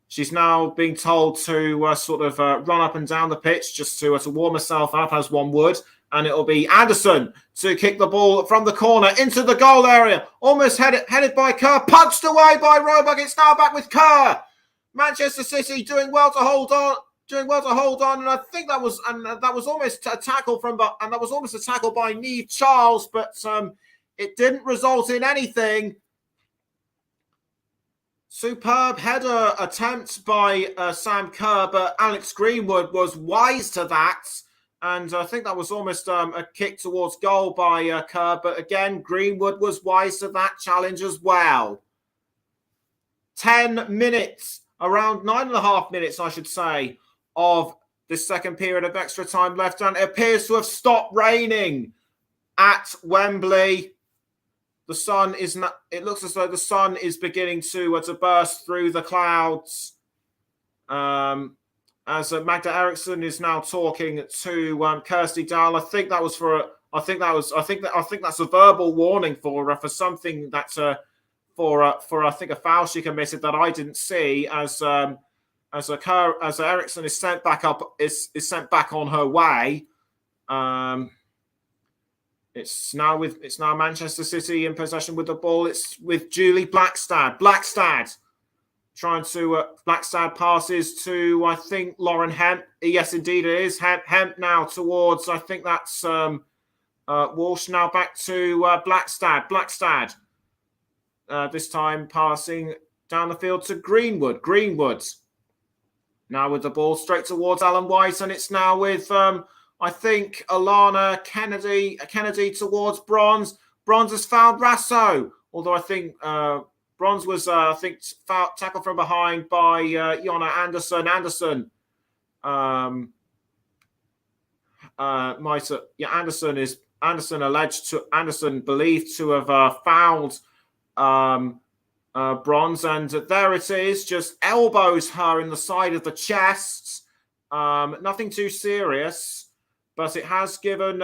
S1: She's now being told to run up and down the pitch just to warm herself up, as one would. And it'll be Anderson to kick the ball from the corner into the goal area. Almost headed by Kerr, punched away by Roebuck. It's now back with Kerr. Manchester City doing well to hold on doing well to hold on, and I think that was almost a tackle by Niamh Charles, but it didn't result in anything. Superb header attempt by Sam Kerr, but Alex Greenwood was wise to that. And I think that was almost a kick towards goal by Kerr. But again, Greenwood was wise to that challenge as well. 10 minutes, around 9.5 minutes, I should say, of the second period of extra time left. And it appears to have stopped raining at Wembley. The sun is not. It looks as though the sun is beginning to burst through the clouds. As Magda Eriksson is now talking to Kirsty Dahl. I think that's a verbal warning for something that's for I think a foul she committed that I didn't see. As Eriksson is sent back on her way. It's now Manchester City in possession with the ball. It's with Julie Blackstad. Blackstad passes to, I think, Lauren Hemp. Yes, indeed it is. Hemp now towards, I think that's Walsh. Now back to Blackstad. Blackstad this time passing down the field to Greenwood. Greenwood now with the ball straight towards Alan White, and it's now with I think Alana Kennedy towards Bronze. Bronze has fouled Rasso, although I think Bronze was tackled from behind by Jonna Anderson. Anderson believed to have fouled Bronze, and there it is, just elbows her in the side of the chest. Nothing too serious, but it has given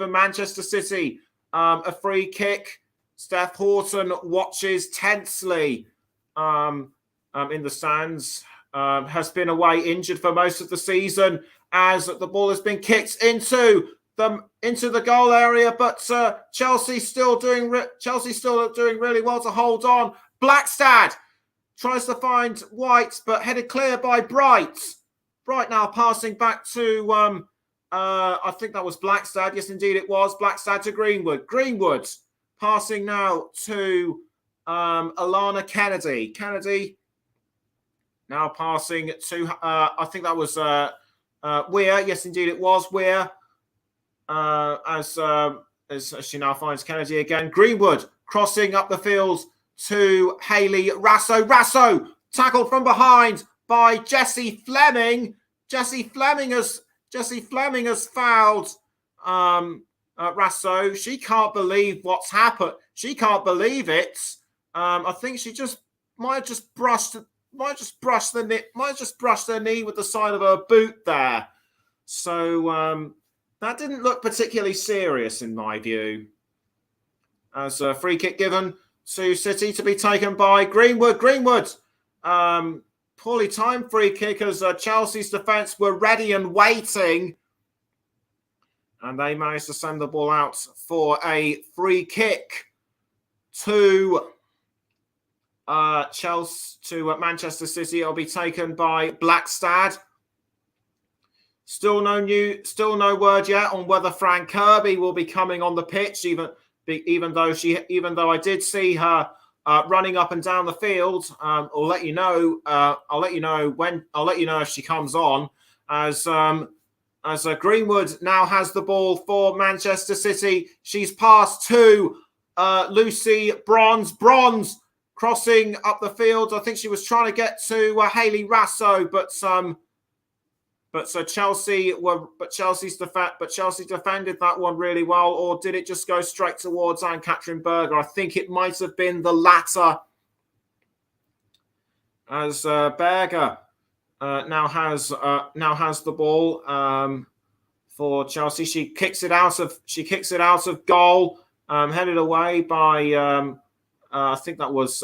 S1: Manchester City a free kick. Steph Horton watches tensely in the stands. Has been away injured for most of the season as the ball has been kicked into the goal area, but Chelsea still doing really well to hold on. Blackstad tries to find White, but headed clear by Bright. Bright now passing back to I think that was Blackstad. Yes, indeed it was. Blackstad to Greenwood. Greenwood passing now to Alana Kennedy. Kennedy now passing to I think that was Weir. Yes, indeed it was Weir. As she now finds Kennedy again. Greenwood crossing up the field to Hayley Rasso. Rasso tackled from behind by Jessie Fleming. Jessie Fleming has fouled Rasso. She can't believe what's happened. She can't believe it. I think she might have just brushed her knee with the side of her boot there. So that didn't look particularly serious in my view. As a free kick given to City to be taken by Greenwood. Greenwood, poorly timed free kick as Chelsea's defence were ready and waiting. And they managed to send the ball out for a free kick to Chelsea, to Manchester City. It'll be taken by Blackstad. Still no word yet on whether Fran Kirby will be coming on the pitch, even though I did see her running up and down the field. I'll let you know. I'll let you know if she comes on. As Greenwood now has the ball for Manchester City. She's passed to Lucy Bronze. Bronze crossing up the field. I think she was trying to get to Hayley Rasso, but Chelsea defended that one really well, or did it just go straight towards Anne-Catherine Berger? I think it might have been the latter. As Berger now has the ball for Chelsea. She kicks it out of goal, headed away by I think that was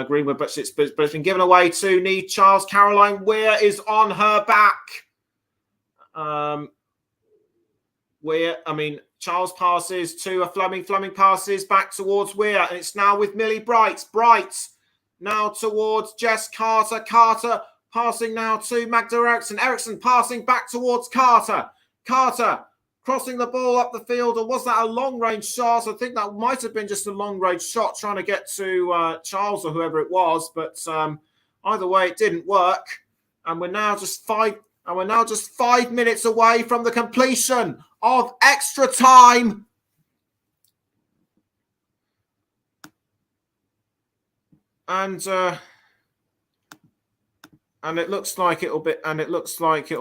S1: Greenwood, but it's been given away to Niamh Charles. Caroline Weir is on her back. Charles passes to a Fleming. Fleming passes back towards Weir, and it's now with Millie Bright. Bright now towards Jess Carter. Carter passing now to Magda Eriksson. Eriksson passing back towards Carter. Carter crossing the ball up the field, or was that a long-range shot? I think that might have been just a long-range shot trying to get to Charles or whoever it was, but either way, it didn't work. And we're now just 5 minutes away from the completion of extra time. And it looks like it'll be and it looks like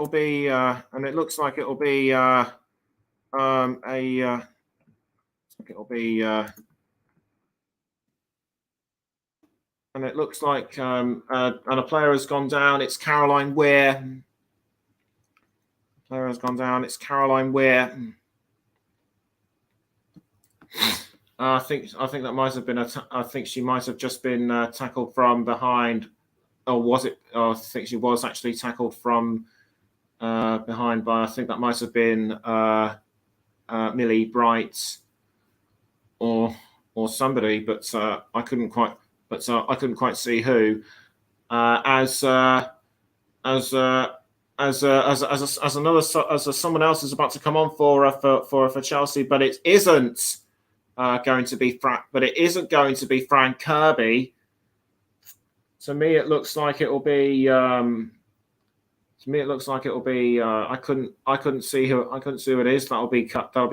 S1: and a player has gone down. It's Caroline Weir. Player has gone down. It's Caroline Weir. I think that might have been I think she might have just been tackled from behind, or was it? I think she was actually tackled from behind by. I think that might have been Millie Bright or somebody, but I couldn't quite see who. As someone else is about to come on for Chelsea, but it isn't going to be Frank Kirby. To me, it looks like it will be. I couldn't see who it is that'll be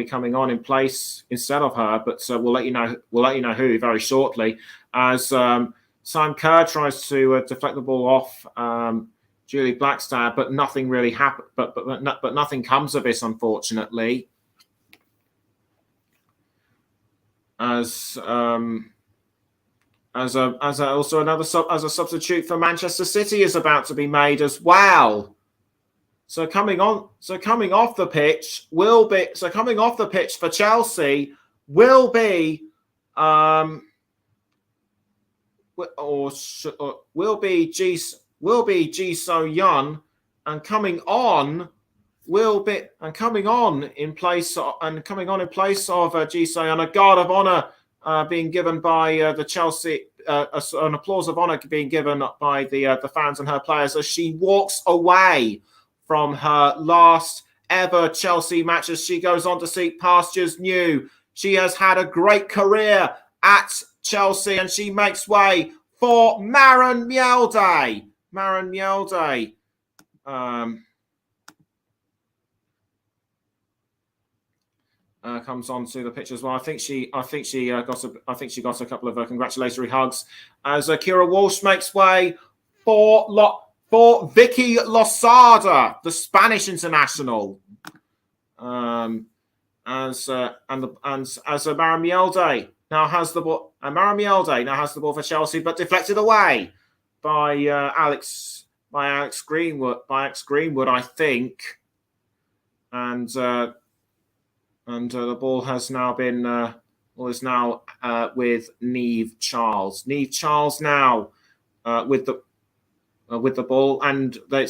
S1: coming on in place instead of her. But we'll let you know who very shortly. As Sam Kerr tries to deflect the ball off Julie Blackstad, but nothing really happened. But nothing comes of it, unfortunately. As a substitute for Manchester City is about to be made as well. So coming off the pitch for Chelsea will be Ji So Yun, and coming on in place of Ji So Yun, a guard of honour being given by the Chelsea, an applause of honour being given by the fans and her players as she walks away from her last ever Chelsea match as she goes on to seek pastures new. She has had a great career at Chelsea, and she makes way for Maren Mjelde. Maren Mjelde comes onto the pitch as well. I think she got a couple of congratulatory hugs as Kira Walsh makes way for Vicky Losada, the Spanish international. Maren Mjelde now has the ball. Maren Mjelde now has the ball for Chelsea, but deflected away by Alex Greenwood, I think. And the ball has now been with Niamh Charles. Niamh Charles now with the ball, and we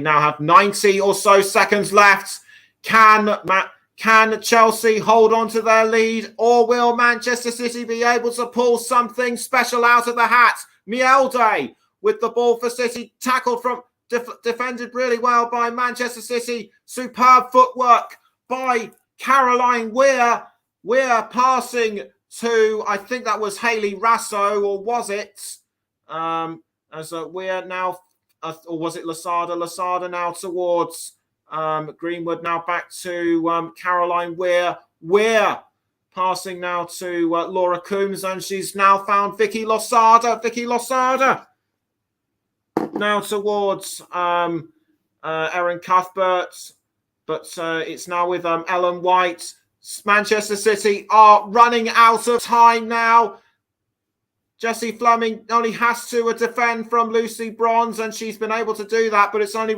S1: now have 90 or so seconds left. Can Chelsea hold on to their lead, or will Manchester City be able to pull something special out of the hat? Mjelde with the ball for City, tackled from defended really well by Manchester City. Superb footwork by Caroline Weir. Weir passing to, I think that was Hayley Rasso, or was it? As Weir now, or was it Losada? Losada now towards Greenwood, now back to Caroline Weir. Weir passing now to Laura Coombs, and she's now found Vicky Losada. Vicky Losada now towards Erin Cuthbert, but it's now with Ellen White. Manchester City are running out of time now. Jessie Fleming only has to defend from Lucy Bronze, and she's been able to do that, but it's only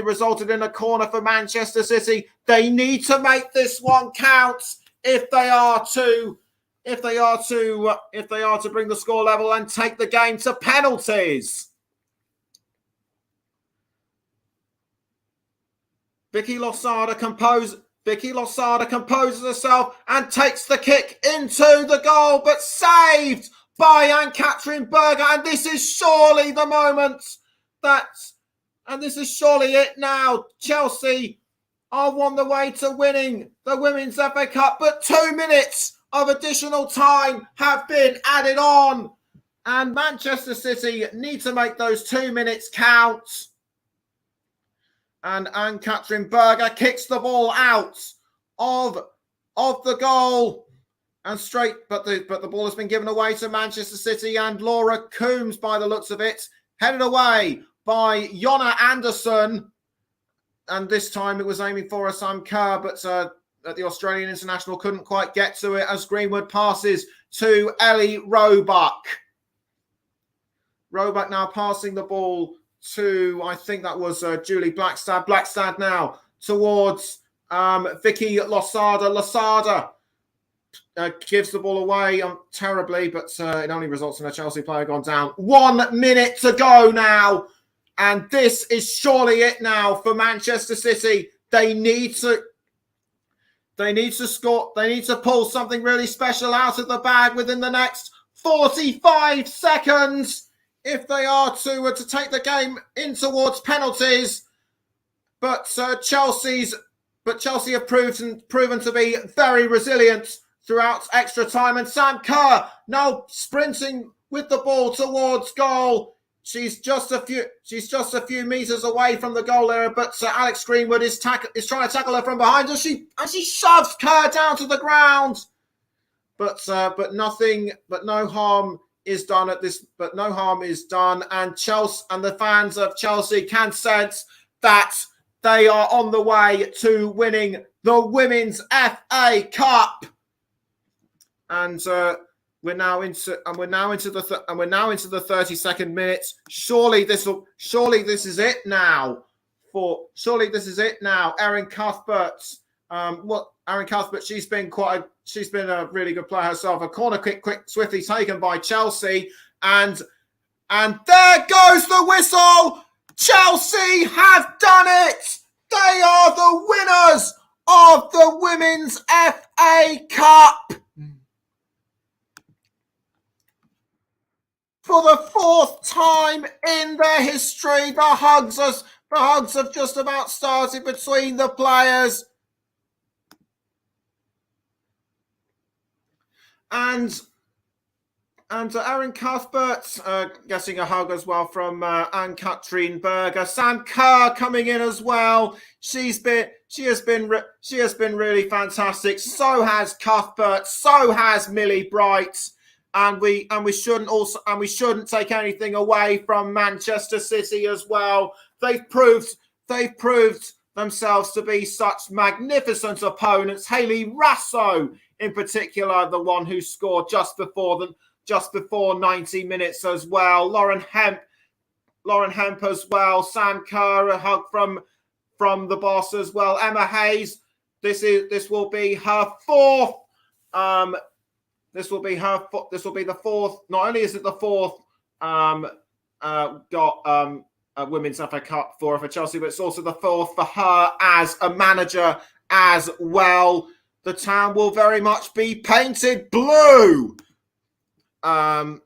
S1: resulted in a corner for Manchester City. They need to make this one count if they are to bring the score level and take the game to penalties. Vicky Losada composes herself and takes the kick into the goal, but saved by Anne-Catherine Berger. And this is surely the moment this is surely it now. Chelsea are on the way to winning the Women's FA Cup, but 2 minutes of additional time have been added on, and Manchester City need to make those 2 minutes count. And Anne-Katrin Berger kicks the ball out of the goal, and but the ball has been given away to Manchester City, and Laura Coombs, by the looks of it, headed away by Jonna Andersson, and this time it was aiming for a Sam Kerr, but the Australian international couldn't quite get to it as Greenwood passes to Ellie Roebuck. Roebuck now passing the ball to, I think that was Julie Blackstad. Blackstad now towards Vicky Losada. Losada gives the ball away terribly, but it only results in a Chelsea player gone down. 1 minute to go now, and this is surely it now for Manchester City. They need to score. They need to pull something really special out of the bag within the next 45 seconds if they are to take the game in towards penalties. But Chelsea have proven to be very resilient throughout extra time, and Sam Kerr now sprinting with the ball towards goal. She's just a few meters away from the goal area, but Alex Greenwood is trying to tackle her from behind, and she shoves Kerr down to the ground. But no harm is done at this. But no harm is done, and Chelsea and the fans of Chelsea can sense that they are on the way to winning the Women's FA Cup. And we're now into the 32nd minute. Surely this is it now. Erin Cuthbert. Erin Cuthbert? She's been a really good player herself. A corner kick, swiftly taken by Chelsea, and there goes the whistle. Chelsea have done it. They are the winners of the Women's FA Cup. For the 4th time in their history, the hugs have just about started between the players. And Erin Cuthbert getting a hug as well from Anne-Katrin Berger. Sam Kerr coming in as well. She has been really fantastic. So has Cuthbert. So has Millie Bright. And we shouldn't take anything away from Manchester City as well. They've proved themselves to be such magnificent opponents. Hayley Rasso, in particular, the one who scored just before 90 minutes as well. Lauren Hemp as well. Sam Kerr, a hug from the boss as well. Emma Hayes. This will be her 4th. This will be the 4th. Not only is it the 4th a Women's FA Cup for Chelsea, but it's also the 4th for her as a manager as well. The town will very much be painted blue. And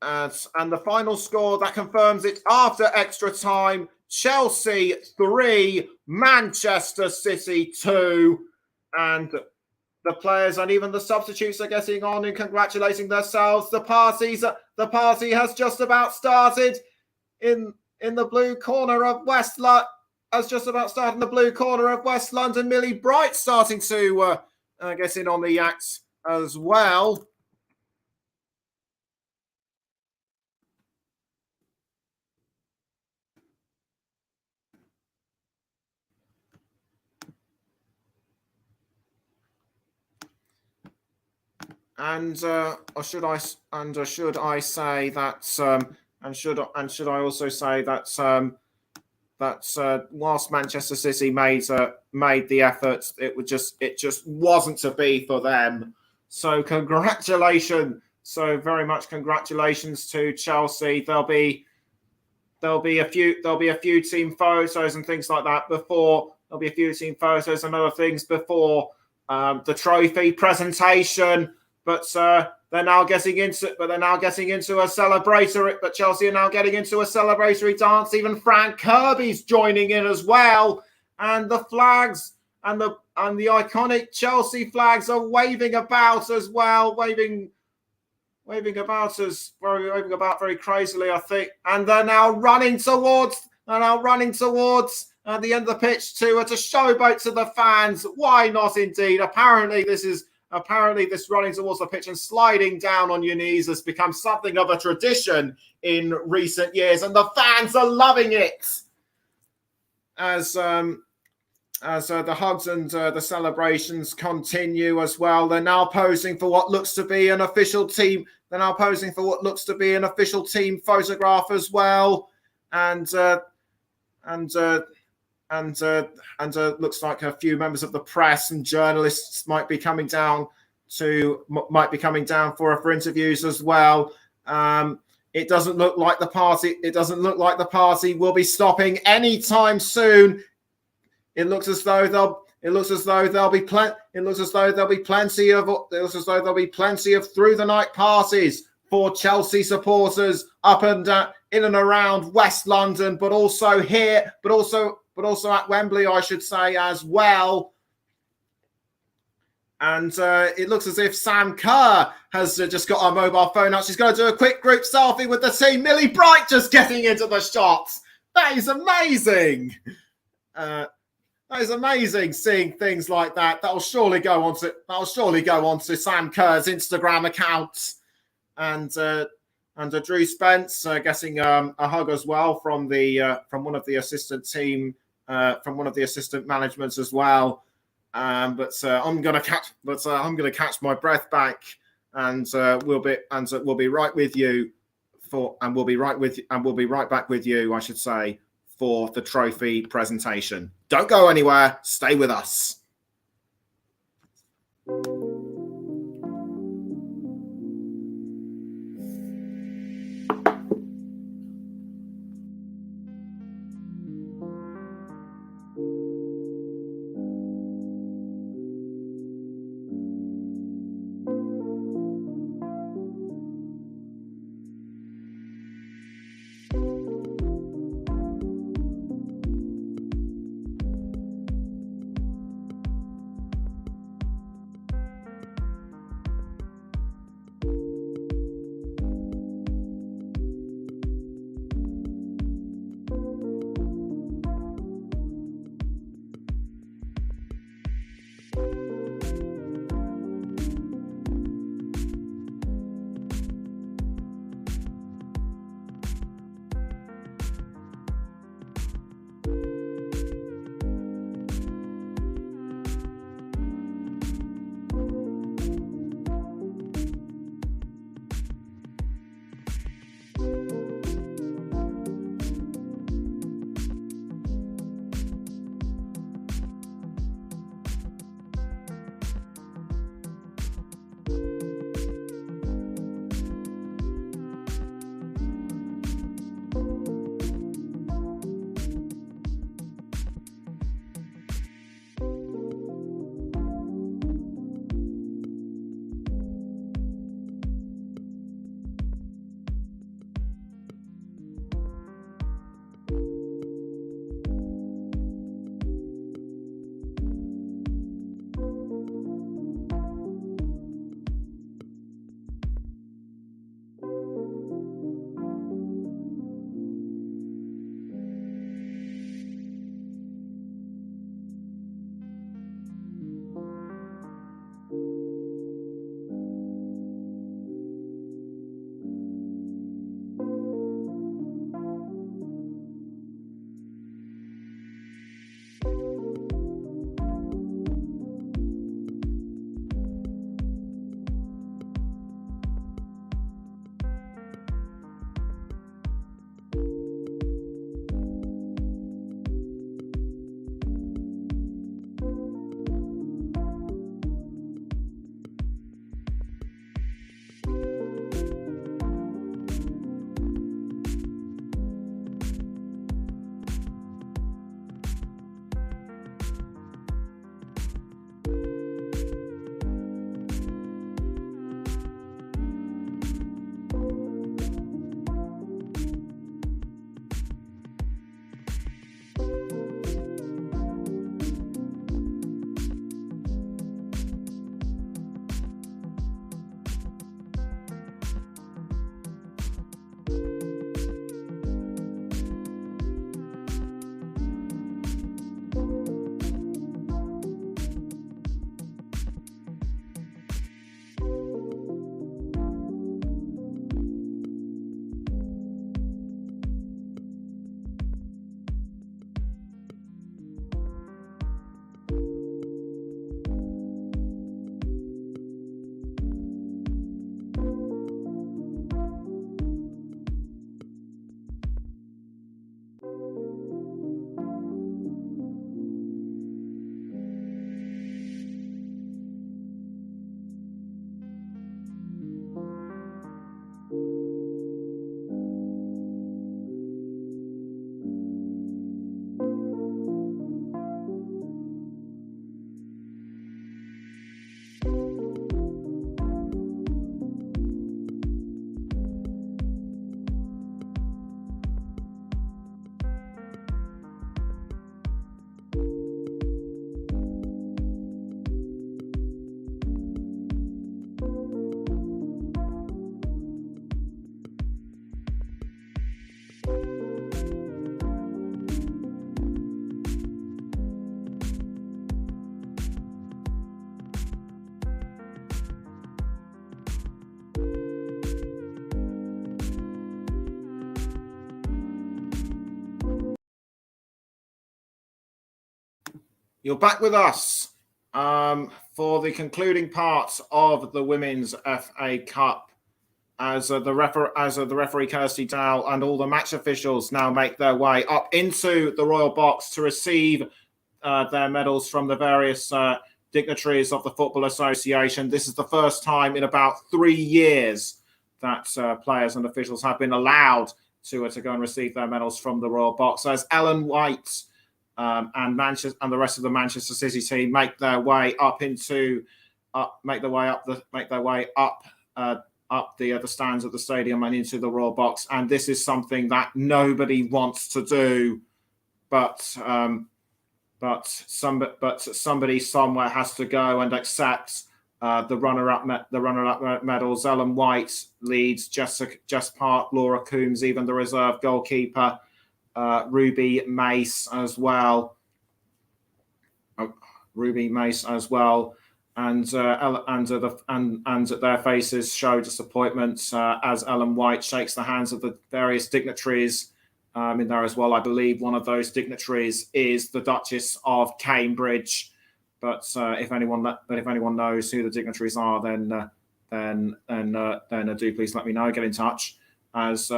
S1: the final score that confirms it after extra time: Chelsea 3, Manchester City 2, and the players and even the substitutes are getting on and congratulating themselves. The party has just about started in the blue corner of West London. Millie Bright starting to get in on the act as well. And should I say that? And should I also say that whilst Manchester City made the effort, it just wasn't to be for them. So congratulations! So very much congratulations to Chelsea. There'll be a few team photos and things like that before. There'll be a few team photos and other things before the trophy presentation. But they're now getting into a celebratory. But Chelsea are now getting into a celebratory dance. Even Frank Kirby's joining in as well, and the flags and the iconic Chelsea flags are waving about as well, waving about very crazily, I think. And they're now running towards the end of the pitch to showboat to the fans. Why not, indeed? Apparently this running towards the pitch and sliding down on your knees has become something of a tradition in recent years, and the fans are loving it. As the hugs and the celebrations continue as well, they're now posing for what looks to be an official team. They're now posing for what looks to be an official team photograph as well, and looks like a few members of the press and journalists might be coming down for interviews as well. It doesn't look like the party will be stopping anytime soon. It looks as though there'll be plenty of through the night parties for Chelsea supporters up and down, in and around West London, but also here, but also at Wembley, I should say, as well. And it looks as if Sam Kerr has just got her mobile phone out. She's going to do a quick group selfie with the team. Millie Bright just getting into the shots. That is amazing. That is amazing, seeing things like that. That'll surely go onto Sam Kerr's Instagram account. And Drew Spence getting a hug as well from one of the assistant team, from one of the assistant managements as well. But I'm gonna catch my breath back, and we'll be right with you we'll be right back with you, I should say, for the trophy presentation. Don't go anywhere. Stay with us. You're back with us for the concluding part of the Women's FA Cup as the referee Kirsty Dow and all the match officials now make their way up into the Royal Box to receive their medals from the various dignitaries of the Football Association. This is the first time in about 3 years that players and officials have been allowed to go and receive their medals from the Royal Box. As Ellen White and Manchester and the rest of the Manchester City team make their way up the stands of the stadium and into the Royal Box. And this is something that nobody wants to do, but somebody somewhere has to go and accept the runner-up medals. Ellen White leads, Jess Park, Laura Coombs, even the reserve goalkeeper, Ruby Mace as well. And their faces show disappointment as Ellen White shakes the hands of the various dignitaries in there as well. I believe one of those dignitaries is the Duchess of Cambridge. But if anyone knows who the dignitaries are, then do please let me know. Get in touch. As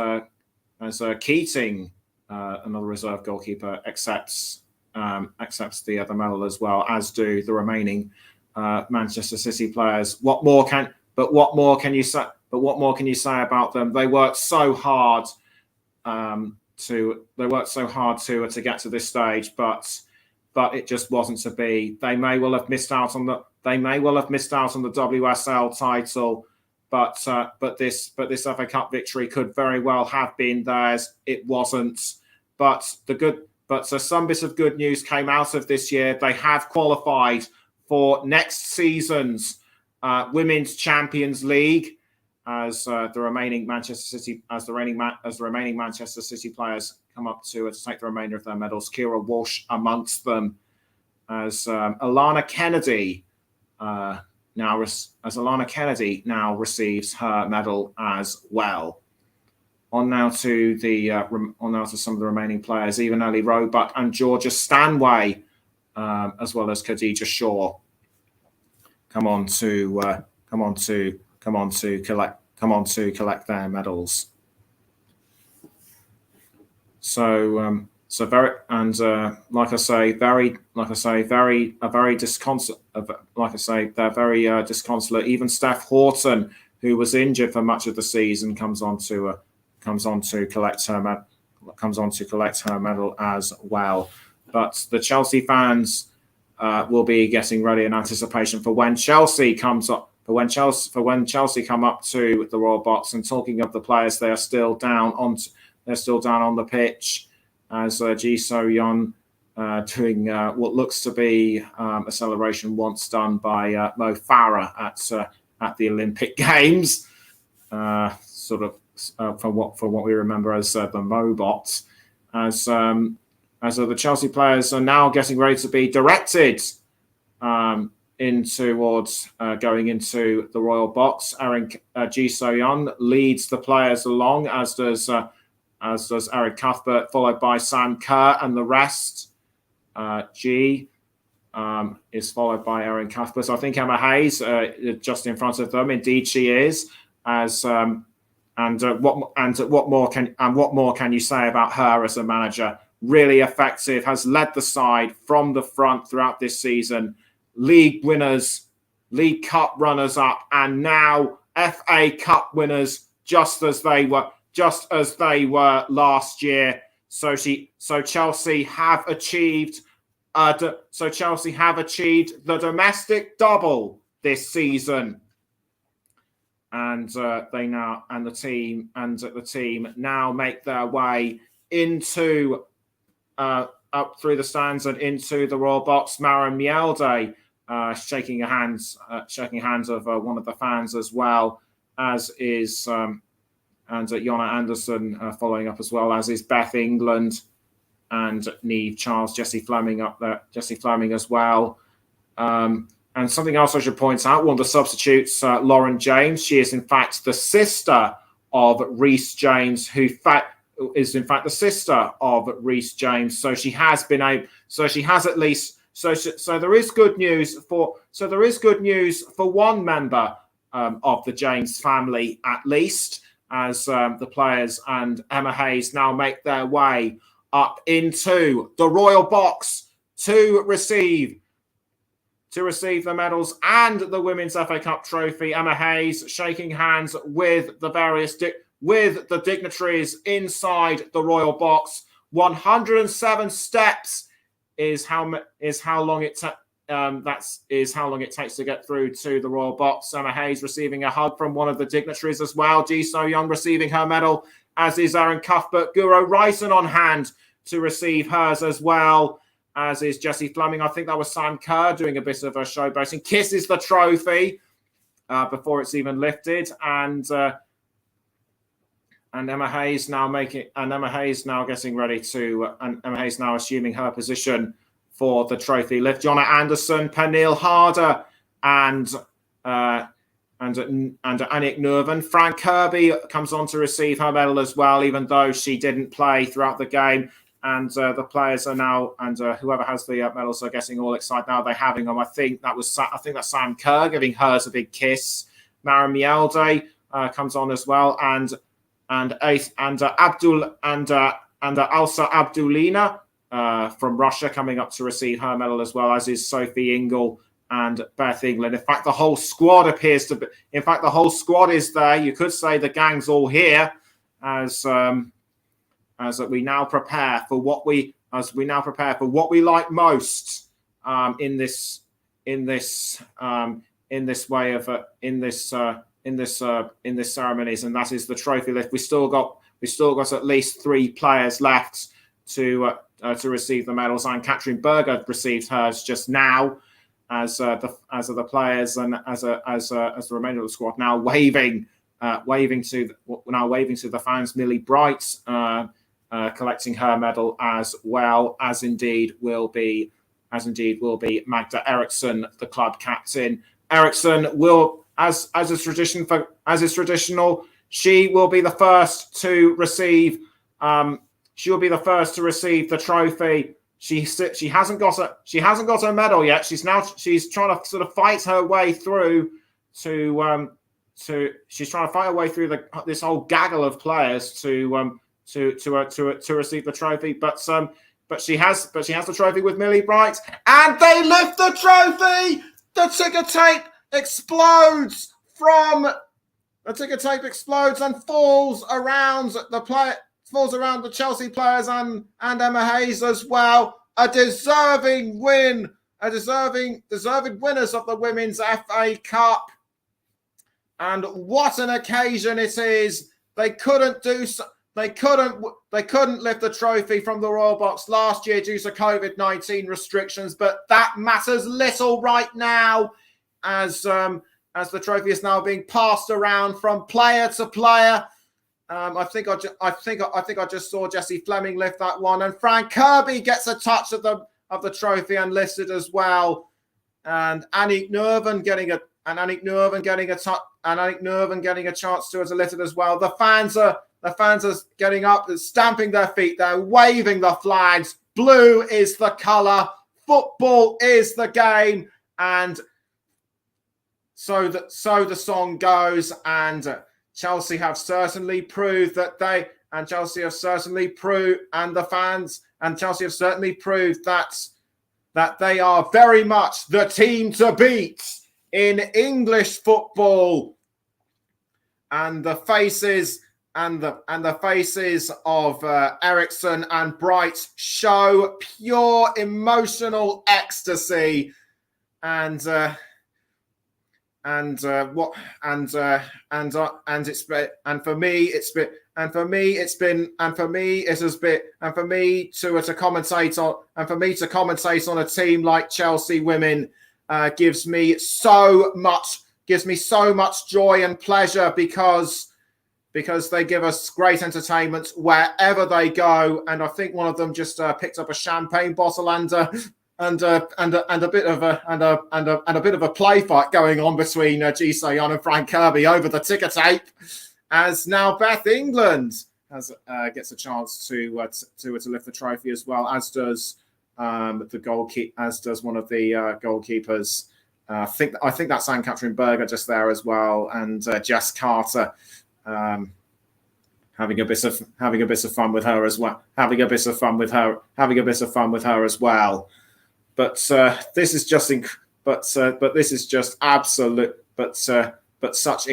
S1: Keating, another reserve goalkeeper, accepts the medal as well, as do the remaining Manchester City players. What more can you say about them? They worked so hard to get to this stage, but it just wasn't to be. They may well have missed out on the WSL title, but this FA Cup victory could very well have been theirs. It wasn't. But some bit of good news came out of this year. They have qualified for next season's Women's Champions League as the remaining Manchester City players come up to take the remainder of their medals. Kira Walsh amongst them, as Alana Kennedy now receives her medal as well. On now to some of the remaining players, even Ellie Roebuck and Georgia Stanway, as well as Khadija Shaw, come on to collect their medals. So very disconsolate. Even Steph Horton, who was injured for much of the season, comes on to collect her medal as well. But the Chelsea fans will be getting ready in anticipation for when Chelsea comes up. When Chelsea come up to the Royal Box. And talking of the players, they're still down on the pitch as Ji So-yeon doing what looks to be a celebration once done by Mo Farah at the Olympic Games, sort of for what we remember as the Mobot. As the Chelsea players are now getting ready to be directed in towards going into the Royal Box. Ji So-yeon leads the players along, as does Erin Cuthbert, followed by Sam Kerr and the rest. G is followed by Erin Cuthbert. So I think Emma Hayes just in front of them. Indeed, she is. What more can you say about her as a manager? Really effective, has led the side from the front throughout this season. League winners, League Cup runners-up, and now FA Cup winners, just as they were last year. So Chelsea have achieved the domestic double this season, and the team now make their way into up through the stands and into the Royal Box. Mara Mielde shaking hands of one of the fans as well, as is and Jonna Anderson following up as well, as is Beth England and Niamh Charles, Jessie Fleming up there, Jessie Fleming as well. And something else I should point out, one of the substitutes, Lauren James, she is in fact the sister of Reece James, who is in fact the sister of Reece James. So she has at least So there is good news for one member of the James family, at least, as the players and Emma Hayes now make their way up into the royal box to receive the medals and the Women's FA Cup trophy. Emma Hayes shaking hands with the various dignitaries inside the royal box. 107 steps is how long it takes to get through to the royal box. Emma Hayes receiving a hug from one of the dignitaries as well. Ji So Young receiving her medal, as is Aaron Cuthbert. Guro Ryson on hand to receive hers as well, as is Jessie Fleming. I think that was Sam Kerr doing a bit of a showboating. Kisses the trophy before it's even lifted, and Emma Hayes now getting ready to, and Emma Hayes now assuming her position for the trophy lift. Jonna Anderson, Pernille Harder, and Annick Nurven. Fran Kirby comes on to receive her medal as well, even though she didn't play throughout the game. And the players are now, and whoever has the medals are getting all excited now. They're having them. I think that's Sam Kerr giving hers a big kiss. Maren Mielde comes on as well, and Alsa Abdulina from Russia coming up to receive her medal as well, as is Sophie Ingle and Beth England. In fact, the whole squad is there. You could say the gang's all here, as we now prepare for what we like most in this ceremonies, and that is the trophy lift. We still got at least 3 players left to receive the medals, and Katrin Berger received hers just now, as the players and as the remainder of the squad now waving to the fans. Millie Bright collecting her medal, as well as indeed will be Magda Eriksson, the club captain. Eriksson will, as is traditional, she will be the first to receive. The trophy. She hasn't got a medal yet. She's trying to sort of fight her way through she's trying to fight her way through this whole gaggle of players to receive the trophy. But she has the trophy with Millie Bright, and they lift the trophy. The ticker tape explodes and falls around the Chelsea players and Emma Hayes as well. A deserving win, deserving winners of the Women's FA Cup. And what an occasion it is! They couldn't lift the trophy from the royal box last year due to COVID-19 restrictions, but that matters little right now, as the trophy is now being passed around from player to player. I think I just saw Jessie Fleming lift that one, and Fran Kirby gets a touch of the trophy and lifted as well, and Annick Nurven getting a chance to lift it as well. The fans are getting up, stamping their feet, they're waving the flags. Blue is the colour, football is the game, and so the song goes. And Chelsea have certainly proved that the they are very much the team to beat in English football. And the faces of Eriksson and Bright show pure emotional ecstasy. And for me to commentate on a team like Chelsea women gives me so much joy and pleasure, because they give us great entertainment wherever they go. And I think one of them just picked up a champagne bottle and a bit of a play fight going on between Ji So Young and Fran Kirby over the ticker tape. As now Beth England gets a chance to lift the trophy as well, as does the goalkeeper, as does one of the goalkeepers. I think that's Anne-Catherine Berger just there as well, and Jess Carter having a bit of fun with her as well. But this is just such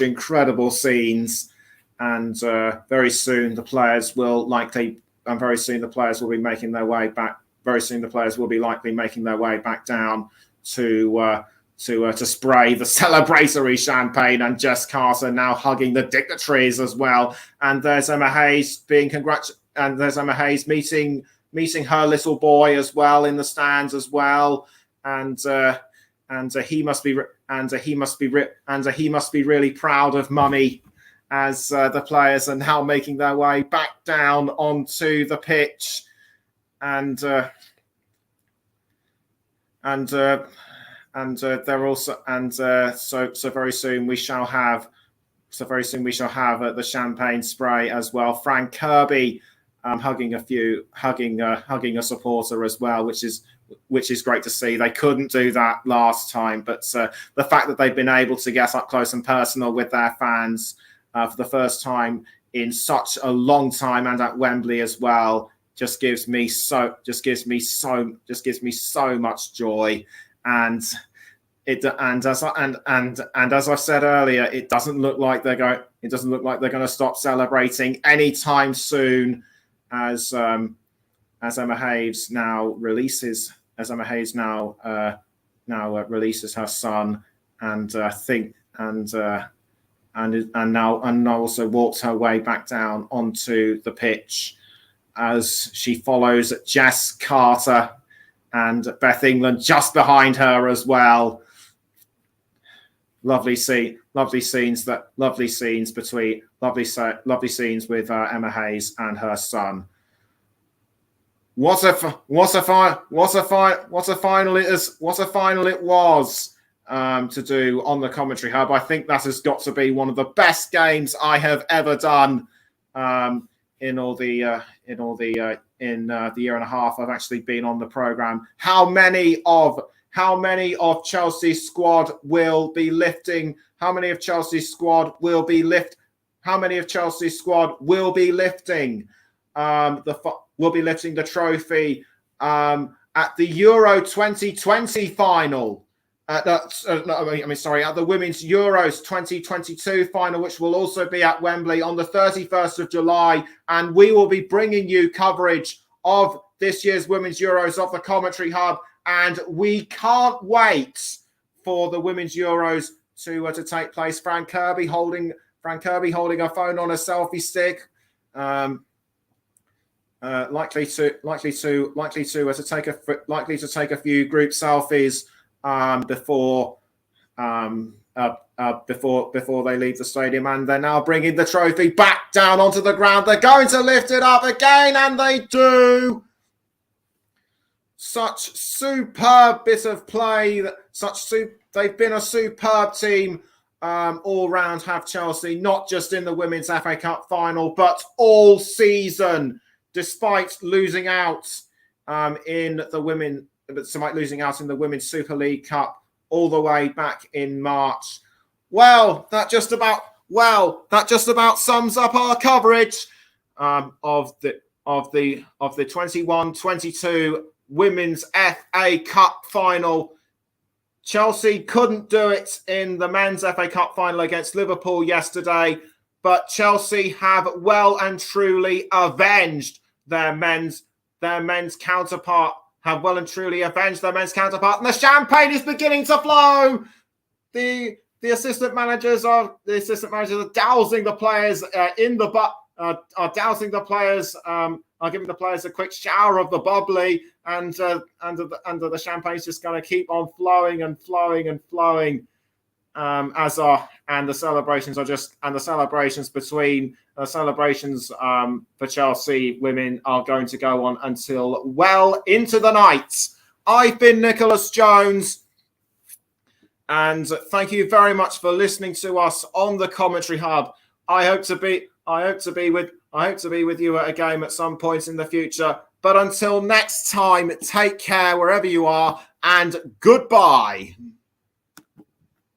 S1: incredible scenes, and very soon the players will be making their way back. Very soon the players will be likely making their way back down to spray the celebratory champagne, and Jess Carter now hugging the dignitaries as well. And there's Emma Hayes meeting her little boy as well in the stands as well. And he must be really proud of Mummy, as the players are now making their way back down onto the pitch, and they're also so very soon we shall have the champagne spray as well. Frank Kirby hugging a supporter as well, which is great to see. They couldn't do that last time, but the fact that they've been able to get up close and personal with their fans for the first time in such a long time, and at Wembley as well, just gives me so much joy. And as I said earlier, it doesn't look like they're going to stop celebrating anytime soon, as Emma Hayes now releases her son, and now also walks her way back down onto the pitch, as she follows Jess Carter and Beth England just behind her as well. Lovely scenes with Emma Hayes and her son. What a final it was to do on the commentary hub. I think that has got to be one of the best games I have ever done in the year and a half I've actually been on the program. How many of Chelsea's squad will be lifting? How many of Chelsea's squad will be lifting? Will be lifting the trophy at the Euro 2020 final. At the Women's Euros 2022 final, which will also be at Wembley on the 31st of July. And we will be bringing you coverage of this year's Women's Euros off the Commentary Hub. And we can't wait for the Women's Euros to take place. Frank Kirby holding a phone on a selfie stick. Likely to take a few group selfies before they leave the stadium, and they're now bringing the trophy back down onto the ground. They're going to lift it up again, and they do. Such superb bit of play. They've been a superb team all round, have Chelsea, not just in the Women's FA Cup final, but all season, despite losing out in the Women's Super League Cup all the way back in March. Well, that just about sums up our coverage of the 21-22 Women's FA Cup final. Chelsea couldn't do it in the Men's FA Cup final against Liverpool yesterday, but Chelsea have well and truly avenged their men's counterpart. And the champagne is beginning to flow. The assistant managers are dousing the players are giving the players a quick shower of the bubbly, and the champagne's just going to keep on flowing and flowing and flowing. The celebrations for Chelsea women are going to go on until well into the night. I've been Nicholas Jones, and thank you very much for listening to us on the Commentary Hub. I hope to be with you at a game at some point in the future. But until next time, take care wherever you are, and goodbye.